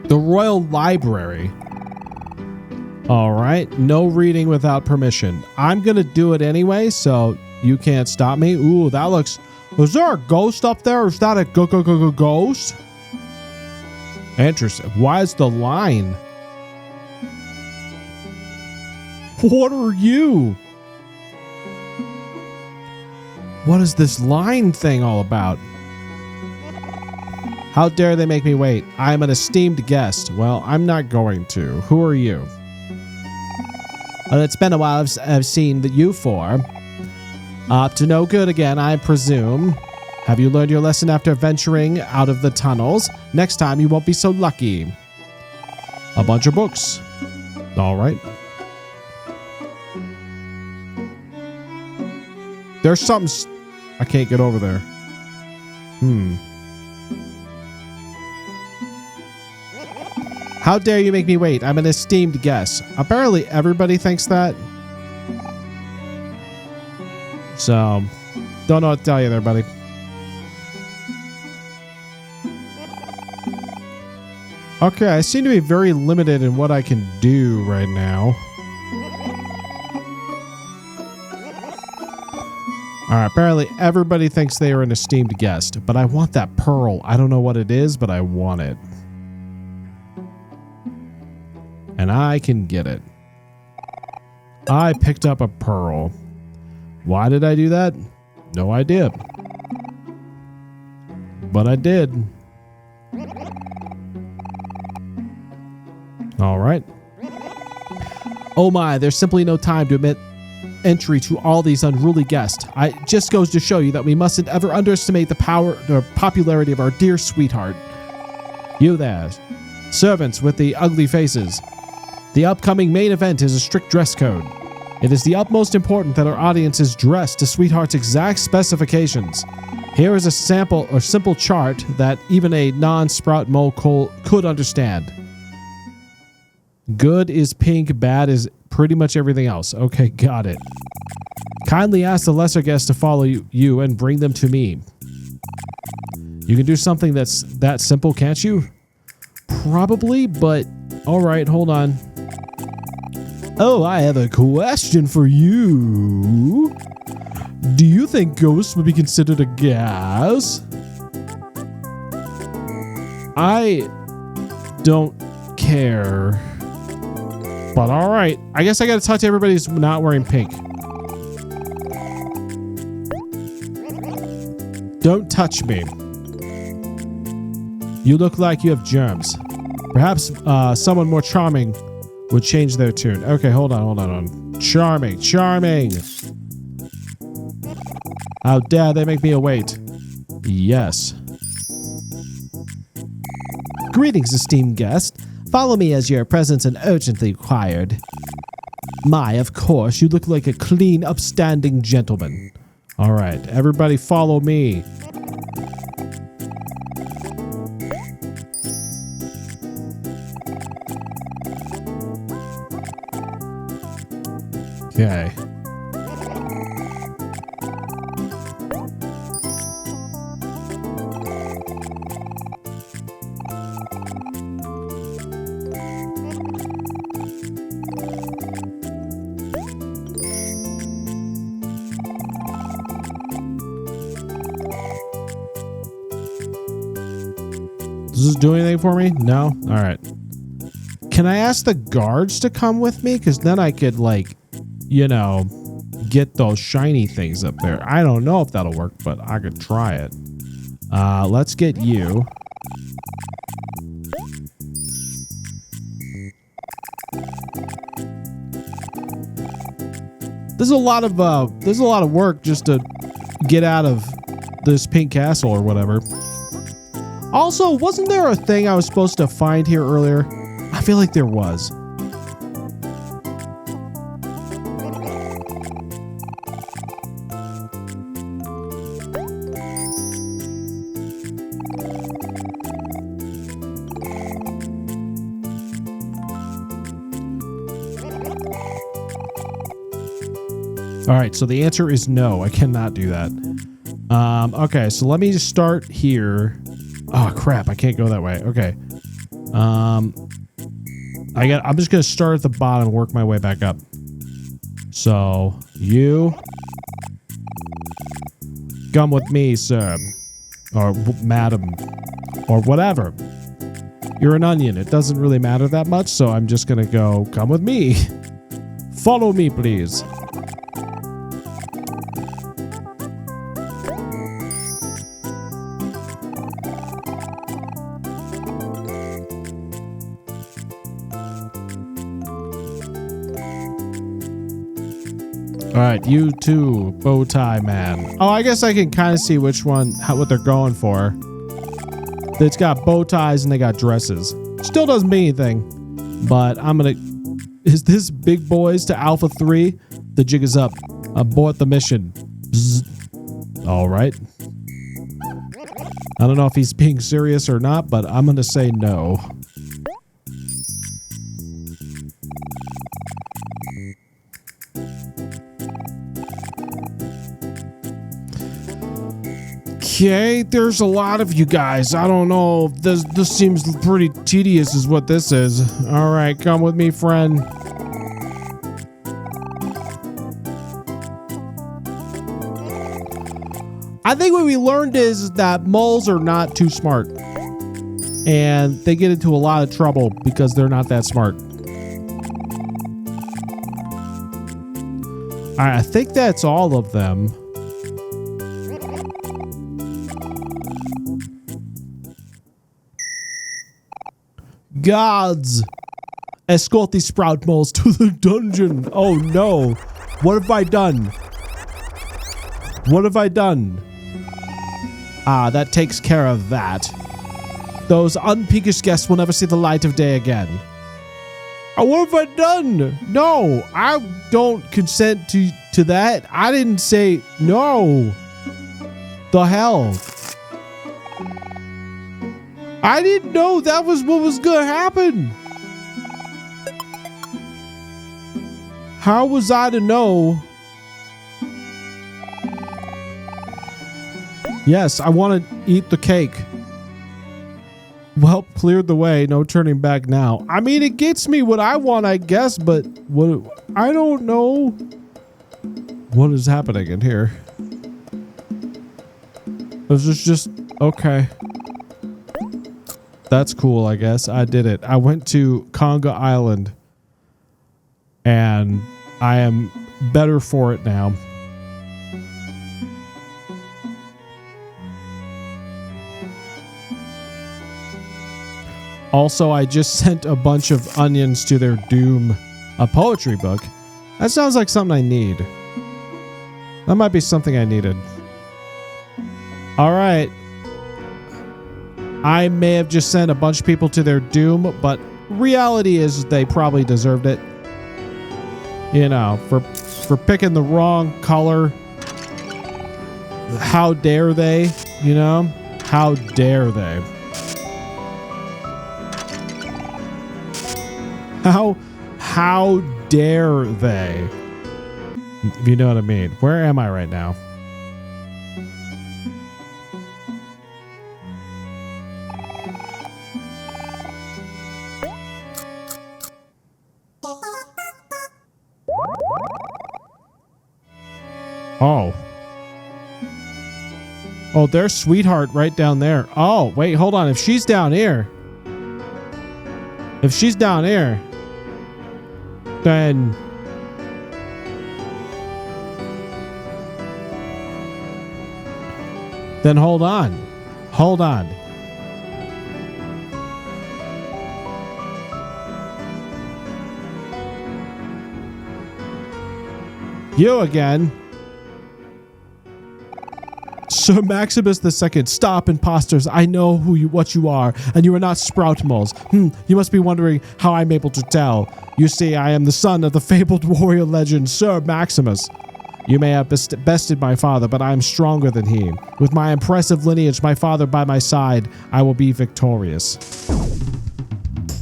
The Royal Library. All right. No reading without permission. I'm going to do it anyway, so you can't stop me. Ooh, that looks... Was there a ghost up there? Is that a ghost? Interesting. Why is the line? What are you? What is this line thing all about? How dare they make me wait? I'm an esteemed guest. Well, I'm not going to. Who are you? Well, it's been a while I've seen you for. Up to no good again, I presume. Have you learned your lesson after venturing out of the tunnels? Next time you won't be so lucky. A bunch of books. All right. There's something... I can't get over there. How dare you make me wait? I'm an esteemed guest. Apparently everybody thinks that. So, don't know what to tell you there, buddy. Okay, I seem to be very limited in what I can do right now. Alright, apparently everybody thinks they are an esteemed guest, but I want that pearl. I don't know what it is, but I want it. And I can get it. I picked up a pearl. Why did I do that? No idea. But I did. All right. Oh my, there's simply no time to admit entry to all these unruly guests. It just goes to show you that we mustn't ever underestimate the power or popularity of our dear sweetheart. You there, servants with the ugly faces. The upcoming main event is a strict dress code. It is the utmost important that our audience is dressed to Sweetheart's exact specifications. Here is a sample or simple chart that even a non-sprout mole could understand. Good is pink, bad is pretty much everything else. Okay, got it. Kindly ask the lesser guests to follow you and bring them to me. You can do something that's that simple, can't you? Probably, but all right, hold on. Oh, I have a question for you. Do you think ghosts would be considered a gas? I don't care. But all right, I guess I got to talk to everybody who's not wearing pink. Don't touch me. You look like you have germs. Perhaps someone more charming would change their tune. Okay, hold on. Charming. How dare they make me await? Yes. Greetings, esteemed guest. Follow me as your presence is urgently required. My, of course, you look like a clean, upstanding gentleman. All right, everybody follow me. Okay. Does this do anything for me? No? All right. Can I ask the guards to come with me? Because then I could, like, you know, get those shiny things up there. I don't know if that'll work, but I could try it. Let's get you. There's a lot of work just to get out of this pink castle or whatever. Also, wasn't there a thing I was supposed to find here earlier? I feel like there was. All right, so the answer is no. I cannot do that. Okay, so let me just start here. Oh crap! I can't go that way. Okay. I'm just gonna start at the bottom and work my way back up. So you come with me, sir, or madam, or whatever. You're an onion. It doesn't really matter that much. So I'm just gonna go. Come with me. Follow me, please. All right, you too, bow tie man. Oh, I guess I can kind of see which one, what they're going for. It's got bow ties and they got dresses. Still doesn't mean anything, but I'm gonna. Is this big boys to Alpha 3? The jig is up. Abort the mission. Bzz. All right. I don't know if he's being serious or not, but I'm gonna say no. Okay, there's a lot of you guys. I don't know. This seems pretty tedious is what this is. All right, come with me, friend. I think what we learned is that moles are not too smart. And they get into a lot of trouble because they're not that smart. All right, I think that's all of them. Gods, escort these sprout moles to the dungeon. Oh no. What have I done? What have I done? Ah, that takes care of that. Those unpeakish guests will never see the light of day again. Oh, what have I done? No, I don't consent to that. I didn't say no. The hell? I didn't know that was what was gonna happen. How was I to know? Yes, I want to eat the cake. Well, cleared the way. No turning back now. I mean, it gets me what I want, I guess, but what? I don't know what is happening in here. Is this just okay? That's cool, I guess. I did it. I went to Conga Island, and I am better for it now. Also, I just sent a bunch of onions to their doom. A poetry book? That sounds like something I need. That might be something I needed. Alright. I may have just sent a bunch of people to their doom, but reality is they probably deserved it. You know, for picking the wrong color. How dare they? You know? How dare they? How dare they? If you know what I mean. Where am I right now? Oh. Oh, there's Sweetheart right down there. Oh, wait, hold on. If she's down here, then hold on. Hold on. You again. Sir Maximus II, stop, imposters. I know what you are, and you are not sprout moles. You must be wondering how I'm able to tell. You see, I am the son of the fabled warrior legend, Sir Maximus. You may have bested my father, but I am stronger than he. With my impressive lineage, my father by my side, I will be victorious.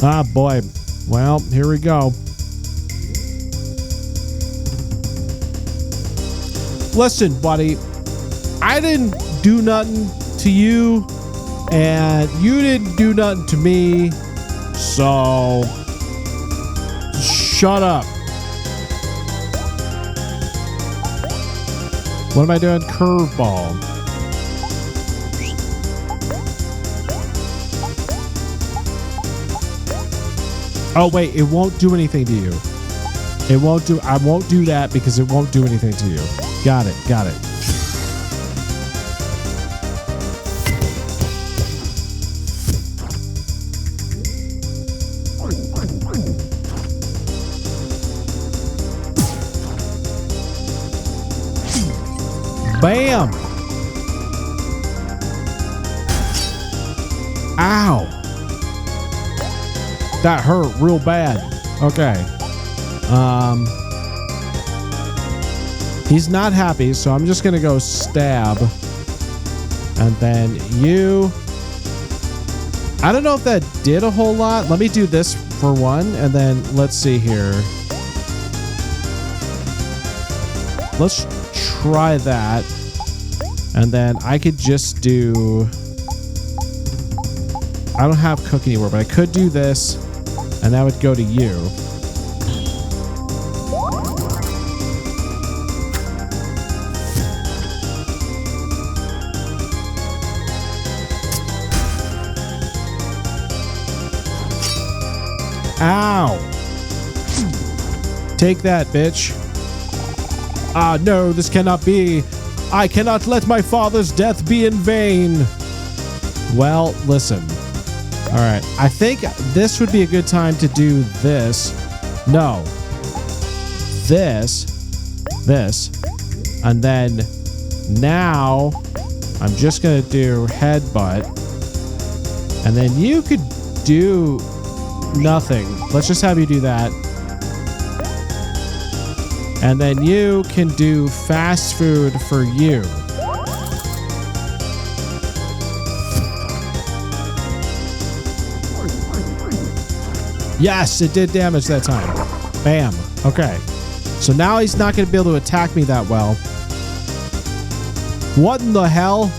Ah, boy. Well, here we go. Listen, buddy. I didn't do nothing to you, and you didn't do nothing to me, so shut up. What am I doing? Curveball. Oh, wait, it won't do anything to you. I won't do that because it won't do anything to you. Got it. Bam! Ow! That hurt real bad. Okay. He's not happy, so I'm just gonna go stab. And then you... I don't know if that did a whole lot. Let me do this for one, and then let's see here. Let's try that. And then I could just do... I don't have cook anymore, but I could do this, and that would go to you. Ow! Take that, bitch. Ah, no, this cannot be. I cannot let my father's death be in vain. Well, listen. All right, I think this would be a good time to do this. No. This. And then now I'm just going to do headbutt. And then you could do nothing. Let's just have you do that. And then you can do fast food for you. Yes, it did damage that time. Bam. Okay. So now he's not going to be able to attack me that well. What in the hell?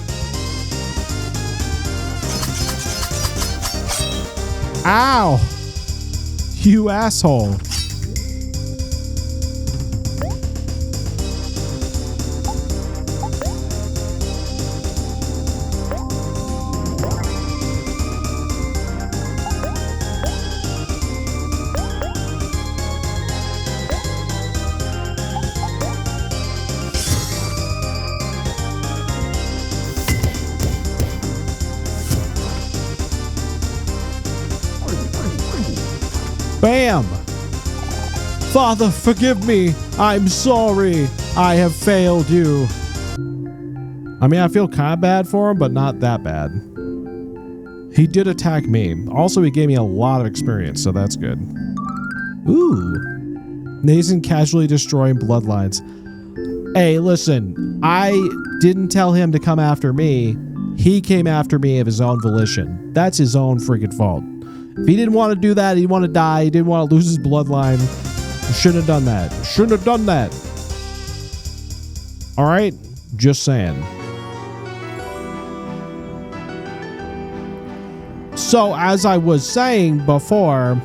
Ow! You asshole. Bam! Father, forgive me. I'm sorry. I have failed you. I mean, I feel kind of bad for him, but not that bad. He did attack me. Also, he gave me a lot of experience, so that's good. Ooh. Nathan casually destroying bloodlines. Hey, listen. I didn't tell him to come after me. He came after me of his own volition. That's his own freaking fault. If he didn't want to do that, he didn't want to die, he didn't want to lose his bloodline, he shouldn't have done that. Shouldn't have done that. All right? Just saying. So, as I was saying before,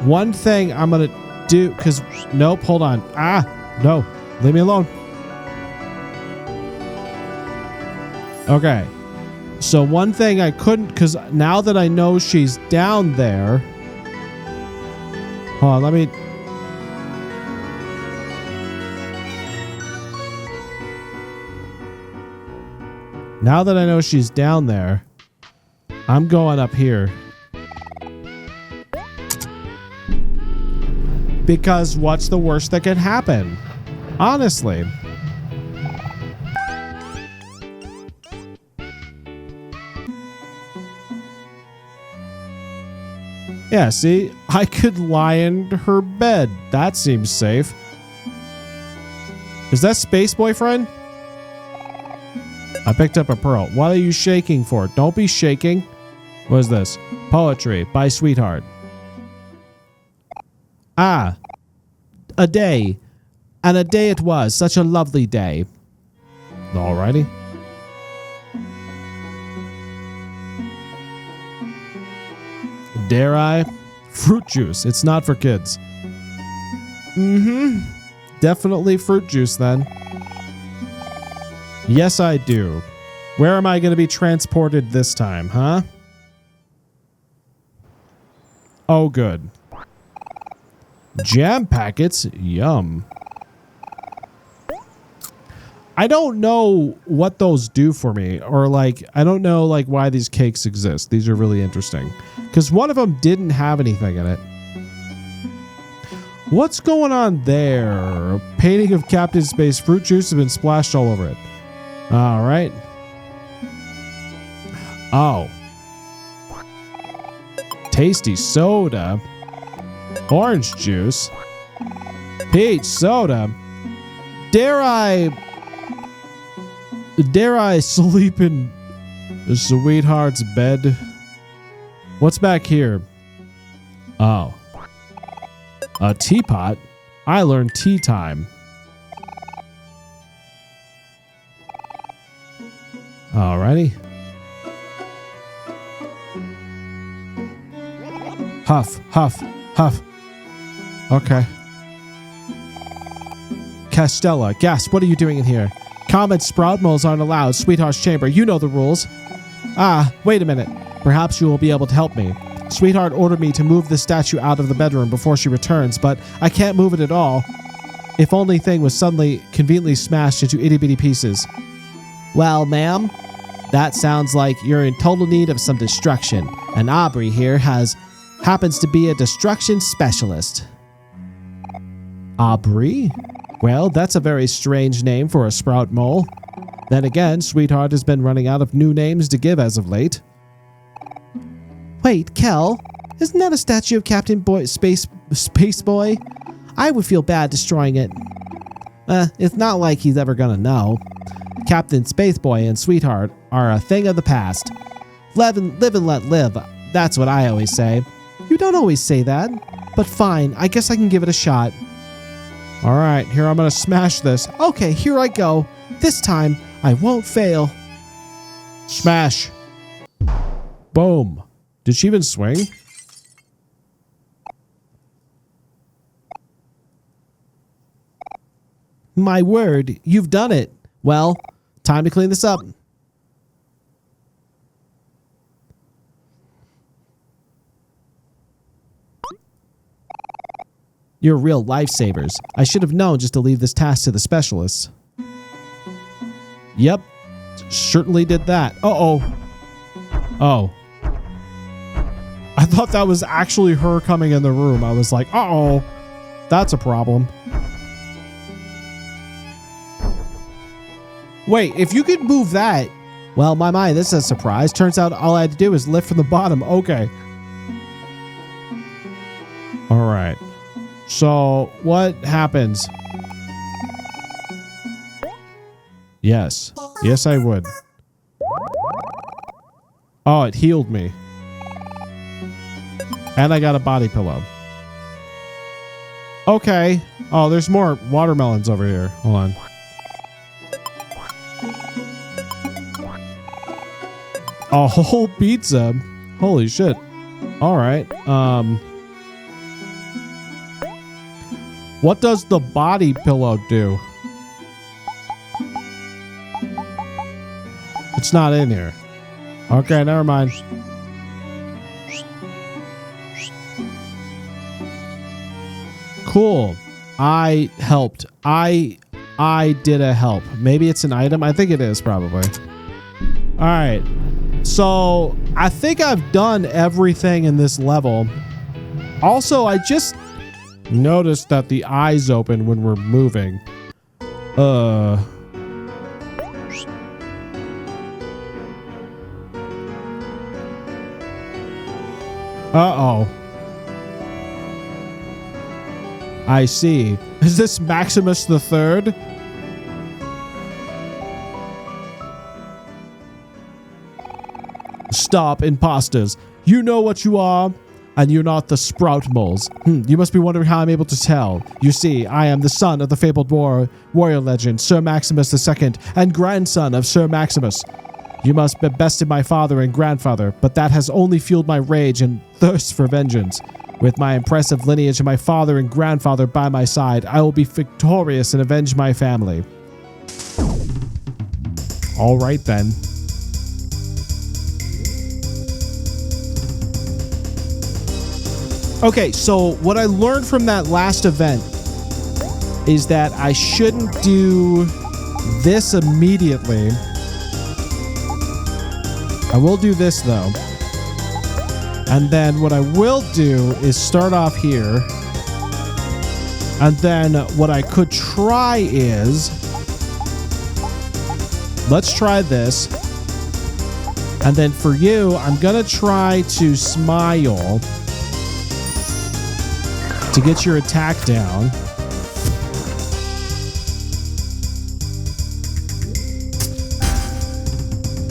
one thing I'm going to do, because, nope, hold on. No, leave me alone. Okay. So one thing I couldn't, because now that I know she's down there. Hold on, let me. Now that I know she's down there, I'm going up here. Because what's the worst that could happen? Honestly. Yeah, see? I could lie in her bed. That seems safe. Is that Space Boyfriend? I picked up a pearl. What are you shaking for? Don't be shaking. What is this? Poetry by Sweetheart. A day. And a day it was. Such a lovely day. Alrighty. Dare I? Fruit juice. It's not for kids. Definitely fruit juice then. Yes, I do. Where am I going to be transported this time, huh? Oh, good. Jam packets? Yum. I don't know what those do for me, or like, I don't know like why these cakes exist. These are really interesting. Because one of them didn't have anything in it. What's going on there? A painting of Captain Space. Fruit juice has been splashed all over it. All right. Oh. Tasty soda. Orange juice. Peach soda. Dare I sleep in the sweetheart's bed? What's back here? Oh. A teapot? I learned tea time. Alrighty. Huff, huff, huff. Okay. Castella, gasp, what are you doing in here? Common sprout moles aren't allowed. Sweetheart's chamber, you know the rules. Wait a minute. Perhaps you will be able to help me. Sweetheart ordered me to move the statue out of the bedroom before she returns, but I can't move it at all. If only thing was suddenly conveniently smashed into itty-bitty pieces. Well, ma'am, that sounds like you're in total need of some destruction, and Aubrey here happens to be a destruction specialist. Aubrey? Well, that's a very strange name for a sprout mole. Then again, Sweetheart has been running out of new names to give as of late. Wait, Kel, isn't that a statue of Captain Space Boy? I would feel bad destroying it. It's not like he's ever gonna know. Captain Space Boy and Sweetheart are a thing of the past. Live and let live. That's what I always say. You don't always say that. But fine, I guess I can give it a shot. Alright, here I'm gonna smash this. Okay, here I go. This time, I won't fail. Smash. Boom. Did she even swing? My word, you've done it. Well, time to clean this up. You're real lifesavers. I should have known just to leave this task to the specialists. Yep, certainly did that. Uh-oh. Oh. I thought that was actually her coming in the room. I was like, uh-oh, that's a problem. Wait, if you could move that. Well, my, this is a surprise. Turns out all I had to do is lift from the bottom. Okay. All right. So what happens? Yes. Yes, I would. Oh, it healed me. And I got a body pillow. Okay. Oh, there's more watermelons over here. Hold on. A whole pizza. Holy shit. All right. What does the body pillow do? It's not in here. Okay, never mind. Cool. I helped. I did a help. Maybe it's an item. I think it is probably. All right. So I think I've done everything in this level. Also, I just noticed that the eyes open when we're moving. Uh-oh. I see. Is this Maximus the Third? Stop, imposters. You know what you are, and you're not the sprout moles. You must be wondering how I'm able to tell. You see, I am the son of the fabled warrior legend, Sir Maximus II, and grandson of Sir Maximus. You must have bested my father and grandfather, but that has only fueled my rage and thirst for vengeance. With my impressive lineage and my father and grandfather by my side, I will be victorious and avenge my family. All right, then. Okay, so what I learned from that last event is that I shouldn't do this immediately. I will do this, though. And then what I will do is start off here. And then what I could try is... Let's try this. And then for you, I'm going to try to smile to get your attack down.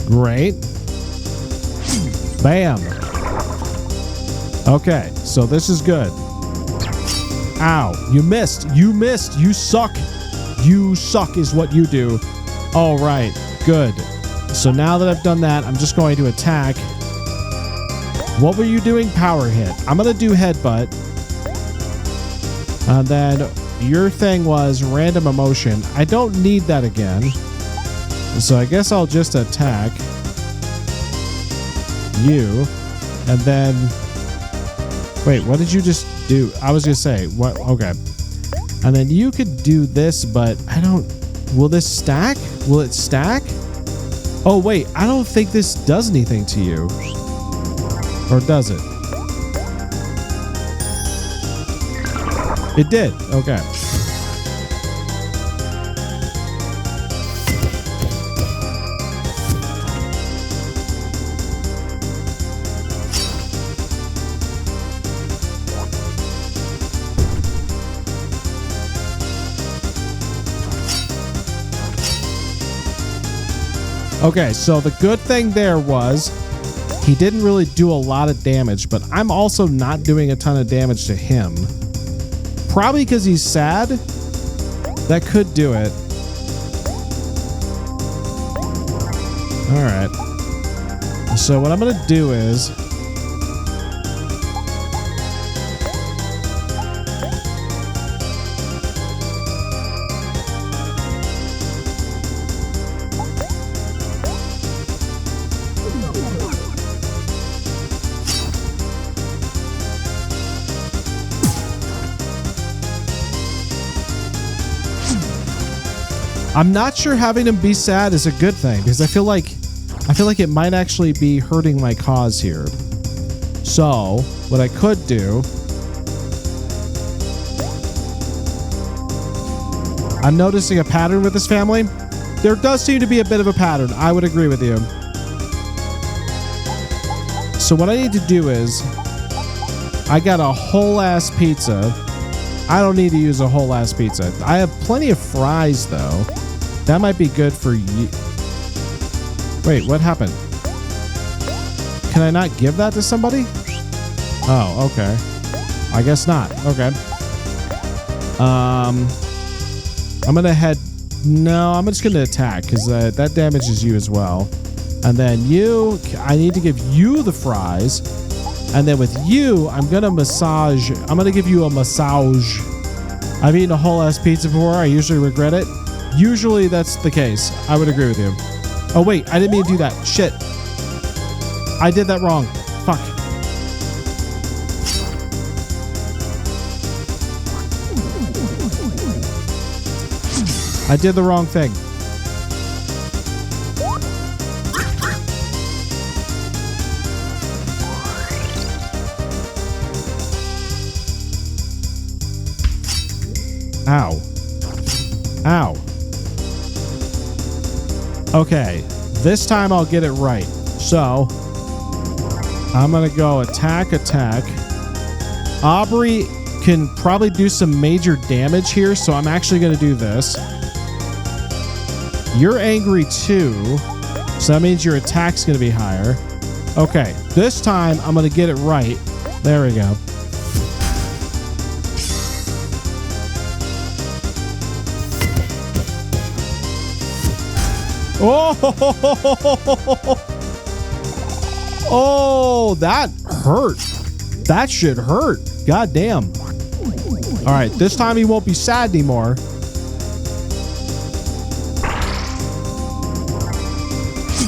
Great. Bam. Okay, so this is good. Ow, you missed. You missed. You suck. You suck is what you do. All right, good. So now that I've done that, I'm just going to attack. What were you doing? Power hit. I'm going to do headbutt. And then your thing was random emotion. I don't need that again. So I guess I'll just attack you. And then... Wait, what did you just do? I was going to say, what? Okay. And then you could do this, but I don't... Will this stack? Will it stack? Oh, wait. I don't think this does anything to you. Or does it? It did. Okay. Okay, so the good thing there was he didn't really do a lot of damage, but I'm also not doing a ton of damage to him. Probably because he's sad. That could do it. All right. So what I'm going to do is... I'm not sure having him be sad is a good thing because I feel like it might actually be hurting my cause here. So, what I could do... I'm noticing a pattern with this family. There does seem to be a bit of a pattern. I would agree with you. So what I need to do is... I got a whole-ass pizza. I don't need to use a whole-ass pizza. I have plenty of fries, though. That might be good for you. Wait, what happened? Can I not give that to somebody? Oh, okay. I guess not. Okay. I'm gonna head... No, I'm just gonna attack, because that damages you as well. And then you... I need to give you the fries. And then with you, I'm gonna massage... I'm gonna give you a massage. I've eaten a whole-ass pizza before. I usually regret it. Usually that's the case. I would agree with you. Oh, wait. I didn't mean to do that. Shit. I did that wrong. Fuck. I did the wrong thing. Ow. Ow. Okay. This time I'll get it right. So, I'm going to go attack, attack. Aubrey can probably do some major damage here, so I'm actually going to do this. You're angry too, so that means your attack's going to be higher. Okay, this time I'm going to get it right. There we go. Oh, oh, that hurt. That shit hurt. God damn. All right, this time he won't be sad anymore.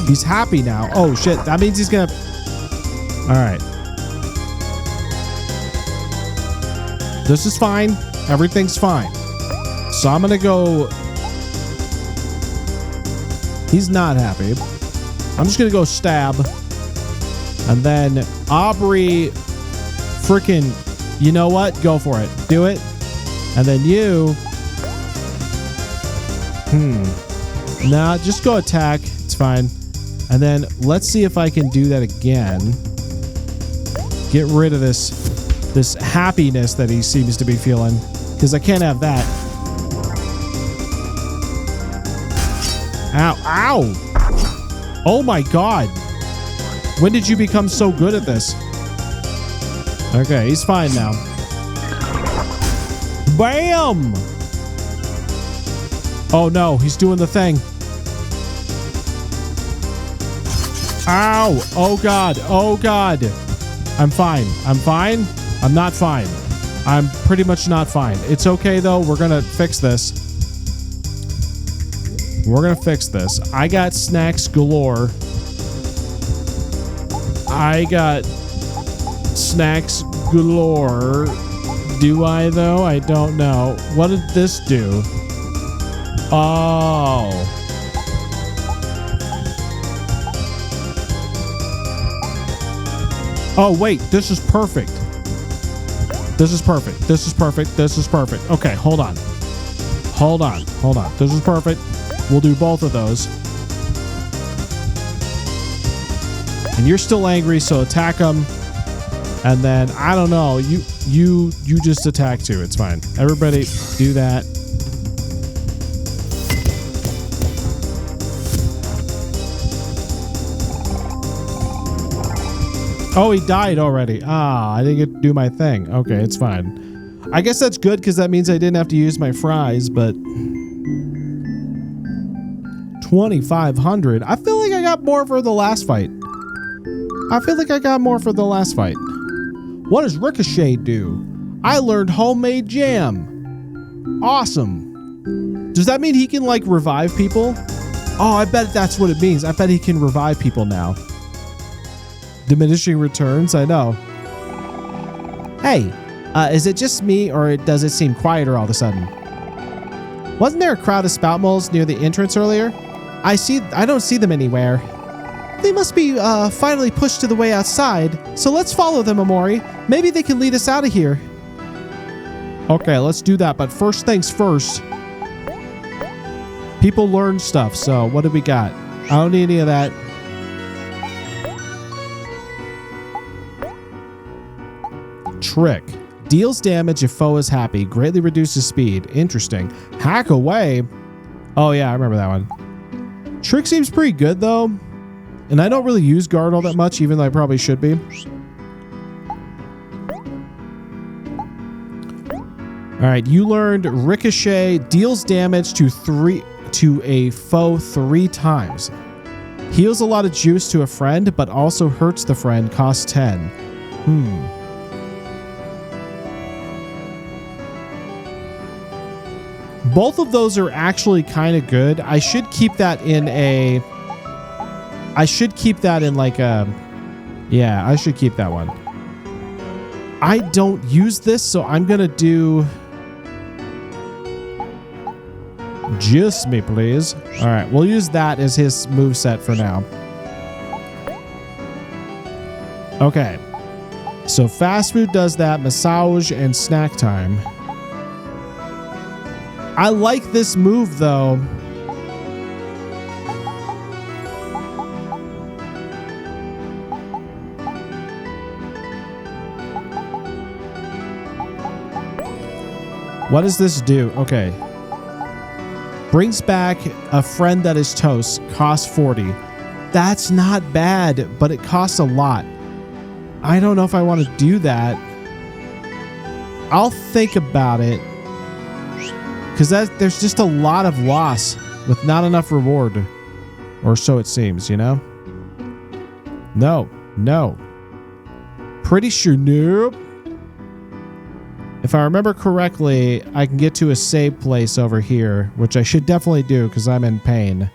He's happy now. Oh, shit. That means he's gonna... All right. This is fine. Everything's fine. So I'm gonna go... He's not happy. I'm just gonna go stab. And then Aubrey... Freaking... You know what? Go for it. Do it. And then you... Nah, just go attack. It's fine. And then let's see if I can do that again. Get rid of this happiness that he seems to be feeling. Because I can't have that. Ow. Ow! Oh my god. When did you become so good at this? Okay, he's fine now. Bam! Oh no, he's doing the thing. Ow! Oh god! Oh god! I'm fine. I'm fine. I'm not fine. I'm pretty much not fine. It's okay though. We're gonna fix this. We're gonna fix this. I got snacks galore. I got snacks galore. Do I though? I don't know. What did this do? Oh. Oh, wait. This is perfect. This is perfect. This is perfect. This is perfect. Okay, hold on. Hold on. Hold on. This is perfect. We'll do both of those. And you're still angry, so attack him. And then, I don't know. You just attack too. It's fine. Everybody do that. Oh, he died already. Ah, I didn't get to do my thing. Okay, it's fine. I guess that's good because that means I didn't have to use my fries, but... 2,500. I feel like I got more for the last fight. I feel like I got more for the last fight. What does Ricochet do? I learned homemade jam. Awesome. Does that mean he can, like, revive people? Oh, I bet that's what it means. I bet he can revive people now. Diminishing returns, I know. Hey, is it just me or does it seem quieter all of a sudden? Wasn't there a crowd of spout moles near the entrance earlier? I don't see them anywhere. They must be finally pushed to the way outside. So let's follow them, Omori. Maybe they can lead us out of here. Okay, let's do that. But first things first. People learn stuff. So what do we got? I don't need any of that. Trick. Deals damage if foe is happy. Greatly reduces speed. Interesting. Hack away. Oh yeah, I remember that one. Trick seems pretty good though. And I don't really use guard all that much, even though I probably should be. Alright, you learned Ricochet. Deals damage to a foe 3 times. Heals a lot of juice to a friend, but also hurts the friend. Costs 10. Both of those are actually kind of good. I should keep that in a... I should keep that in like a... Yeah, I should keep that one. I don't use this, so I'm going to do... Just me, please. All right, we'll use that as his moveset for now. Okay. So fast food does that. Massage and snack time. I like this move, though. What does this do? Okay. Brings back a friend that is toast. Costs 40. That's not bad, but it costs a lot. I don't know if I want to do that. I'll think about it. Because there's just a lot of loss with not enough reward. Or so it seems, you know? No. Pretty sure, nope. If I remember correctly, I can get to a save place over here, which I should definitely do because I'm in pain.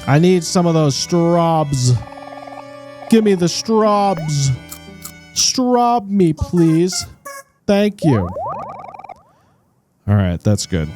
I need some of those straws. Give me the straws. Straw me, please. Thank you. All right, that's good.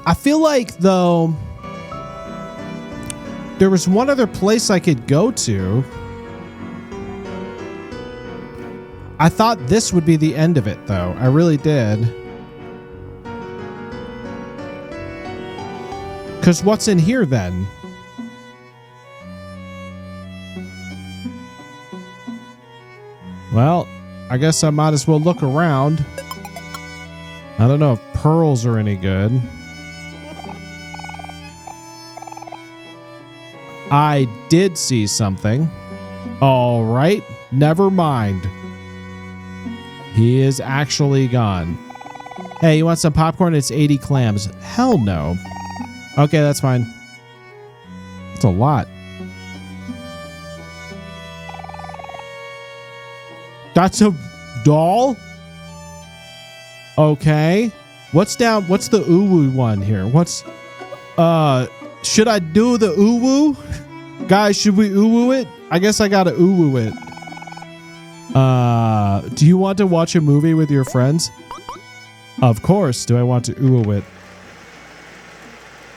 I feel like, though, there was one other place I could go to. I thought this would be the end of it, though. I really did. Because what's in here, then? Well, I guess I might as well look around. I don't know if pearls are any good. I did see something. All right, never mind. He is actually gone. Hey, you want some popcorn? It's 80 clams. Hell no. Okay, that's fine. That's a lot. That's a doll? Okay. What's down? What's the uwu one here? What's... Should I do the uwu? Guys, should we uwu it? I guess I gotta uwu it. Do you want to watch a movie with your friends? Of course, do I want to uwu it.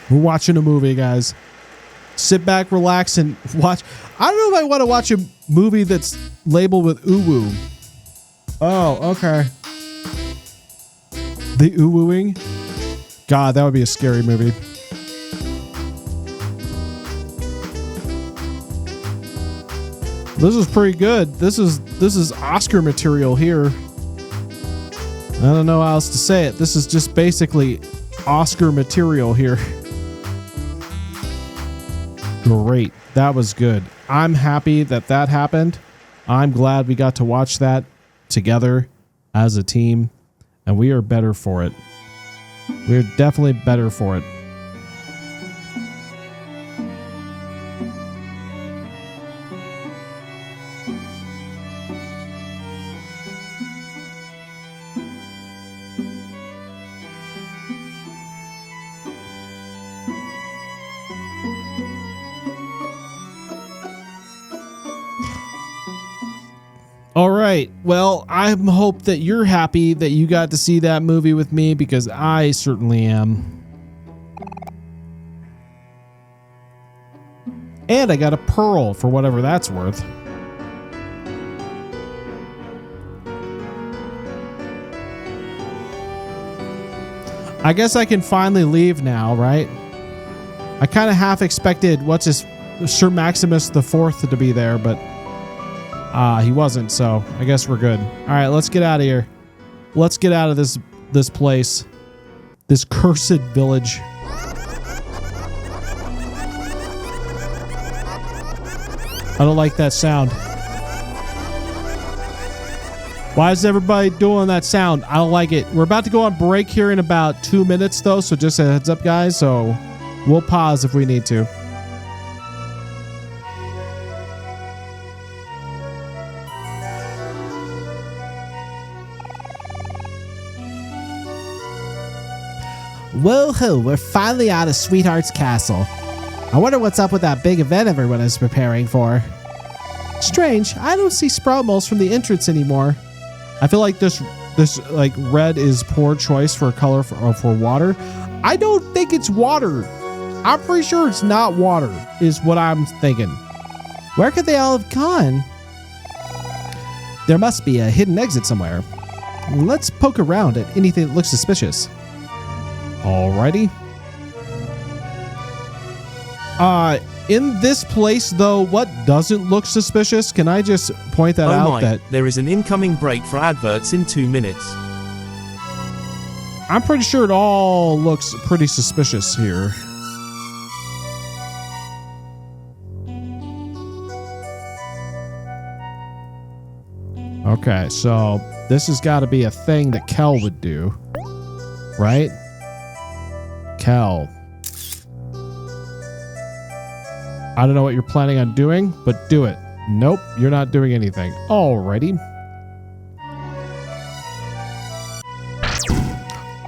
We're watching a movie, guys. Sit back, relax, and watch. I don't know if I want to watch a movie that's labeled with uwu. Oh, okay. The uwuing? God, that would be a scary movie. This is pretty good. This is Oscar material here. I don't know how else to say it. This is just basically Oscar material here. Great. That was good. I'm happy that that happened. I'm glad we got to watch that together as a team, and we are better for it. We're definitely better for it. All right. Well, I hope that you're happy that you got to see that movie with me, because I certainly am. And I got a pearl for whatever that's worth. I guess I can finally leave now, right? I kind of half expected Sir Maximus the Fourth to be there, but he wasn't, so I guess we're good. All right, let's get out of here. Let's get out of this place. This cursed village. I don't like that sound. Why is everybody doing that sound? I don't like it. We're about to go on break here in about 2 minutes, though, so just a heads up, guys. So we'll pause if we need to. Whoa-ho, we're finally out of Sweetheart's Castle. I wonder what's up with that big event everyone is preparing for. Strange, I don't see sprout moles from the entrance anymore. I feel like this like red is poor choice for a color for water. I don't think it's water. I'm pretty sure it's not water, is what I'm thinking. Where could they all have gone? There must be a hidden exit somewhere. Let's poke around at anything that looks suspicious. Alrighty. In this place, though, what doesn't look suspicious? Can I just point that out? That there is an incoming break for adverts in 2 minutes. I'm pretty sure it all looks pretty suspicious here. Okay, so this has got to be a thing that Kel would do, right? Kel. I don't know what you're planning on doing, but do it. Nope, you're not doing anything. Alrighty.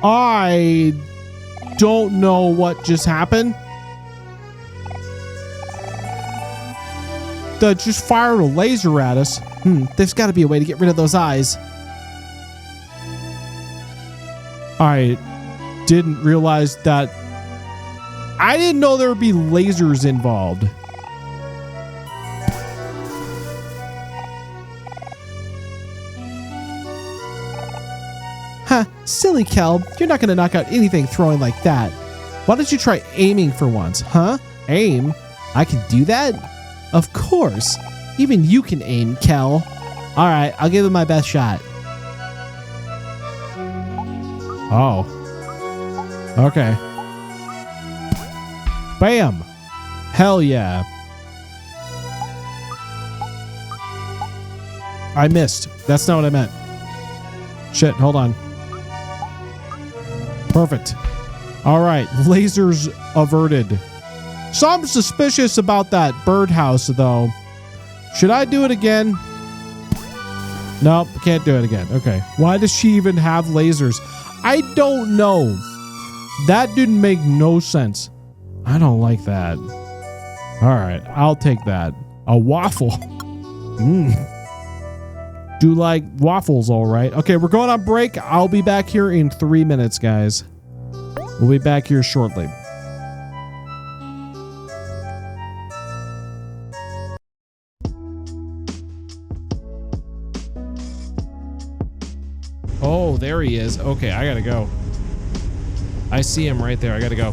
I don't know what just happened. That just fired a laser at us. There's got to be a way to get rid of those eyes. I didn't realize that. I didn't know there would be lasers involved. Huh, silly Kel. You're not going to knock out anything throwing like that. Why don't you try aiming for once, huh? Aim? I can do that? Of course. Even you can aim, Kel. All right, I'll give it my best shot. Oh. Okay. Bam! Hell yeah. I missed. That's not what I meant. Shit, hold on. Perfect. All right, lasers averted. So I'm suspicious about that birdhouse, though. Should I do it again? Nope, can't do it again. Okay. Why does she even have lasers? I don't know. That didn't make no sense. I don't like that. All right, I'll take that. A waffle. Do like waffles, all right. Okay, we're going on break. I'll be back here in 3 minutes, guys. We'll be back here shortly. Oh, there he is. Okay, I gotta go. I see him right there. I gotta go.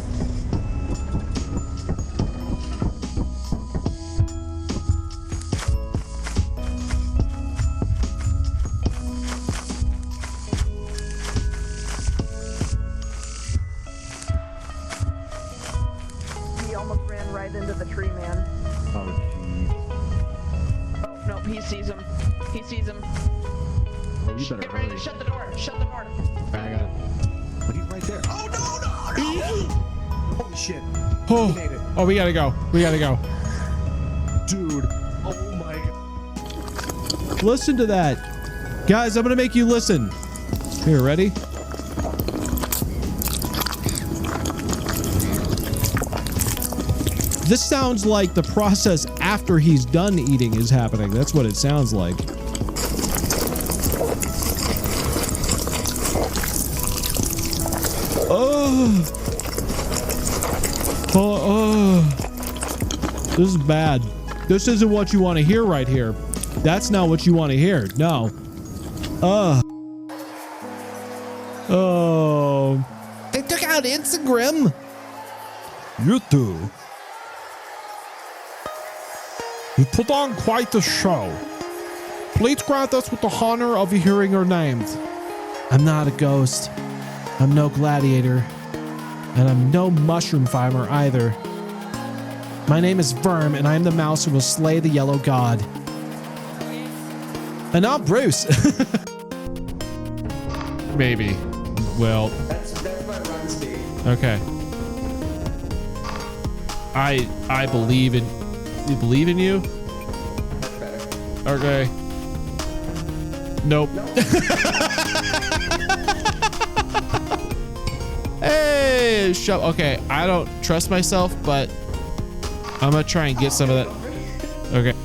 He almost ran right into the tree, man. Oh, jeez. Oh, no, he sees him. sees him. Oh, you better Get ready to hurry. shut the door. Shut the door. I got it. But he's right there. Oh, no. Holy shit. Oh, We made it. oh, we gotta go. We gotta go. Dude. Oh my god. Listen to that. Guys, I'm gonna make you listen. Here, ready? This sounds like the process after he's done eating is happening. That's what it sounds like. Oh. Oh. This is bad. This isn't what you want to hear right here. That's not what you want to hear. No. Oh. They took out Instagram. YouTube. You put on quite the show. Please grant us with the honor of hearing your names. I'm not a ghost. I'm no gladiator. And I'm no mushroom farmer either. My name is Verm, and I am the mouse who will slay the yellow god. And I'm Bruce. Maybe. Well. That's my run speed. Okay. I believe in. You believe in you? That's better. Okay. Nope. Hey, shut. Okay, I don't trust myself, but I'm gonna try and get some of that. Okay.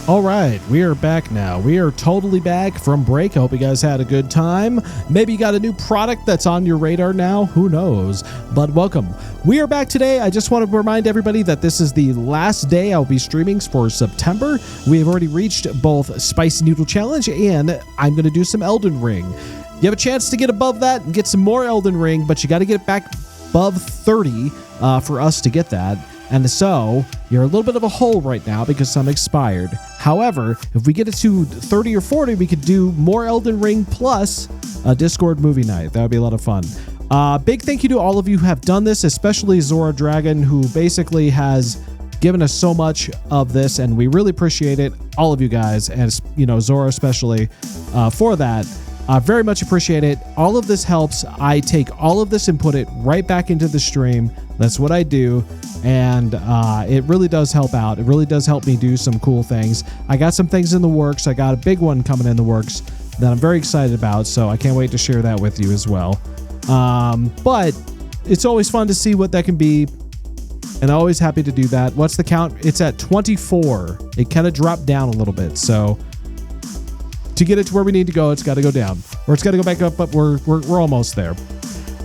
All right, we are back now. We are totally back from break. I hope you guys had a good time. Maybe you got a new product that's on your radar now. Who knows? But welcome. We are back today. I just want to remind everybody that this is the last day I'll be streaming for September. We have already reached both Spicy Noodle Challenge and I'm going to do some Elden Ring. You have a chance to get above that and get some more Elden Ring, but you got to get back above 30 for us to get that. And so you're a little bit of a hole right now because some expired. However, if we get it to 30 or 40, we could do more Elden Ring plus a Discord movie night. That would be a lot of fun. Big thank you to all of you who have done this, especially Zora Dragon, who basically has given us so much of this, and we really appreciate it. All of you guys, and you know, Zora especially, for that. Very much appreciate it. All of this helps. I take all of this and put it right back into the stream. That's what I do. And it really does help out. It really does help me do some cool things. I got some things in the works. I got a big one coming in the works that I'm very excited about. So I can't wait to share that with you as well. But it's always fun to see what that can be. And always happy to do that. What's the count? It's at 24. It kind of dropped down a little bit. So to get it to where we need to go, it's got to go down, or it's got to go back up, but we're almost there.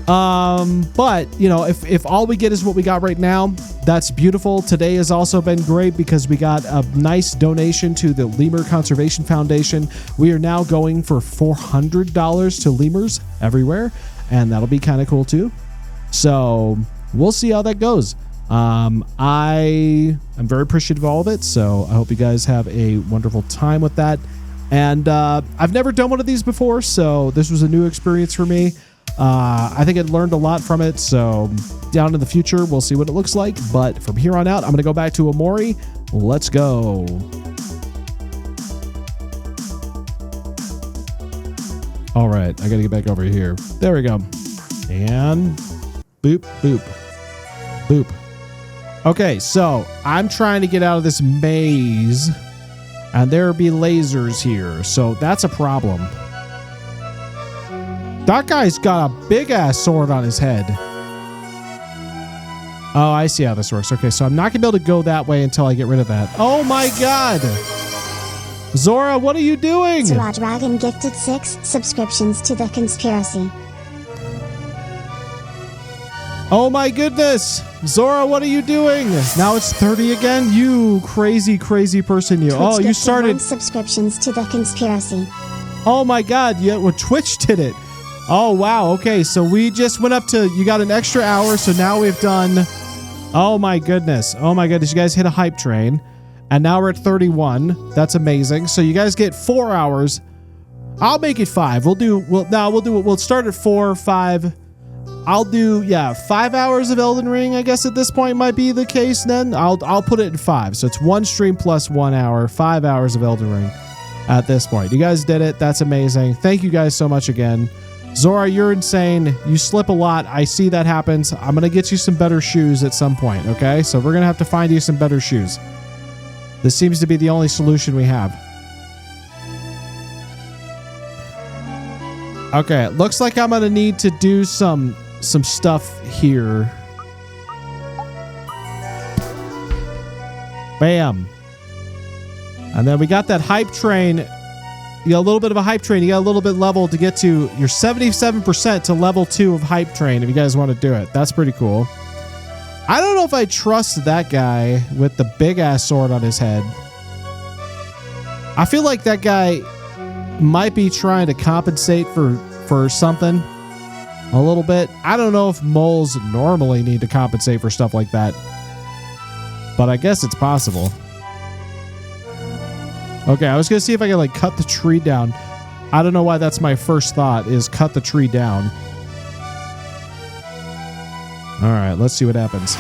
But you know, if all we get is what we got right now, that's beautiful. Today has also been great because we got a nice donation to the Lemur Conservation Foundation. We are now going for $400 to lemurs everywhere, and that'll be kind of cool too. So we'll see how that goes. I'm very appreciative of all of it, so I hope you guys have a wonderful time with that. And I've never done one of these before, so this was a new experience for me. I think it learned a lot from it, so down in the future, we'll see what it looks like. But from here on out, I'm going to go back to Omori. Let's go. All right, I got to get back over here. There we go. And boop, boop, boop. Okay, so I'm trying to get out of this maze, and there be lasers here, so that's a problem. That guy's got a big-ass sword on his head. Oh, I see how this works. Okay, so I'm not going to be able to go that way until I get rid of that. Oh, my God. Zora, what are you doing? Zora Dragon gifted 6 subscriptions to the conspiracy. Oh, my goodness. Zora, what are you doing? Now it's 30 again? You crazy, crazy person, you. Twitch Oh, you gifted started... 1 subscriptions to the conspiracy. Oh, my God. Yeah, well, Twitch did it. Oh, wow. Okay, so we just went up to... You got an extra hour, so now we've done... Oh, my goodness. Oh, my goodness. You guys hit a hype train. And now we're at 31. That's amazing. So you guys get 4 hours. I'll make it 5. We'll start at 4, 5. I'll do, 5 hours of Elden Ring, I guess at this point might be the case then. I'll put it in 5. So it's 1 stream plus 1 hour, 5 hours of Elden Ring at this point. You guys did it. That's amazing. Thank you guys so much again. Zora, you're insane. You slip a lot. I see that happens. I'm going to get you some better shoes at some point, okay? So we're going to have to find you some better shoes. This seems to be the only solution we have. Okay, it looks like I'm going to need to do some stuff here. Bam. And then we got that hype train. You got a little bit of a hype train. You got a little bit level to get to your 77% to level 2 of hype train if you guys want to do it. That's pretty cool. I don't know if I trust that guy with the big ass sword on his head. I feel like that guy might be trying to compensate for something a little bit. I don't know if moles normally need to compensate for stuff like that, but I guess it's possible. Okay, I was going to see if I could like cut the tree down. I don't know why that's my first thought is cut the tree down. All right, let's see what happens.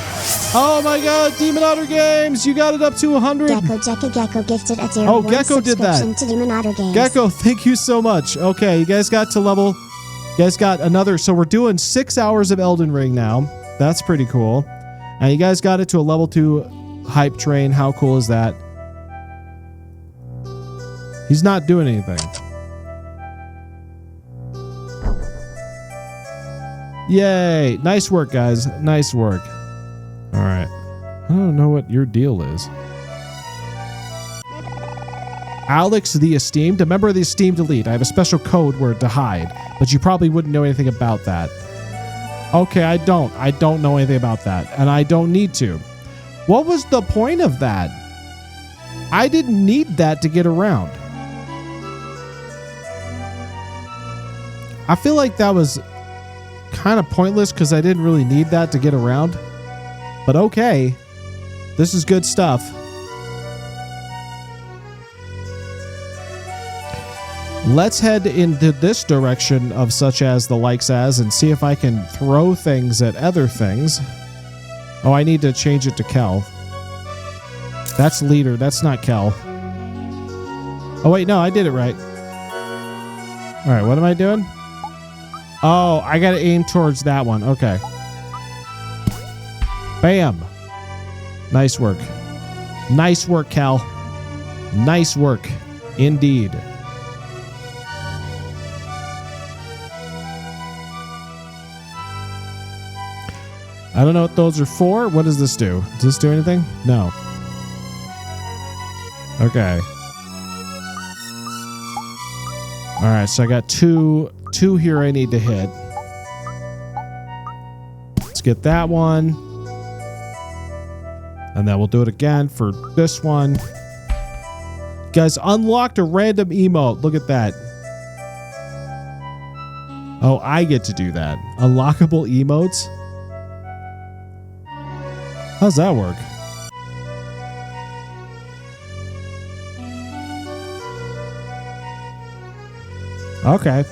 Oh my God, Demon Otter Games, you got it up to 100. Gecko gifted a 0 Oh, Gecko did that. to Demon Otter Games. Gecko, thank you so much. Okay, you guys got to level. You guys got another. So we're doing 6 hours of Elden Ring now. That's pretty cool. And you guys got it to a level 2 hype train. How cool is that? He's not doing anything. Yay. Nice work, guys. Nice work. All right. I don't know what your deal is. Alex the Esteemed, a member of the Esteemed Elite. I have a special code word to hide, but you probably wouldn't know anything about that. Okay, I don't know anything about that, and I don't need to. What was the point of that? I didn't need that to get around. I feel like that was kind of pointless because I didn't really need that to get around. But okay, this is good stuff. Let's head into this direction of such as the likes as and see if I can throw things at other things. Oh, I need to change it to Kel. That's leader. That's not Kel. Oh, wait. No, I did it right. All right. What am I doing? Oh, I got to aim towards that one. Okay. Bam. Nice work. Nice work, Kel. Nice work. Indeed. I don't know what those are for. What does this do? Does this do anything? No. Okay. All right, so I got two here I need to hit. Let's get that one. And then we'll do it again for this one. Guys, unlocked a random emote. Look at that. Oh, I get to do that. Unlockable emotes? How's that work? Okay.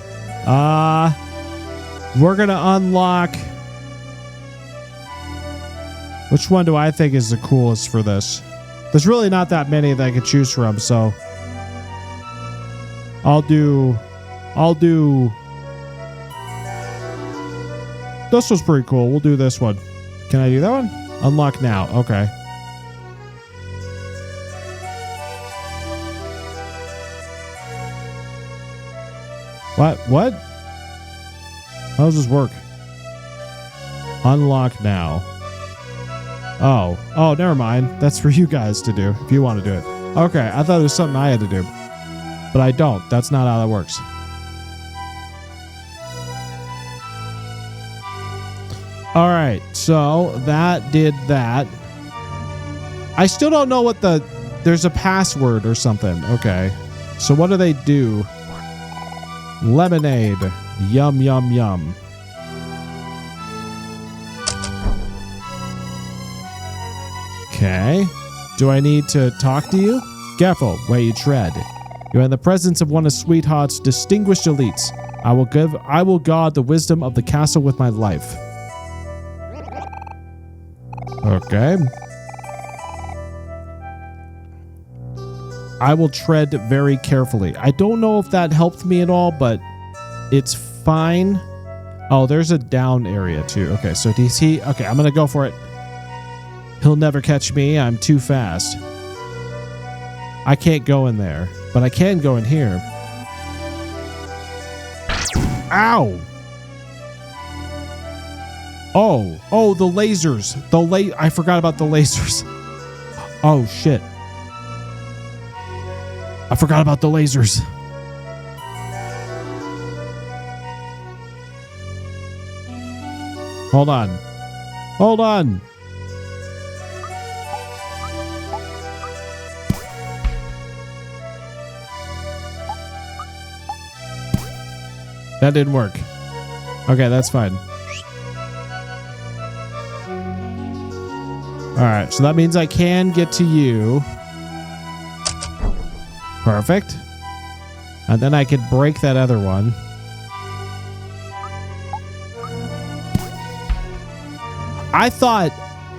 We're going to unlock... Which one do I think is the coolest for this? There's really not that many that I could choose from, so... I'll do... This was pretty cool. We'll do this one. Can I do that one? Unlock now. Okay. What? How does this work? Unlock now. Oh, never mind. That's for you guys to do if you want to do it. Okay, I thought it was something I had to do. But I don't. That's not how that works. All right, so that did that. I still don't know what there's a password or something. Okay, so what do they do? Lemonade. Yum, yum, yum. Okay. Do I need to talk to you? Careful where you tread. You're in the presence of one of Sweetheart's distinguished elites. I will guard the wisdom of the castle with my life. Okay. I will tread very carefully. I don't know if that helped me at all, but it's fine. Oh, there's a down area too. Okay, so DC. Okay, I'm going to go for it. He'll never catch me. I'm too fast. I can't go in there, but I can go in here. Ow! Oh, the lasers. I forgot about the lasers. Oh, shit. I forgot about the lasers. Hold on. Hold on. That didn't work. Okay, that's fine. Alright, so that means I can get to you. Perfect. And then I could break that other one.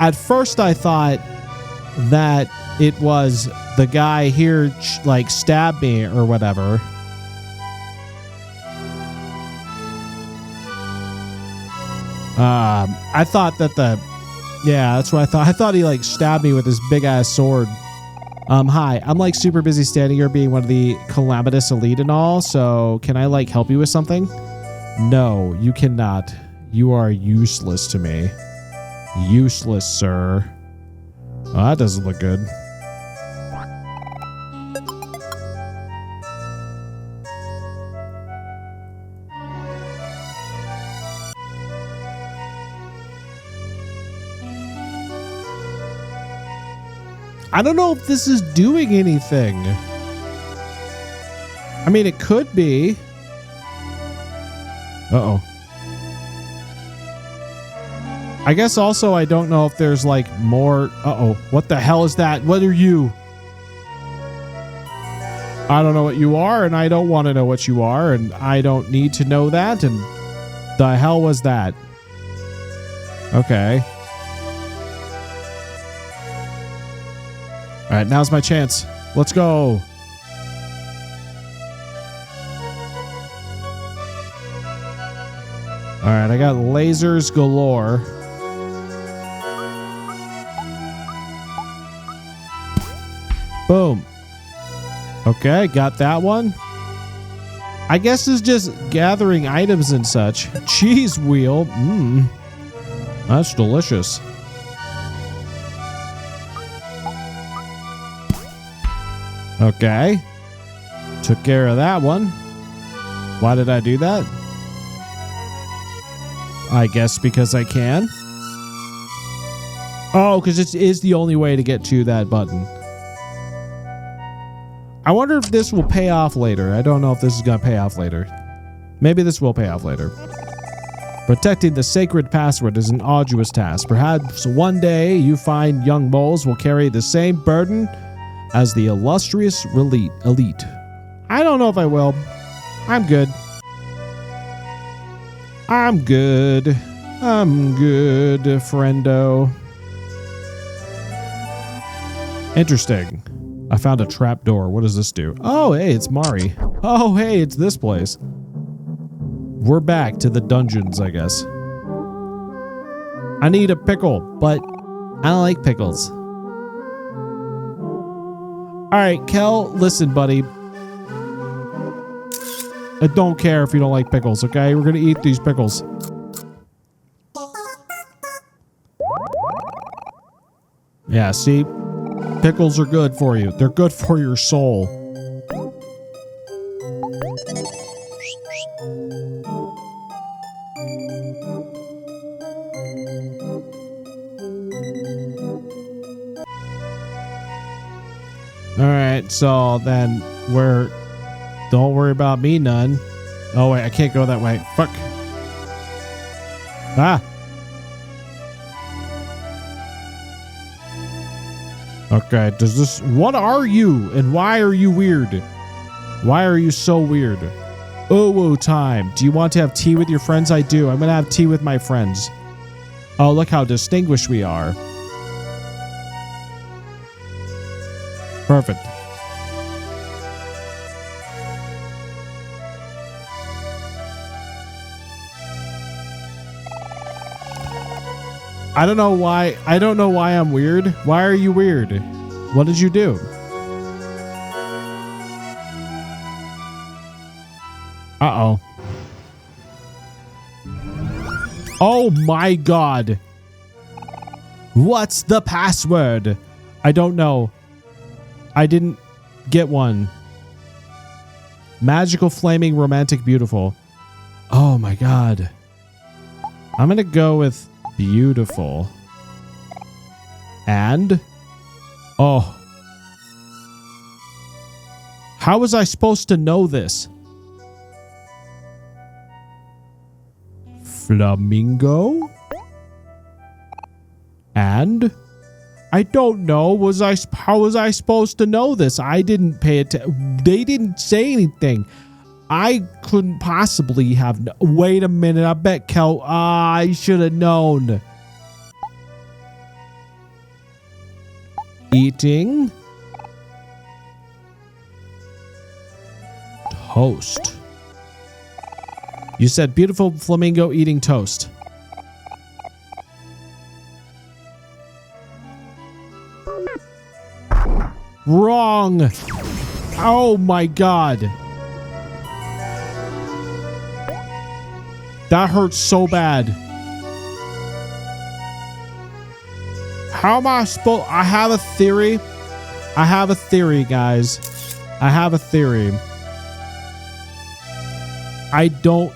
At first I thought that it was the guy here, like, stabbed me or whatever. I thought that yeah, that's what I thought. I thought he, like, stabbed me with his big ass sword. Hi, I'm, like, super busy standing here being one of the calamitous elite and all, so can I, like, help you with something? No, you cannot. You are useless to me. Useless, sir. Oh, that doesn't look good. I don't know if this is doing anything. I mean, it could be. Uh-oh. I guess also I don't know if there's, like, more... Uh-oh. What the hell is that? What are you? I don't know what you are, and I don't want to know what you are, and I don't need to know that, and the hell was that? Okay. All right, now's my chance. Let's go. All right, I got lasers galore. Boom. Okay, got that one. I guess it's just gathering items and such. Cheese wheel. Mmm. That's delicious. Okay. Took care of that one. Why did I do that? I guess because I can. Oh, because it is the only way to get to that button. I wonder if this will pay off later. I don't know if this is going to pay off later. Maybe this will pay off later. Protecting the sacred password is an arduous task. Perhaps one day you find young moles will carry the same burden as the illustrious elite. I don't know if I will. I'm good. I'm good. I'm good, friendo. Interesting. I found a trap door. What does this do? Oh, hey, it's Mari. Oh, hey, it's this place. We're back to the dungeons, I guess. I need a pickle, but I don't like pickles. All right, Kel, listen, buddy. I don't care if you don't like pickles, okay? We're going to eat these pickles. Yeah, see? Pickles are good for you. They're good for your soul. Alright, so then we're... Don't worry about me none. Oh wait, I can't go that way. Fuck. Ah! Okay, does this... What are you? And why are you weird? Why are you so weird? Oh, time. Do you want to have tea with your friends? I do. I'm gonna have tea with my friends. Oh, look how distinguished we are. Perfect. I don't know why. I don't know why I'm weird. Why are you weird? What did you do? Uh-oh. Oh my god. What's the password? I don't know. I didn't get one. Magical, flaming, romantic, beautiful. Oh my god. I'm gonna go with beautiful. And? Oh. How was I supposed to know this? Flamingo? And? I don't know. How was I supposed to know this? I didn't pay attention. They didn't say anything. I couldn't possibly have. Wait a minute. I bet Kel. I should have known. Eating. Toast. You said beautiful flamingo eating toast. Wrong. Oh my god. That hurts so bad. How am I supposed... I have a theory. I have a theory, guys. I have a theory. I don't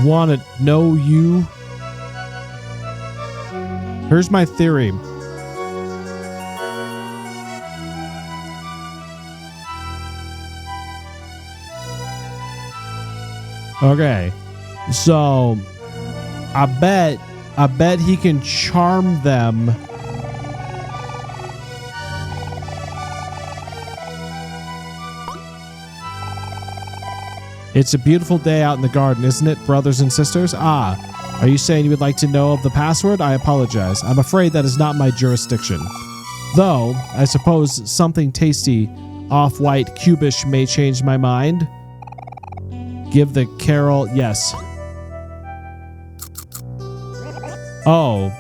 want to know you. Here's my theory. Okay, so I bet he can charm them. It's a beautiful day out in the garden, isn't it, brothers and sisters? Ah, are you saying you would like to know of the password? I apologize. I'm afraid that is not my jurisdiction. Though, I suppose something tasty, off-white, cubish may change my mind. Give the Carol, yes. Oh,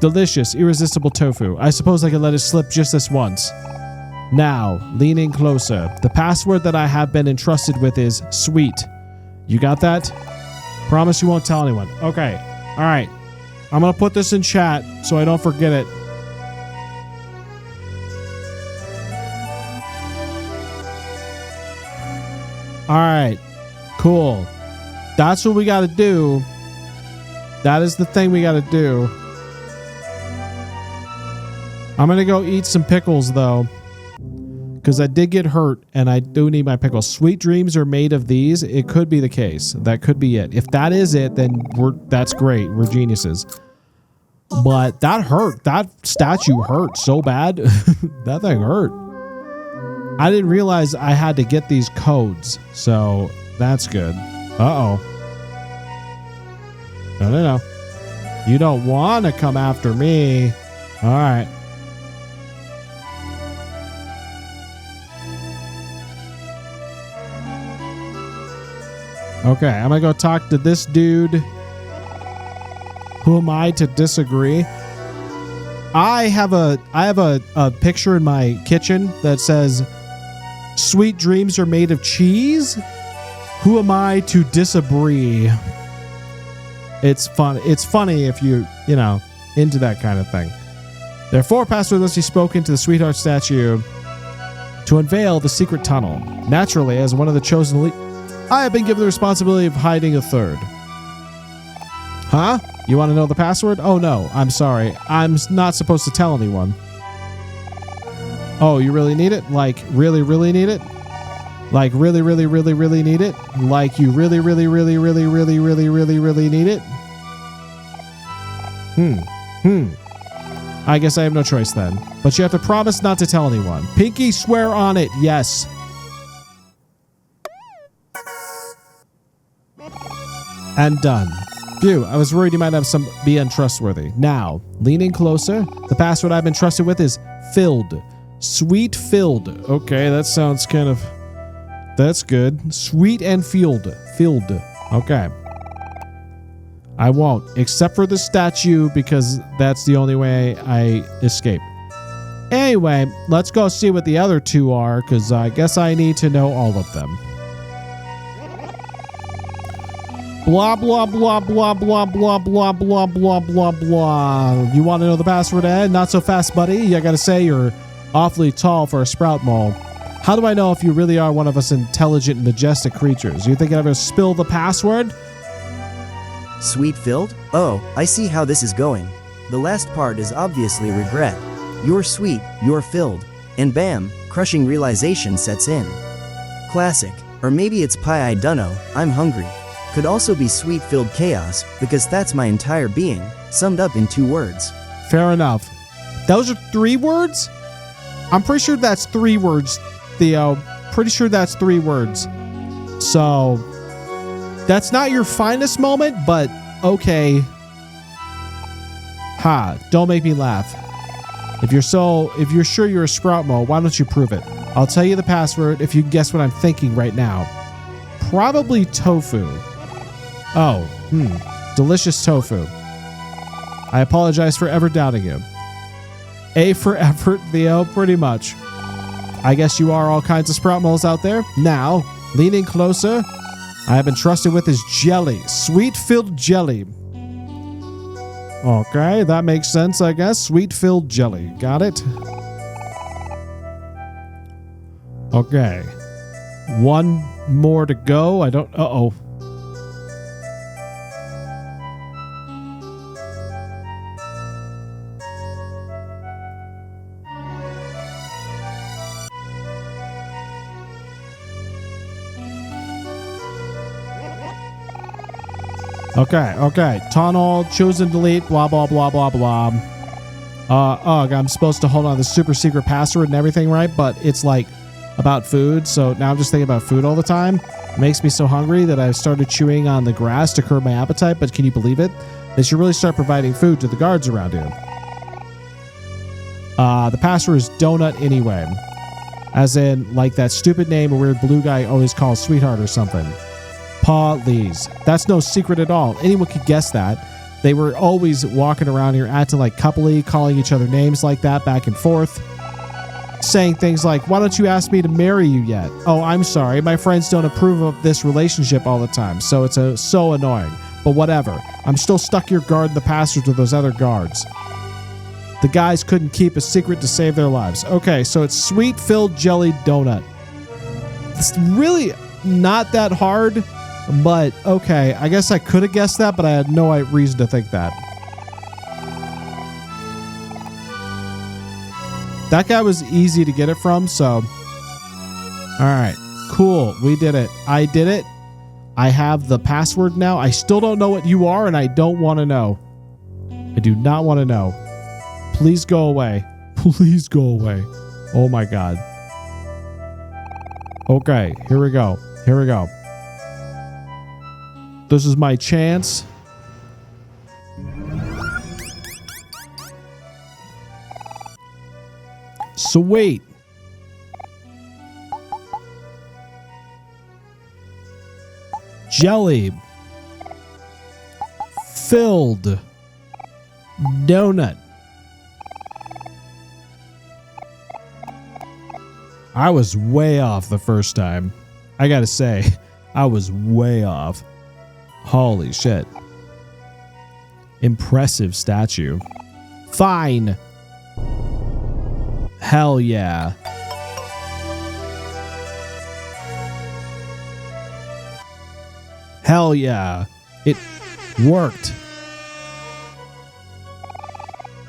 delicious, irresistible tofu. I suppose I could let it slip just this once. Now, leaning closer. The password that I have been entrusted with is sweet. You got that? Promise you won't tell anyone. Okay, all right. I'm gonna put this in chat so I don't forget it. All right. Cool. That's what we got to do. That is the thing we got to do. I'm going to go eat some pickles, though. Because I did get hurt, and I do need my pickles. Sweet dreams are made of these. It could be the case. That could be it. If that is it, then that's great. We're geniuses. But that hurt. That statue hurt so bad. That thing hurt. I didn't realize I had to get these codes. So... that's good. Uh-oh. No. You don't want to come after me. All right. Okay, I'm gonna go talk to this dude. Who am I to disagree? I have a picture in my kitchen that says sweet dreams are made of cheese. Who am I to disagree? It's fun. It's funny if you know, into that kind of thing. Therefore, Pastor Lucy spoke into the sweetheart statue to unveil the secret tunnel. Naturally, as one of the chosen elite, I have been given the responsibility of hiding a third. Huh? You want to know the password? Oh no, I'm sorry. I'm not supposed to tell anyone. Oh, you really need it? Like, really, really need it? Like, really, really, really, really need it? Like, you really, really, really, really, really, really, really, really need it? I guess I have no choice then. But you have to promise not to tell anyone. Pinky, swear on it. Yes. And done. Phew, I was worried you might have be untrustworthy. Now, leaning closer, the password I've been trusted with is filled. Sweet filled. Okay, that sounds kind of... That's good. Sweet and filled. Filled. Okay. I won't, except for the statue, because that's the only way I escape. Anyway, let's go see what the other two are, because I guess I need to know all of them. Blah, blah, blah, blah, blah, blah, blah, blah, blah, blah, blah. You want to know the password, Ed? Not so fast, buddy. I gotta say, you're awfully tall for a sprout mole. How do I know if you really are one of us intelligent, majestic creatures? You think I'd ever spill the password? Sweet filled? Oh, I see how this is going. The last part is obviously regret. You're sweet, you're filled. And bam, crushing realization sets in. Classic. Or maybe it's pie, I dunno, I'm hungry. Could also be sweet-filled chaos, because that's my entire being, summed up in 2 words. Fair enough. Those are 3 words? I'm pretty sure that's 3 words, Theo. Pretty sure that's 3 words. So, that's not your finest moment, but okay. Ha, don't make me laugh. If you're sure you're a sprout mole, why don't you prove it? I'll tell you the password if you can guess what I'm thinking right now. Probably tofu. Oh, delicious tofu. I apologize for ever doubting you. A for effort, Theo, pretty much. I guess you are all kinds of sprout moles out there. Now, leaning closer, I have been trusted with his jelly. Sweet-filled jelly. Okay, that makes sense, I guess. Sweet-filled jelly. Got it? Okay. 1 more to go. I don't... Uh-oh. Okay. Tunnel, chosen delete, blah, blah, blah, blah, blah. I'm supposed to hold on to the super secret password and everything, right? But it's like about food, so now I'm just thinking about food all the time. It makes me so hungry that I've started chewing on the grass to curb my appetite, but can you believe it? They should really start providing food to the guards around here. The password is donut anyway. As in, like that stupid name a weird blue guy always calls sweetheart or something. Please. That's no secret at all. Anyone could guess that. They were always walking around here acting like coupley, calling each other names like that back and forth. Saying things like, why don't you ask me to marry you yet? Oh, I'm sorry. My friends don't approve of this relationship all the time, so it's so annoying. But whatever. I'm still stuck here guarding the passwords with those other guards. The guys couldn't keep a secret to save their lives. Okay, so it's sweet-filled jelly donut. It's really not that hard. But, okay, I guess I could have guessed that, but I had no reason to think that. That guy was easy to get it from, so... Alright, cool, we did it. I did it. I have the password now. I still don't know what you are, and I don't want to know. I do not want to know. Please go away. Please go away. Oh my god. Okay, here we go. Here we go. This is my chance Sweet. Jelly. Filled. Donut. I was way off the first time. I gotta say, I was way off. Holy shit. Impressive statue. Fine. Hell yeah. Hell yeah. It worked.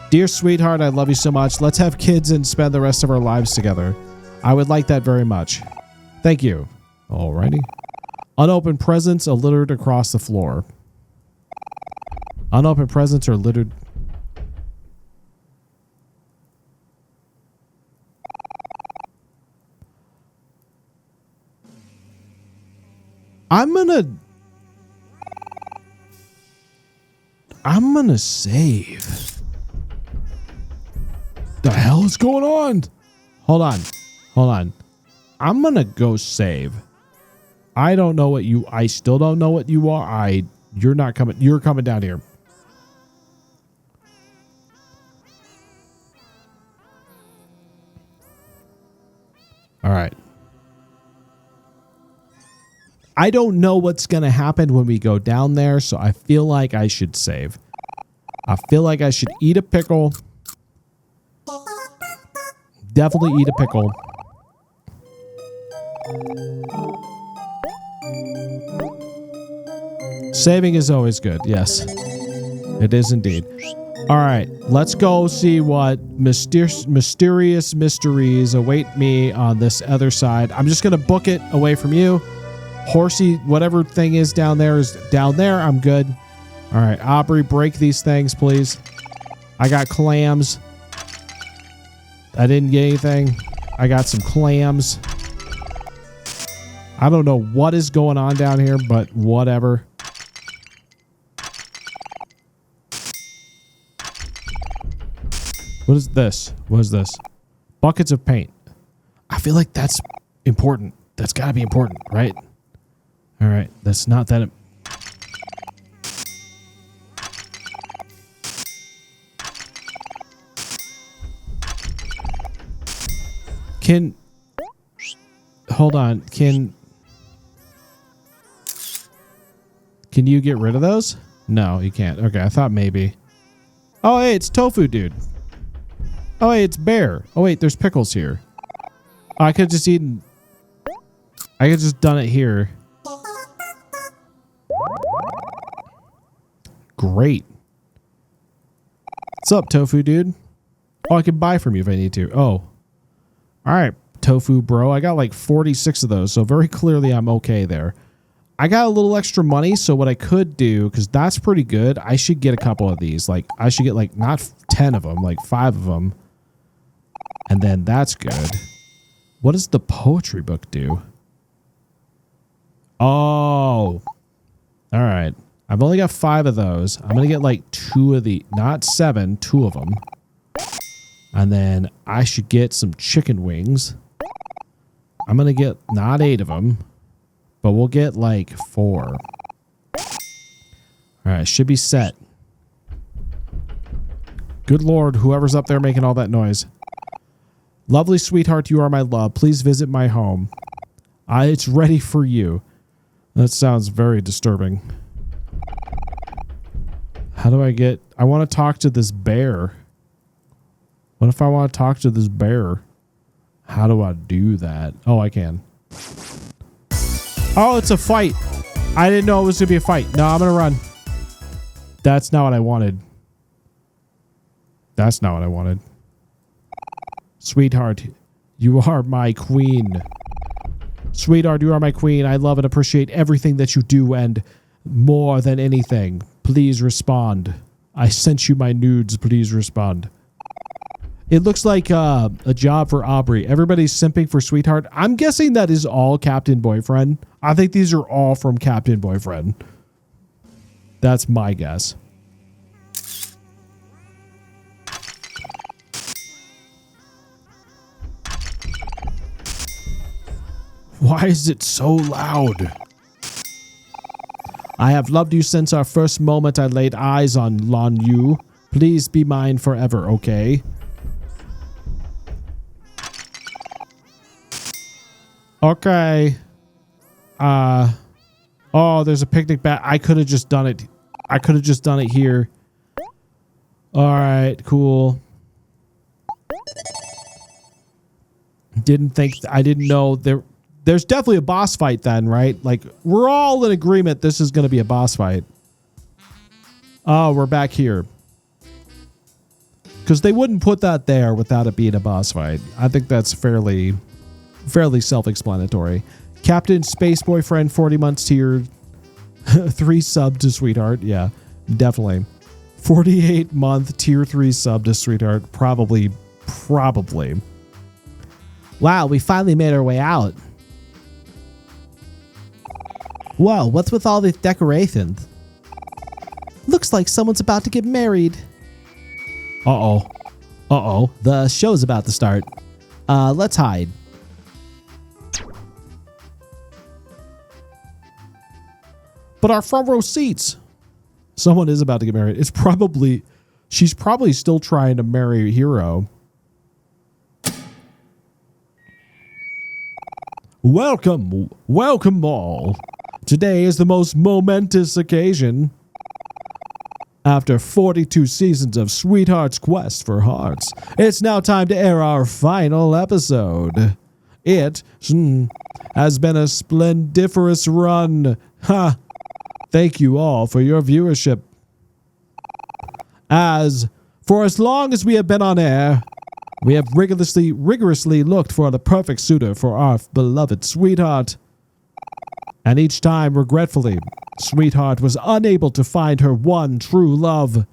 Dear sweetheart, I love you so much. Let's have kids and spend the rest of our lives together. I would like that very much. Thank you. Alrighty. Unopened presents are littered across the floor. Unopened presents are littered. I'm gonna save. The hell is going on? Hold on. Hold on. I'm gonna go save. I don't know what you, I still don't know what you are. You're not coming, you're coming down here. All right. I don't know what's going to happen when we go down there, so I feel like I should save. I feel like I should eat a pickle. Definitely eat a pickle. Saving is always good. Yes, it is indeed. All right, let's go see what mysterious mysteries await me on this other side. I'm just going to book it away from you. Horsey, whatever thing is down there is down there. I'm good. All right, Aubrey, break these things, please. I got clams. I didn't get anything. I got some clams. I don't know what is going on down here, but whatever. What is this? What is this? Buckets of paint. I feel like that's important. That's got to be important, right? All right, that's not that. Hold on. Can you get rid of those? No, you can't. Okay, I thought maybe. Oh, hey, it's Tofu Dude. Oh, hey, it's Bear. Oh, wait, there's pickles here. Oh, I could have just eaten. I could have just done it here. Great. What's up, Tofu Dude? Oh, I can buy from you if I need to. Oh. All right, Tofu Bro. I got like 46 of those, so very clearly I'm okay there. I got a little extra money, so what I could do, because that's pretty good, I should get a couple of these. Like, I should get like not 10 of them, like 5 of them. And then that's good. What does the poetry book do? Oh. All right. I've only got 5 of those. I'm going to get like 2 of the, not 7, 2 of them. And then I should get some chicken wings. I'm going to get not 8 of them, but we'll get like 4. All right. Should be set. Good Lord, whoever's up there making all that noise. Lovely sweetheart, you are my love. Please visit my home. It's ready for you. That sounds very disturbing. How do I get... I want to talk to this bear. What if I want to talk to this bear? How do I do that? Oh, I can. Oh, it's a fight. I didn't know it was going to be a fight. No, I'm going to run. That's not what I wanted. That's not what I wanted. Sweetheart, you are my queen. Sweetheart, you are my queen. I love and appreciate everything that you do, and more than anything, please respond. I sent you my nudes. Please respond. It looks like a job for Aubrey. Everybody's simping for Sweetheart. I'm guessing that is all Captain Boyfriend. I think these are all from Captain Boyfriend. That's my guess. Why is it so loud? I have loved you since our first moment I laid eyes on you. Please be mine forever, okay? Okay. Oh, there's a picnic bat. I could have just done it. I could have just done it here. All right, cool. I didn't know there's definitely a boss fight then, right? Like, we're all in agreement this is going to be a boss fight. Oh, we're back here. Because they wouldn't put that there without it being a boss fight. I think that's fairly self-explanatory. Captain Space Boyfriend, 40 months tier, 3 sub to Sweetheart. Yeah, definitely. 48-month tier 3 sub to Sweetheart. Probably. Wow, we finally made our way out. Whoa, what's with all these decorations? Looks like someone's about to get married. Uh-oh. The show's about to start. Let's hide. But our front row seats. Someone is about to get married. She's probably still trying to marry Hero. Welcome all. Today is the most momentous occasion. After 42 seasons of Sweetheart's Quest for Hearts, it's now time to air our final episode. It has been a splendiferous run. Ha! Thank you all for your viewership. For as long as we have been on air, we have rigorously looked for the perfect suitor for our beloved Sweetheart. And each time, regretfully, Sweetheart was unable to find her one true love.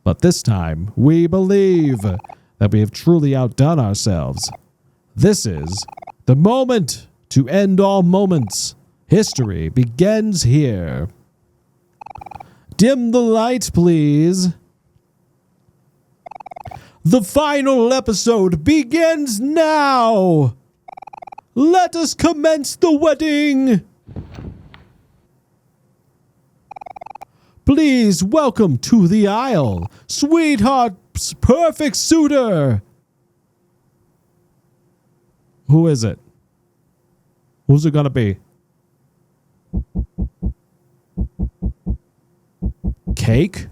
But this time, we believe that we have truly outdone ourselves. This is the moment to end all moments. History begins here. Dim the lights, please. The final episode begins now. Let us commence the wedding. Please welcome to the aisle, Sweetheart's perfect suitor. Who is it? Who's it gonna be? Cake?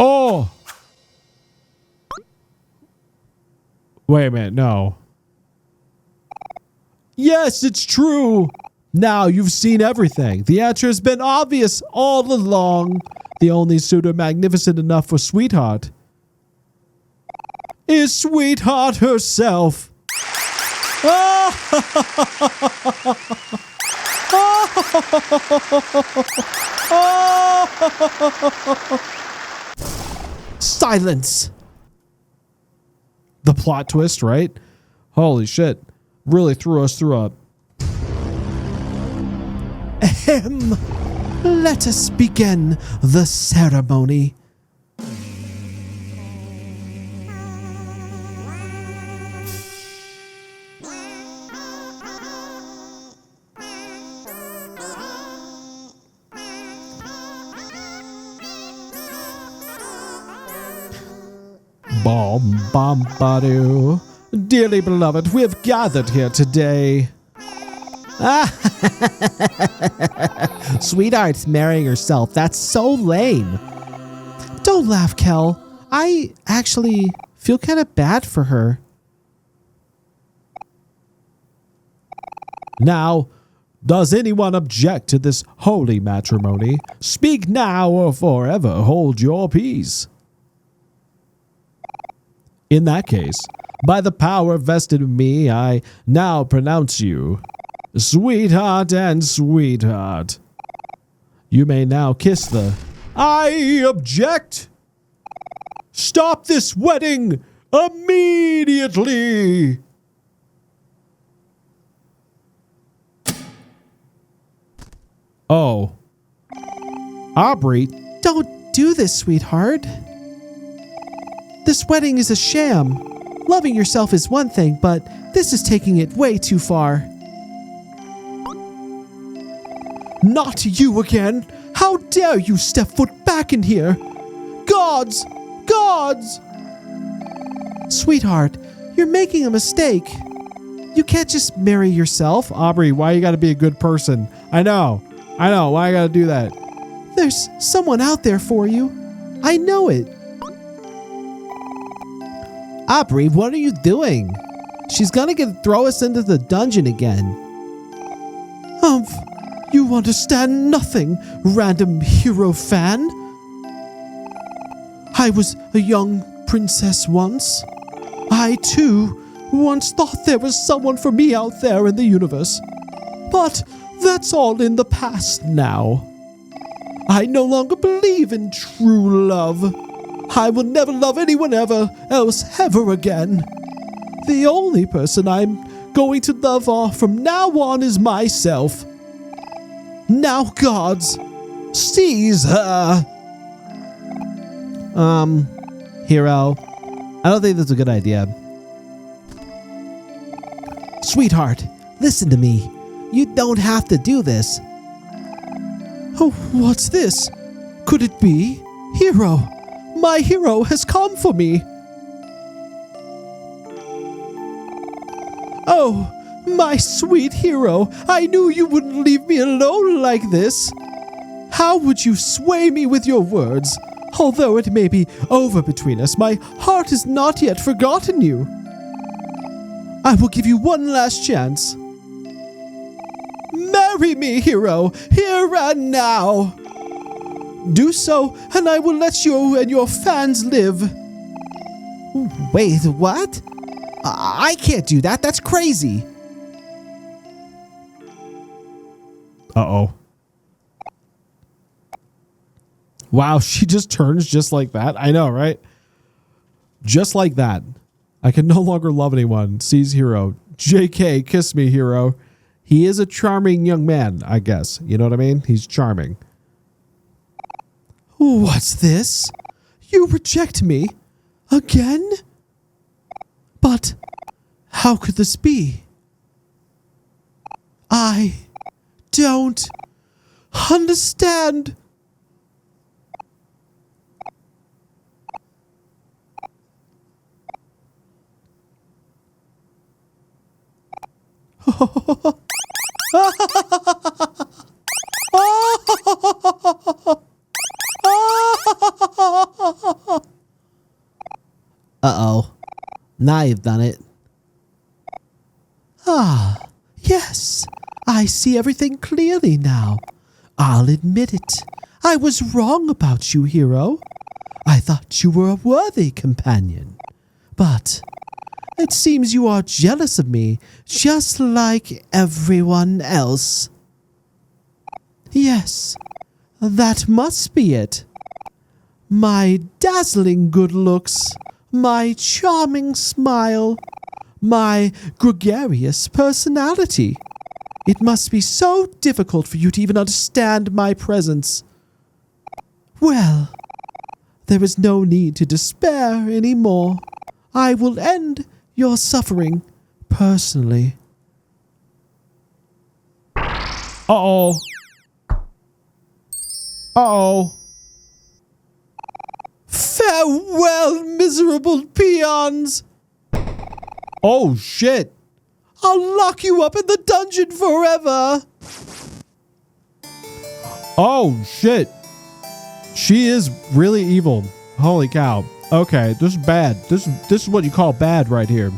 Oh! Wait a minute, no. Yes, it's true! Now you've seen everything. The answer has been obvious all along. The only suitor magnificent enough for Sweetheart is Sweetheart herself. Silence. The plot twist, right? Holy shit. Really threw us through a... Ahem. Let us begin the ceremony. Bom-bom-ba-doo. Dearly beloved, we have gathered here today. Sweetheart's marrying herself. That's so lame. Don't laugh, Kel. I actually feel kind of bad for her. Now, does anyone object to this holy matrimony? Speak now or forever hold your peace. In that case, by the power vested in me, I now pronounce you Sweetheart and Sweetheart. You may now kiss the... I object! Stop this wedding immediately! Oh. Aubrey, Don't do this, sweetheart. This wedding is a sham. Loving yourself is one thing, but this is taking it way too far. Not you again! How dare you step foot back in here! Gods! Gods! Sweetheart, you're making a mistake. You can't just marry yourself. Aubrey, why you gotta be a good person? I know. Why I gotta do that? There's someone out there for you. I know it. Aubrey, what are you doing? She's gonna throw us into the dungeon again. You understand nothing, random hero fan. I was a young princess once. I, too, once thought there was someone for me out there in the universe. But that's all in the past now. I no longer believe in true love. I will never love anyone else ever again. The only person I'm going to love from now on is myself. Now, gods, seize her. Hero, I don't think that's a good idea. Sweetheart, listen to me. You don't have to do this. Oh, what's this? Could it be? Hero, my hero has come for me. Oh, my sweet hero, I knew you wouldn't leave me alone like this. How would you sway me with your words? Although it may be over between us, my heart has not yet forgotten you. I will give you one last chance. Marry me, hero, here and now. Do so, and I will let you and your fans live. Wait, what? I can't do that. That's crazy. Uh-oh. Wow, she just turns just like that. I know, right? Just like that. I can no longer love anyone. Sees hero. JK, kiss me, hero. He is a charming young man, I guess. You know what I mean? He's charming. What's this? You reject me? Again? But how could this be? I don't understand. Uh-oh. Now you've done it. Ah, yes. I see everything clearly now. I'll admit it. I was wrong about you, hero. I thought you were a worthy companion. But it seems you are jealous of me, just like everyone else. Yes, that must be it. My dazzling good looks, my charming smile, my gregarious personality. It must be so difficult for you to even understand my presence. Well, there is no need to despair anymore. I will end your suffering personally. Uh-oh. Uh-oh. Farewell, miserable peons! Oh, shit. I'll lock you up in the dungeon forever! Oh, shit. She is really evil. Holy cow. Okay, this is bad. This is what you call bad right here.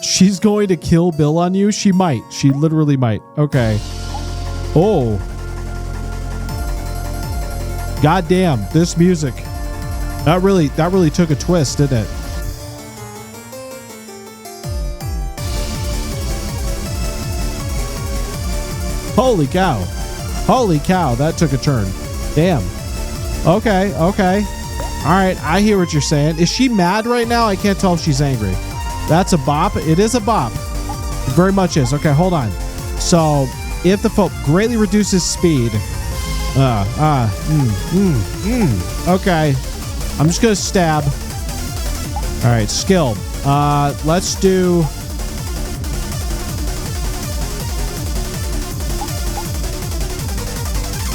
She's going to kill Bill on you? She might. She literally might. Okay. Oh. God damn, this music. That really took a twist, didn't it? Holy cow. Holy cow, that took a turn. Damn. Okay, okay. All right, I hear what you're saying. Is she mad right now? I can't tell if she's angry. That's a bop. It is a bop. It very much is. Okay, hold on. So if the foe greatly reduces speed. Okay. I'm just gonna stab. All right, skill. Let's do.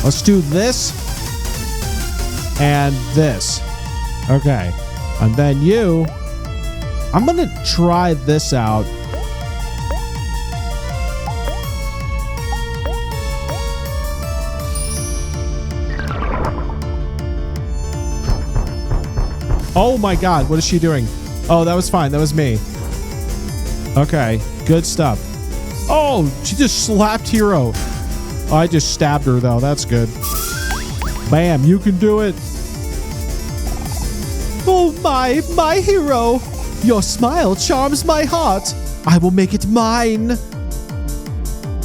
Let's do this and this. Okay. And then you, I'm going to try this out. Oh my God. What is she doing? Oh, that was fine. That was me. Okay. Good stuff. Oh, she just slapped Hero. Oh, I just stabbed her though. That's good. Bam, you can do it. Oh my hero. Your smile charms my heart. I will make it mine.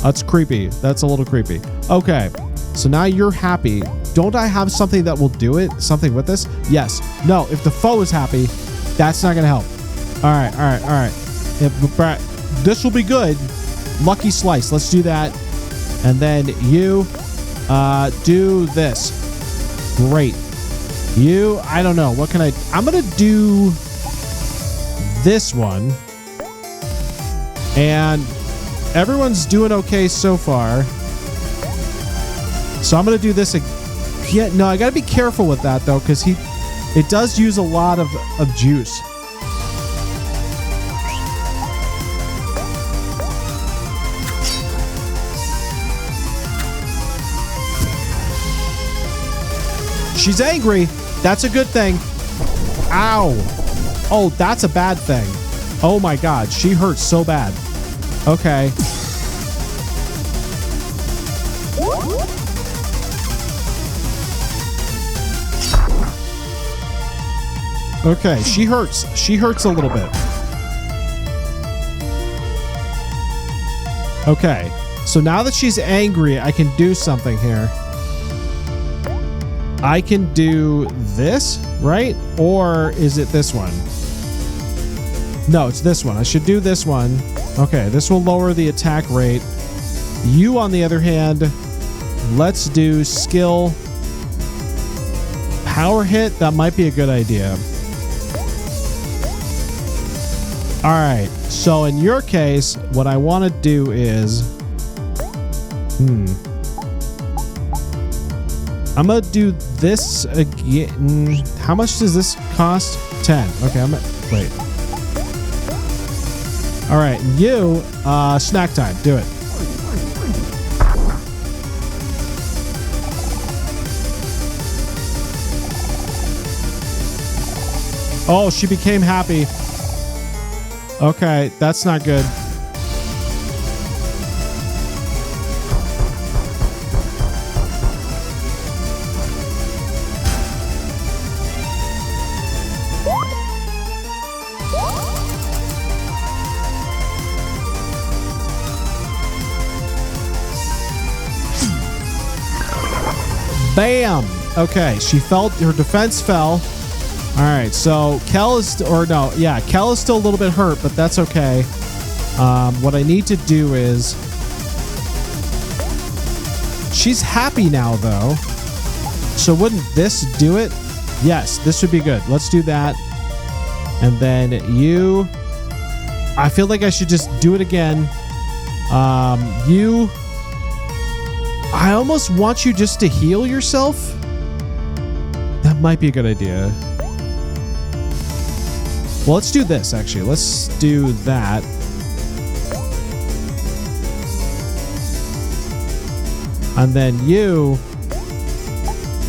That's creepy. That's a little creepy. Okay. So now you're happy. Don't I have something that will do it? Something with this? Yes. No, if the foe is happy, that's not going to help. All right. This will be good. Lucky slice. Let's do that. And then you do this. Great. You, I don't know. What can I'm going to do this one. And everyone's doing okay so far. So I'm going to do this again. Yeah, no, I got to be careful with that though, because it does use a lot of juice. She's angry. That's a good thing. Ow. Oh, that's a bad thing. Oh my God. She hurts so bad. Okay. Okay, she hurts. She hurts a little bit. Okay. So now that she's angry, I can do something here. I can do this, right? Or is it this one? No, it's this one. I should do this one. Okay, this will lower the attack rate. You, on the other hand, let's do skill. Power hit, that might be a good idea. All right, so in your case, what I want to do is... I'm going to do this again. How much does this cost? 10. Okay, wait. All right, you, snack time. Do it. Oh, she became happy. Okay, that's not good. Bam! Okay, she felt her defense fell. All right, so Kel is, Kel is still a little bit hurt, but that's okay. What I need to do is, she's happy now though. So wouldn't this do it? Yes, this would be good. Let's do that. And then you, I feel like I should just do it again. I almost want you just to heal yourself. That might be a good idea. Well, let's do this, actually. Let's do that. And then you...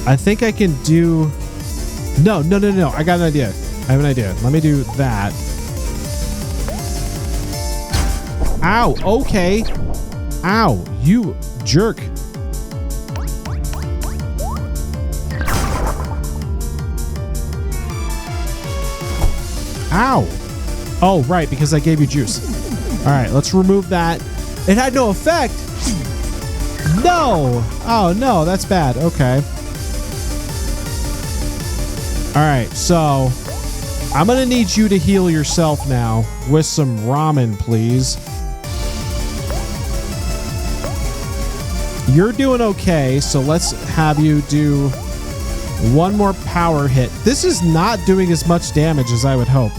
I think I can do... No. I got an idea. I have an idea. Let me do that. Ow. Okay. Ow. You jerk. Ow. Oh, right, because I gave you juice. All right, let's remove that. It had no effect. No. Oh, no, that's bad. Okay. All right, so I'm going to need you to heal yourself now with some ramen, please. You're doing okay, so let's have you do one more power hit. This is not doing as much damage as I would hope.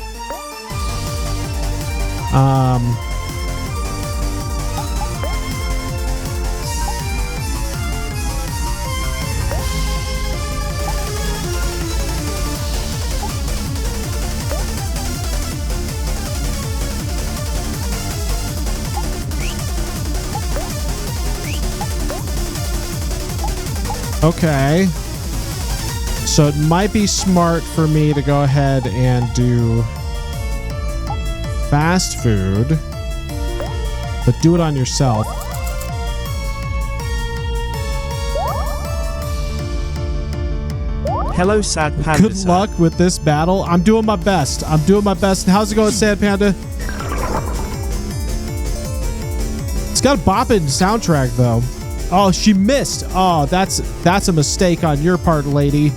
Okay. So it might be smart for me to go ahead and do fast food, but do it on yourself. Hello, Sad Panda. Good luck with this battle. I'm doing my best. I'm doing my best. How's it going, Sad Panda? It's got a bopping soundtrack, though. Oh, she missed. Oh, that's a mistake on your part, lady.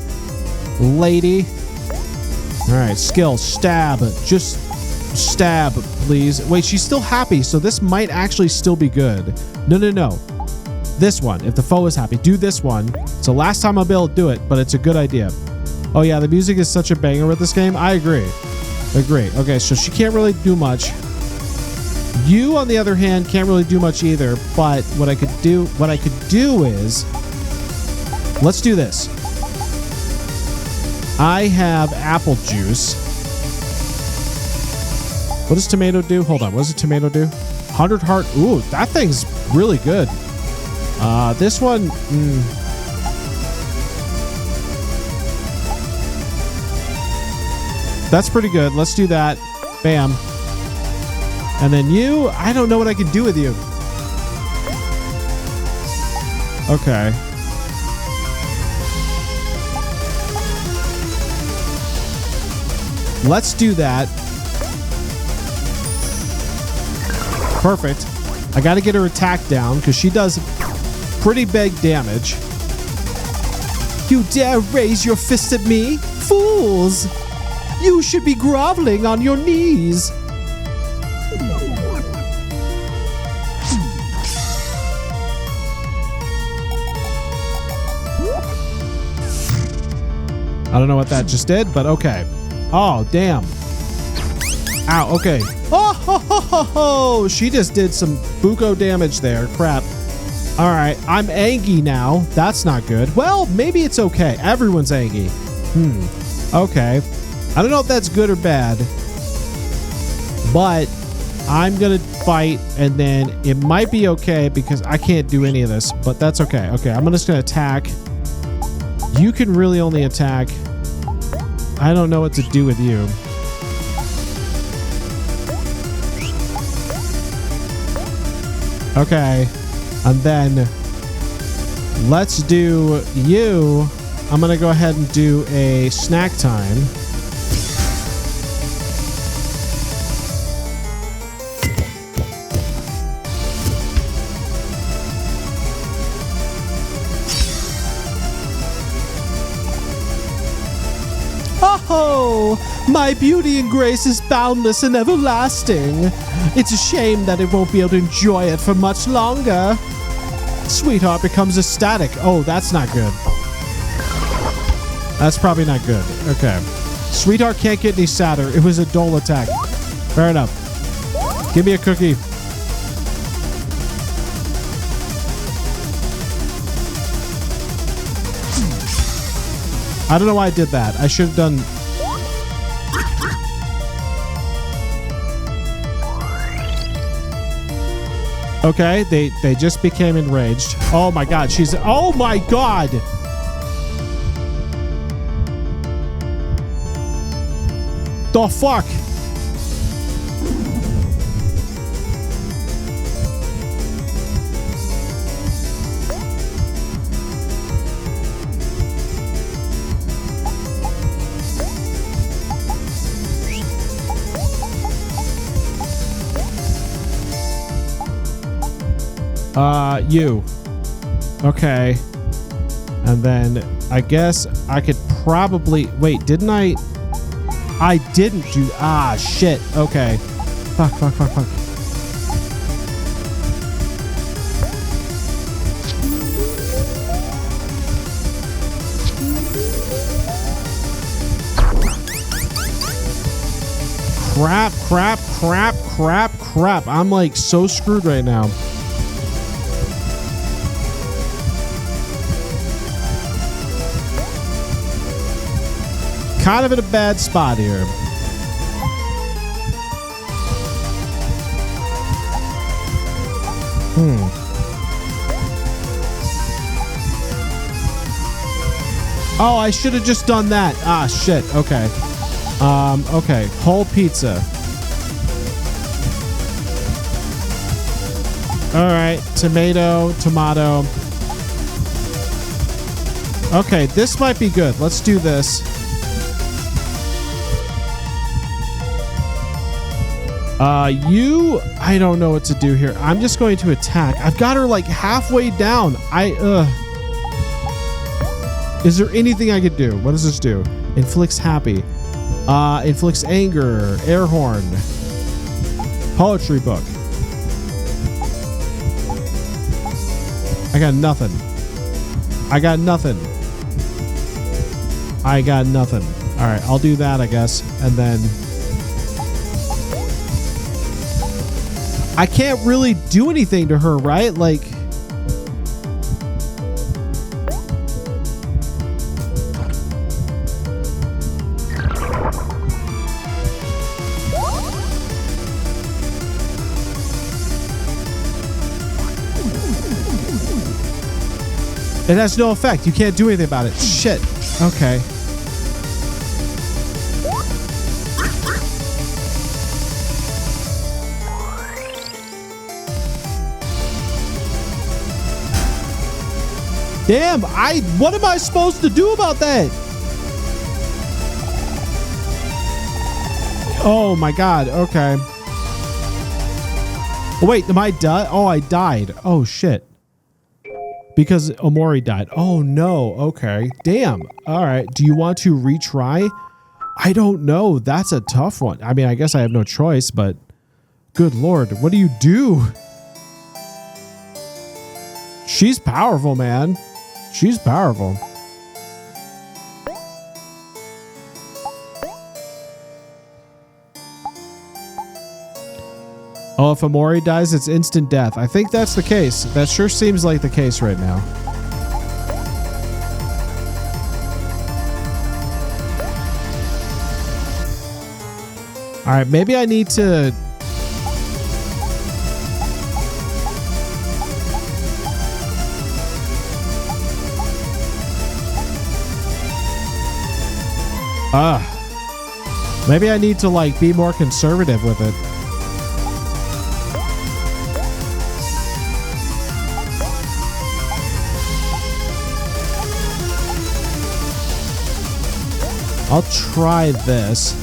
Lady. All right, skill, stab. Just stab, please. Wait, she's still happy, so this might actually still be good. No. This one, if the foe is happy, do this one. So last time I'll be able to do it, but it's a good idea. Oh yeah, the music is such a banger with this game. I agree. Okay, so she can't really do much. You, on the other hand, can't really do much either, but what I could do is, let's do this. I have apple juice. What does tomato do? Hold on, what does a tomato do? 100 heart. Ooh, that thing's really good. This one, that's pretty good. Let's do that. Bam. And then you, I don't know what I can do with you. Okay. Let's do that. Perfect. I got to get her attack down because she does pretty big damage. You dare raise your fist at me? Fools! You should be groveling on your knees. I don't know what that just did, but okay. Oh, damn. Ow, okay. Oh, ho, ho, ho, ho. She just did some buco damage there. Crap. All right, I'm angry now. That's not good. Well, maybe it's okay. Everyone's angry. Okay. I don't know if that's good or bad, but I'm going to fight, and then it might be okay because I can't do any of this, but that's okay. Okay, I'm just going to attack. You can really only attack. I don't know what to do with you. Okay. And then let's do you. I'm going to go ahead and do a snack time. Oh, my beauty and grace is boundless and everlasting. It's a shame that it won't be able to enjoy it for much longer. Sweetheart becomes ecstatic. Oh, that's not good. That's probably not good. Okay. Sweetheart can't get any sadder. It was a dull attack. Fair enough. Give me a cookie. I don't know why I did that. I should have done... Okay, they just became enraged. Oh my god, she's... Oh my god! The fuck? You. Okay. And then I guess I could probably... Wait, didn't I... I didn't do... Ah, shit. Okay. Fuck. Crap. I'm like so screwed right now. Kind of in a bad spot here. Oh, I should have just done that. Ah, shit. Okay. Okay. Whole pizza. All right. Tomato. Okay, this might be good. Let's do this. I don't know what to do here. I'm just going to attack. I've got her like halfway down. Is there anything I could do? What does this do? Inflicts happy. Inflicts anger. Air horn. Poetry book. I got nothing. All right, I'll do that, I guess. And then I can't really do anything to her, right? Like, it has no effect. You can't do anything about it. Shit. Okay. Damn, what am I supposed to do about that? Oh my god, okay. Oh, wait, am I done? Oh, I died. Oh shit. Because Omori died. Oh no, okay. Damn. All right, do you want to retry? I don't know. That's a tough one. I mean, I guess I have no choice, but good lord, what do you do? She's powerful, man. She's powerful. Oh, if Omori dies, it's instant death. I think that's the case. That sure seems like the case right now. All right, maybe I need to... maybe I need to like be more conservative with it. I'll try this.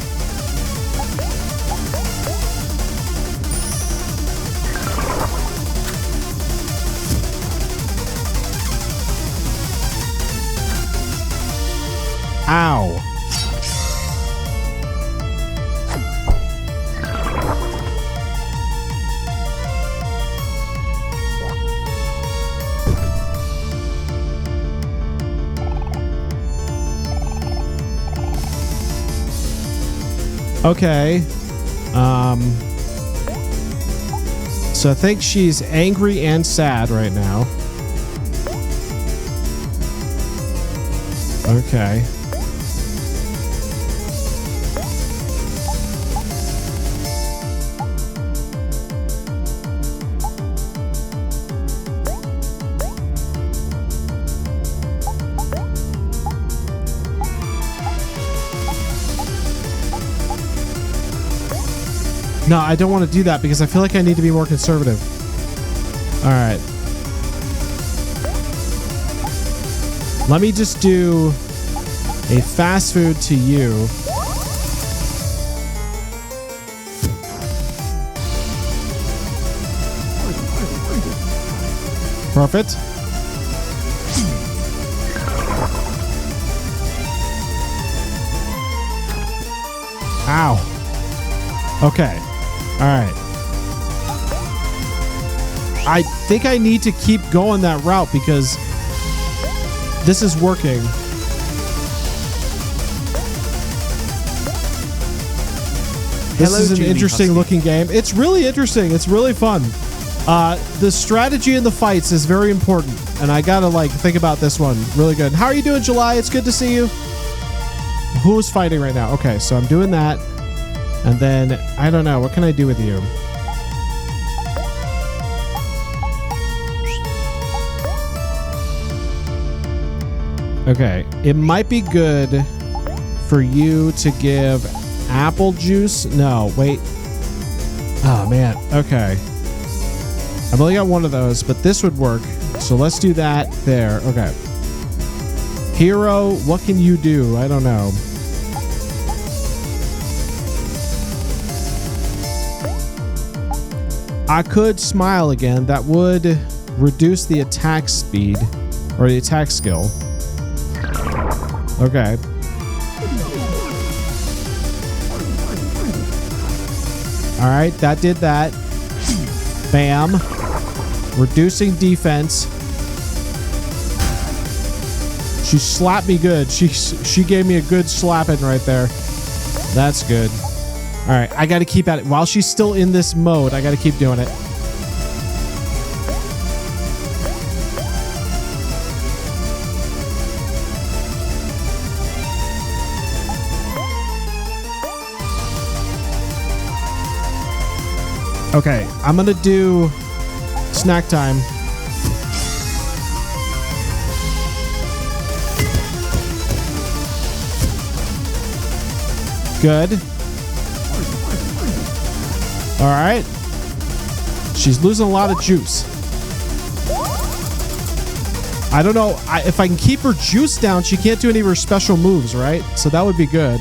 Ow. Okay. So I think she's angry and sad right now. Okay. No, I don't want to do that because I feel like I need to be more conservative. All right. Let me just do a fast food to you. Perfect. Ow. Okay. All right. I think I need to keep going that route because this is working. This Hello, is an Julie interesting Husky. looking game. It's really interesting. It's really fun. The strategy in the fights is very important, and I gotta like think about this one really good. How are you doing, July? It's good to see you. Who's fighting right now? Okay, so I'm doing that, and then I don't know. What can I do with you? Okay, it might be good for you to give apple juice. No, wait. Oh man. Okay. I've only got one of those, but this would work. So let's do that there. Okay. Hero, what can you do? I don't know. I could smile again. That would reduce the attack speed or the attack skill. Okay. All right, that did that. Bam. Reducing defense. She slapped me good. She gave me a good slapping right there. That's good. All right, I got to keep at it. While she's still in this mode, I got to keep doing it. Okay, I'm gonna do snack time. Good. All right. She's losing a lot of juice. I don't know if I can keep her juice down. She can't do any of her special moves, right? So that would be good.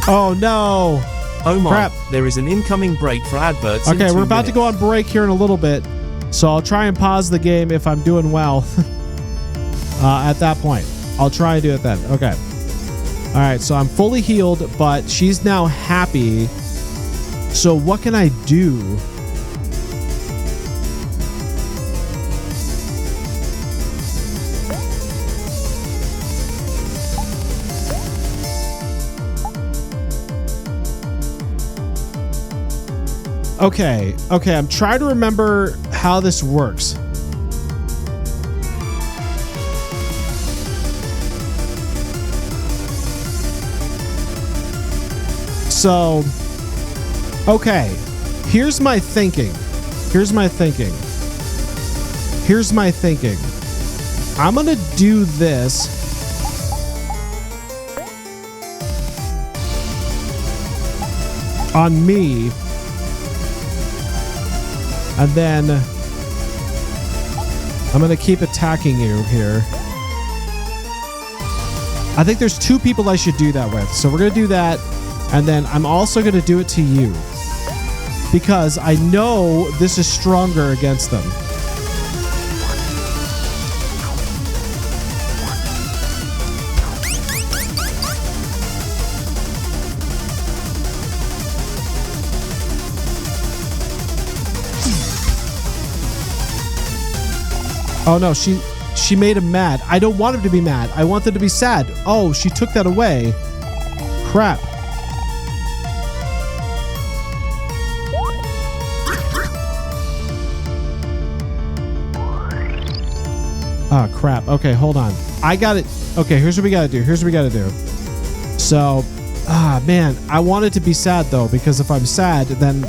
Oh no! Oh my, crap. There is an incoming break for adverts. in Okay, 2 we're about to minutes. go on break here in a little bit, so I'll try and pause the game if I'm doing well. At that point, I'll try and do it then. Okay. All right, so I'm fully healed, but she's now happy. So what can I do? Okay, I'm trying to remember how this works. So, okay, here's my thinking. I'm gonna do this. On me. And then I'm going to keep attacking you here. I think there's 2 people I should do that with. So we're going to do that. And then I'm also going to do it to you. Because I know this is stronger against them. Oh no, she made him mad. I don't want him to be mad. I want them to be sad. Oh, she took that away. Crap. Oh, crap. Okay, hold on. I got it. Okay, here's what we gotta do. So, man, I want it to be sad though, because if I'm sad, then...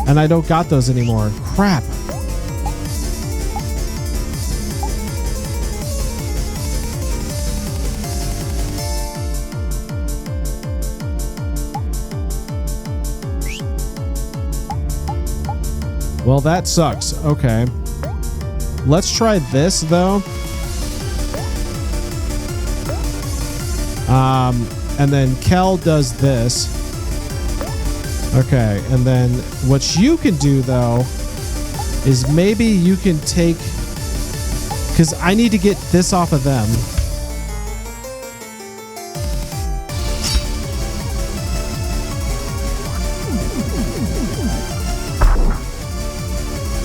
And I don't got those anymore. Crap. Well, that sucks. Okay. Let's try this, though. And then Kel does this. Okay, and then what you can do, though, is maybe you can take... Because I need to get this off of them.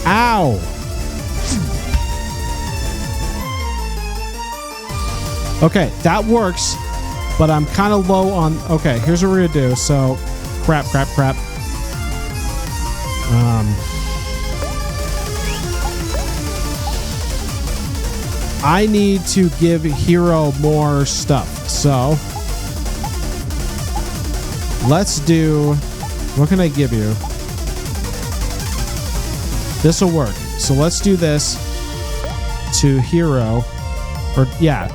Ow! Okay, that works, but I'm kind of low on... Okay, here's what we're going to do. So, crap. I need to give Hero more stuff. So, let's do... What can I give you? This will work. So let's do this to Hero. Or, yeah.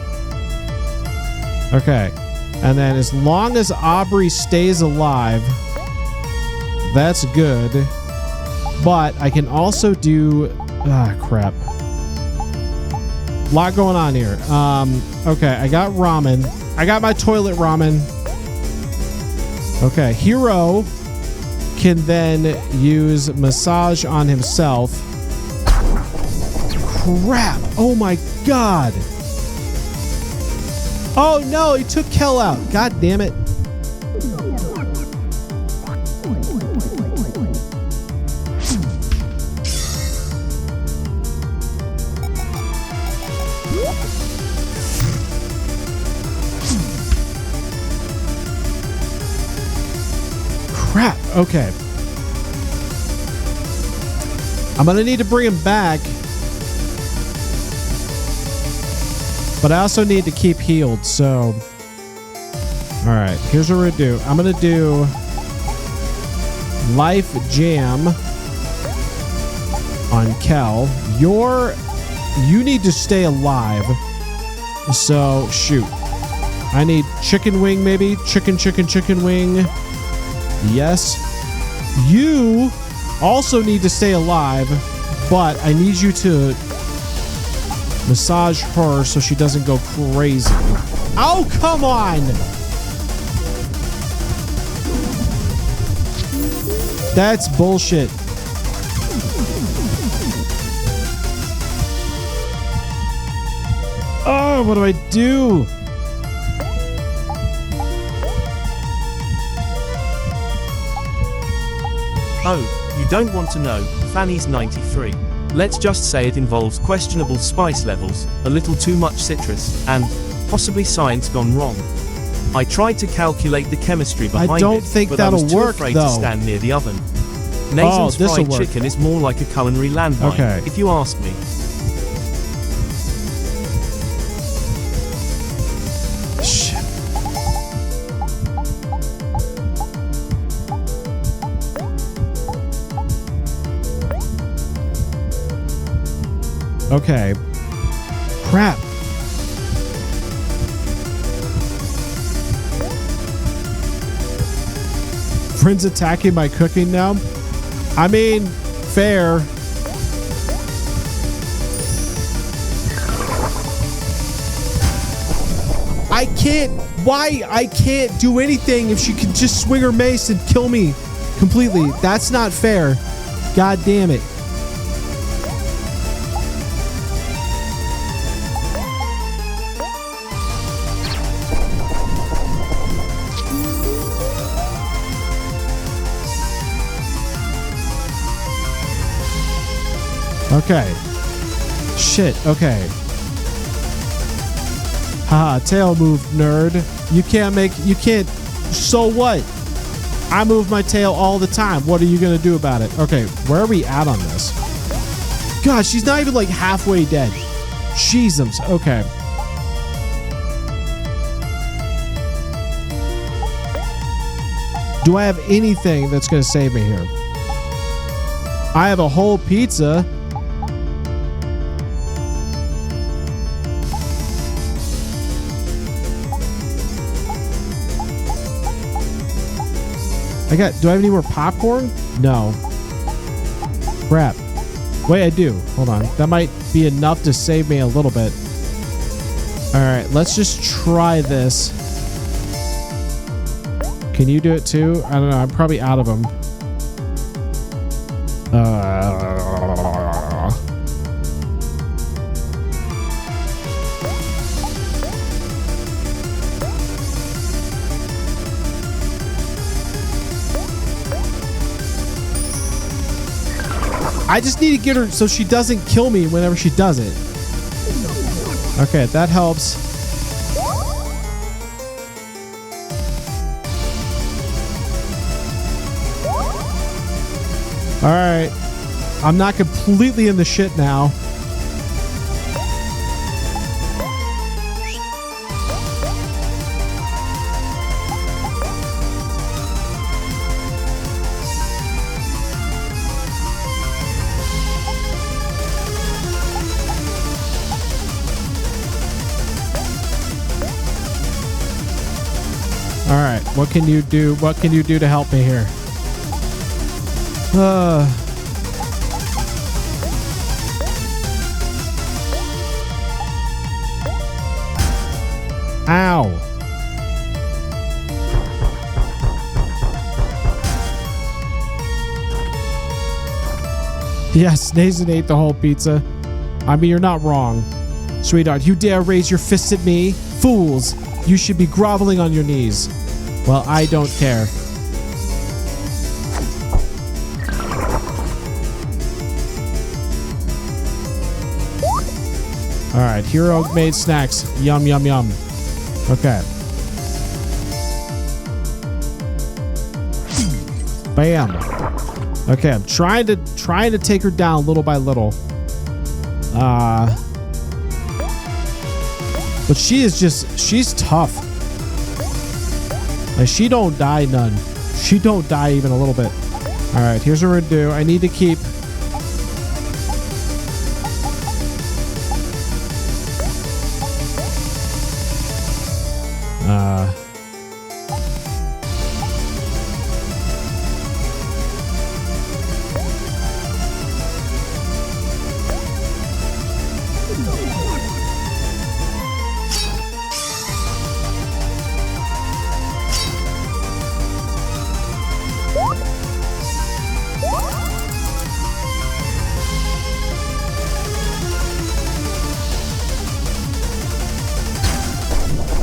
Okay. And then as long as Aubrey stays alive, that's good. But I can also do... Ah, crap. A lot going on here. Okay, I got ramen. I got my toilet ramen. Okay, Hero can then use massage on himself. Crap. Oh my god. Oh no, he took Kel out. God damn it. Crap. Okay. I'm gonna need to bring him back. But I also need to keep healed, so... Alright, here's what we're gonna do. I'm gonna do... Life Jam on Kel. You need to stay alive. So, shoot. I need chicken wing, maybe? Chicken wing. Yes. You also need to stay alive, but I need you to massage her so she doesn't go crazy. Oh, come on! That's bullshit. Oh, what do I do? Oh, you don't want to know. Fanny's 93. Let's just say it involves questionable spice levels, a little too much citrus, and possibly science gone wrong. I tried to calculate the chemistry behind it, I don't think but I was that'll too work, afraid though. to stand near the oven. Nathan's this'll fried work. chicken is more like a culinary landmine, Okay. if you ask me. Shit. Okay. Crap. Friends attacking my cooking now? I mean, fair. I can't. Why? I can't do anything if she could just swing her mace and kill me completely. That's not fair. God damn it. Okay. Shit, okay. Haha, tail move, nerd. You can't, so what? I move my tail all the time. What are you gonna do about it? Okay, where are we at on this? God, she's not even like halfway dead. Jesus, okay. Do I have anything that's gonna save me here? I have a whole pizza. Do I have any more popcorn? No. Crap. Wait, I do. Hold on. That might be enough to save me a little bit. Alright, let's just try this. Can you do it too? I don't know. I'm probably out of them. I just need to get her so she doesn't kill me whenever she does it. Okay, that helps. All right. I'm not completely in the shit now. All right, what can you do? What can you do to help me here? Ow. Yes, Nathan ate the whole pizza. I mean, you're not wrong. Sweetheart, you dare raise your fist at me? Fools, you should be groveling on your knees. Well, I don't care. All right, hero made snacks. Yum, yum, yum. Okay. Bam. Okay, I'm trying to take her down little by little. But she's tough. Like, she don't die none. She don't die even a little bit. All right, here's what we're gonna do. I need to keep.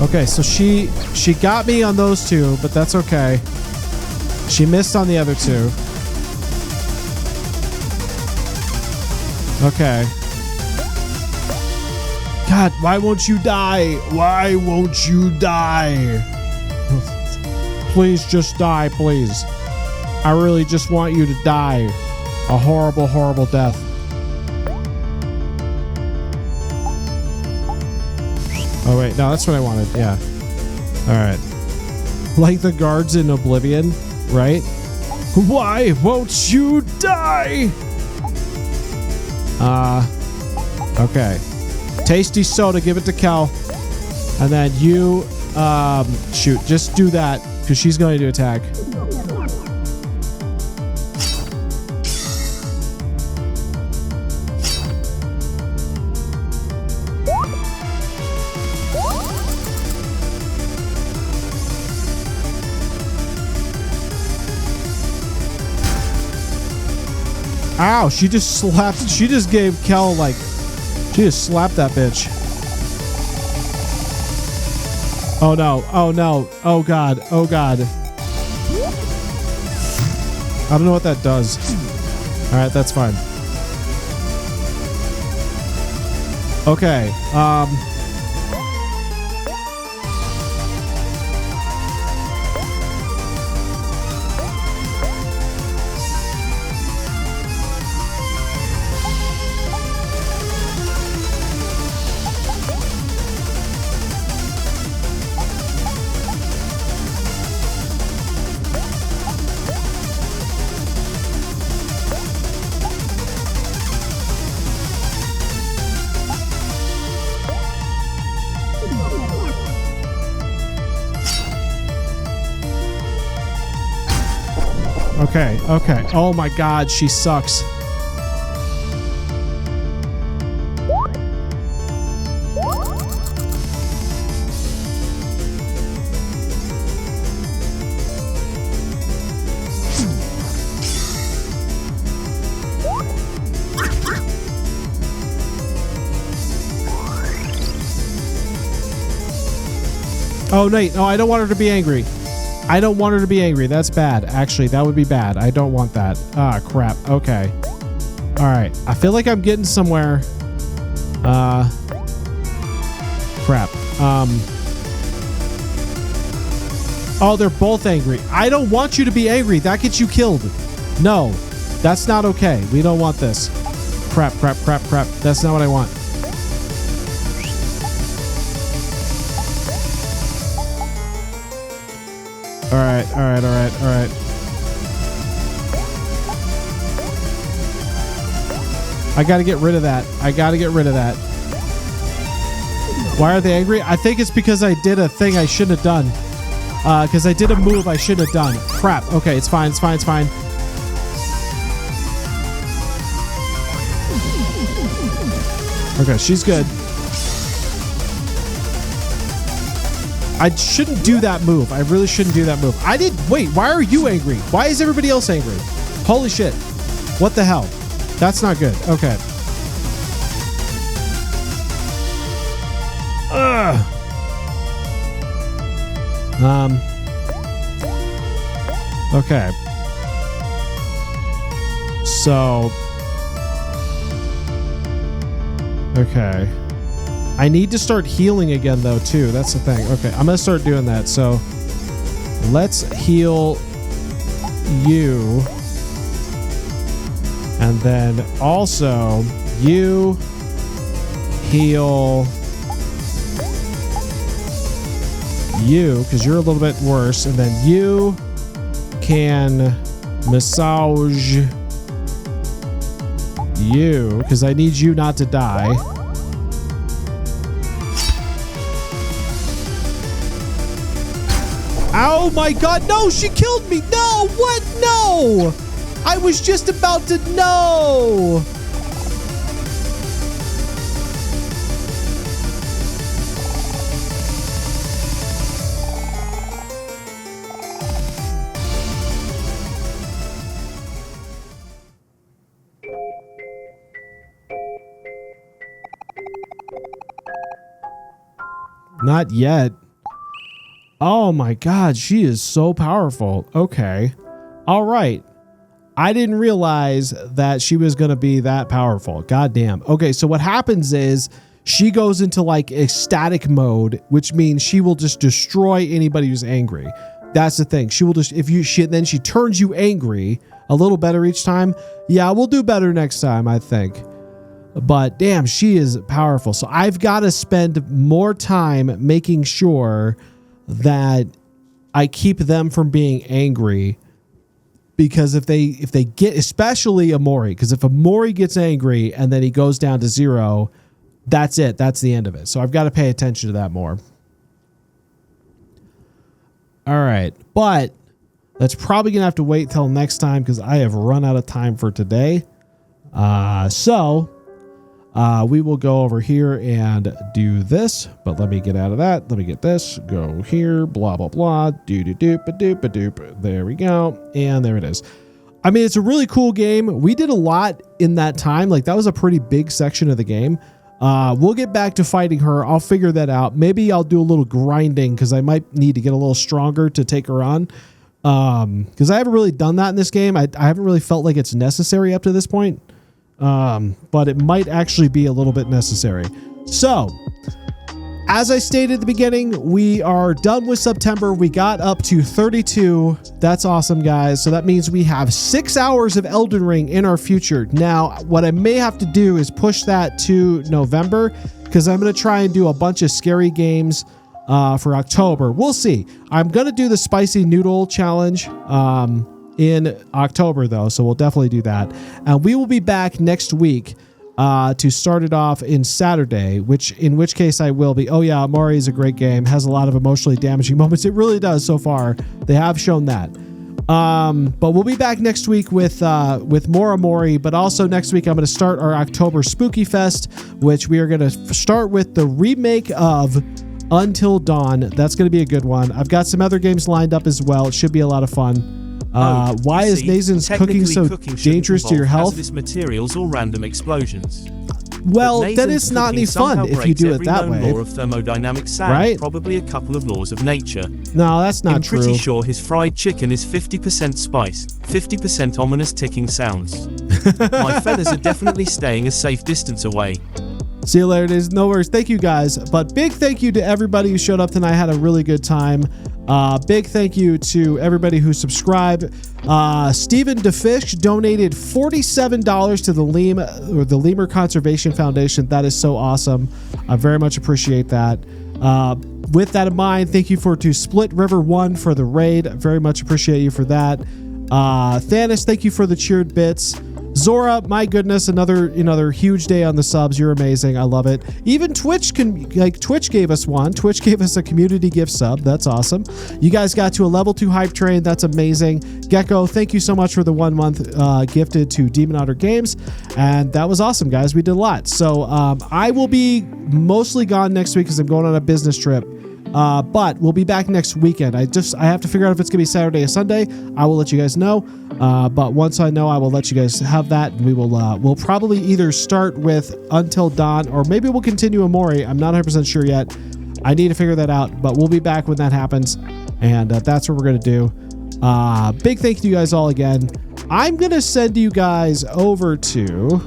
Okay, so she got me on those two, but that's okay. She missed on the other two. Okay. God, why won't you die? Why won't you die? Please just die, please. I really just want you to die. A horrible, horrible death. Oh, wait. No, that's what I wanted. Yeah. All right. Like the guards in Oblivion, right? Why won't you die? Okay. Tasty soda. Give it to Kel. And then you, shoot. Just do that because she's going to attack. Ow, she just slapped. She just gave Kel, like, she just slapped that bitch. Oh no, oh no, oh god, oh god. I don't know what that does. Alright, that's fine. Okay, okay, okay. Oh my god, she sucks. Oh, Nate, no, I don't want her to be angry. I don't want her to be angry. That's bad. Actually, that would be bad. I don't want that. Ah, crap. Okay. All right. I feel like I'm getting somewhere. Crap. Oh, they're both angry. I don't want you to be angry. That gets you killed. No. That's not okay. We don't want this. Crap. That's not what I want. All right. I got to get rid of that. Why are they angry? I think it's because I did a thing I shouldn't have done. Because I did a move I shouldn't have done. Crap. Okay, it's fine. Okay, she's good. I shouldn't do that move. I really shouldn't do that move. Wait, why are you angry? Why is everybody else angry? Holy shit. What the hell? That's not good. Okay. Okay. So. Okay. I need to start healing again, though, too. That's the thing. Okay, I'm going to start doing that. So, let's heal you. And then also, you heal you, because you're a little bit worse. And then you can massage you, because I need you not to die. Oh my god, no, she killed me. No, what? No. I was just about to know. Not yet. Oh my god, she is so powerful. Okay. All right. I didn't realize that she was going to be that powerful. God damn. Okay, so what happens is she goes into like ecstatic mode, which means she will just destroy anybody who's angry. That's the thing. She will just, then she turns you angry a little better each time. Yeah, we'll do better next time, I think. But damn, she is powerful. So I've got to spend more time making sure that I keep them from being angry, because if they get, especially Omori, because if Omori gets angry and then he goes down to 0, that's it. That's the end of it. So I've got to pay attention to that more. All right. But that's probably going to have to wait till next time, because I have run out of time for today. We will go over here and do this, but let me get out of that. Let me get this, go here, blah, blah, blah, doop. There we go. And there it is. I mean, it's a really cool game. We did a lot in that time. Like, that was a pretty big section of the game. We'll get back to fighting her. I'll figure that out. Maybe I'll do a little grinding, because I might need to get a little stronger to take her on. Because I haven't really done that in this game. I haven't really felt like it's necessary up to this point. But it might actually be a little bit necessary. So, as I stated at the beginning, we are done with September. We got up to 32. That's awesome, guys. So that means we have 6 hours of Elden Ring in our future. Now, what I may have to do is push that to November, because I'm going to try and do a bunch of scary games for October. We'll see. I'm going to do the spicy noodle challenge in October, though, so we'll definitely do that. And we will be back next week to start it off in Saturday, in which case I will be. Oh yeah, Omori is a great game, has a lot of emotionally damaging moments. It really does so far. They have shown that. But we'll be back next week with more Omori, but also next week I'm going to start our October Spooky Fest, which we are going to start with the remake of Until Dawn. That's going to be a good one. I've got some other games lined up as well. It should be a lot of fun. Why is Nathan's cooking so dangerous to your health? Hazardous materials or random explosions. Well, that is not any fun if you do it that way. Law of thermodynamics, right? Probably a couple of laws of nature. No, that's not true. I'm pretty sure his fried chicken is 50% spice, 50% ominous ticking sounds. My feathers are definitely staying a safe distance away. See you later, days. No worries. Thank you, guys. But big thank you to everybody who showed up tonight. I had a really good time. Big thank you to everybody who subscribed. Stephen DeFish donated $47 to the Leem or the Lemur Conservation Foundation. That is so awesome. I very much appreciate that. With that in mind, thank you to Split River 1 for the raid. Very much appreciate you for that. Thanos, thank you for the cheered bits. Zora, my goodness, another huge day on the subs. You're amazing. I love it. Even Twitch Twitch gave us one. Twitch gave us a community gift sub. That's awesome. You guys got to a level 2 hype train. That's amazing. Gecko, thank you so much for the 1 month gifted to Demon Otter Games. And that was awesome, guys. We did a lot. So I will be mostly gone next week because I'm going on a business trip. But we'll be back next weekend. I have to figure out if it's gonna be Saturday or Sunday. I will let you guys know. But once I know, I will let you guys have that. We will we'll probably either start with Until Dawn or maybe we'll continue Omori. I'm not 100% sure yet. I need to figure that out, but we'll be back when that happens. And that's what we're gonna do. Big thank you to you guys all again. I'm gonna send you guys over to.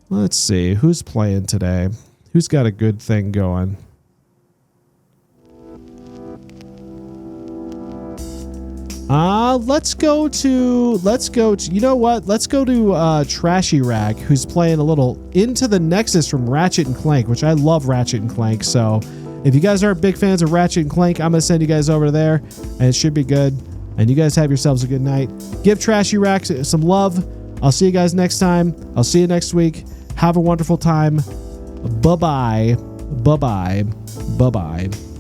Let's see, who's playing today? Who's got a good thing going? Let's go to, you know what? Let's go to Trashy Rag, who's playing a little Into the Nexus from Ratchet and Clank, which I love Ratchet and Clank. So if you guys aren't big fans of Ratchet and Clank, I'm going to send you guys over there and it should be good. And you guys have yourselves a good night. Give Trashy Rag some love. I'll see you guys next time. I'll see you next week. Have a wonderful time. Bye-bye. Bye-bye. Bye-bye.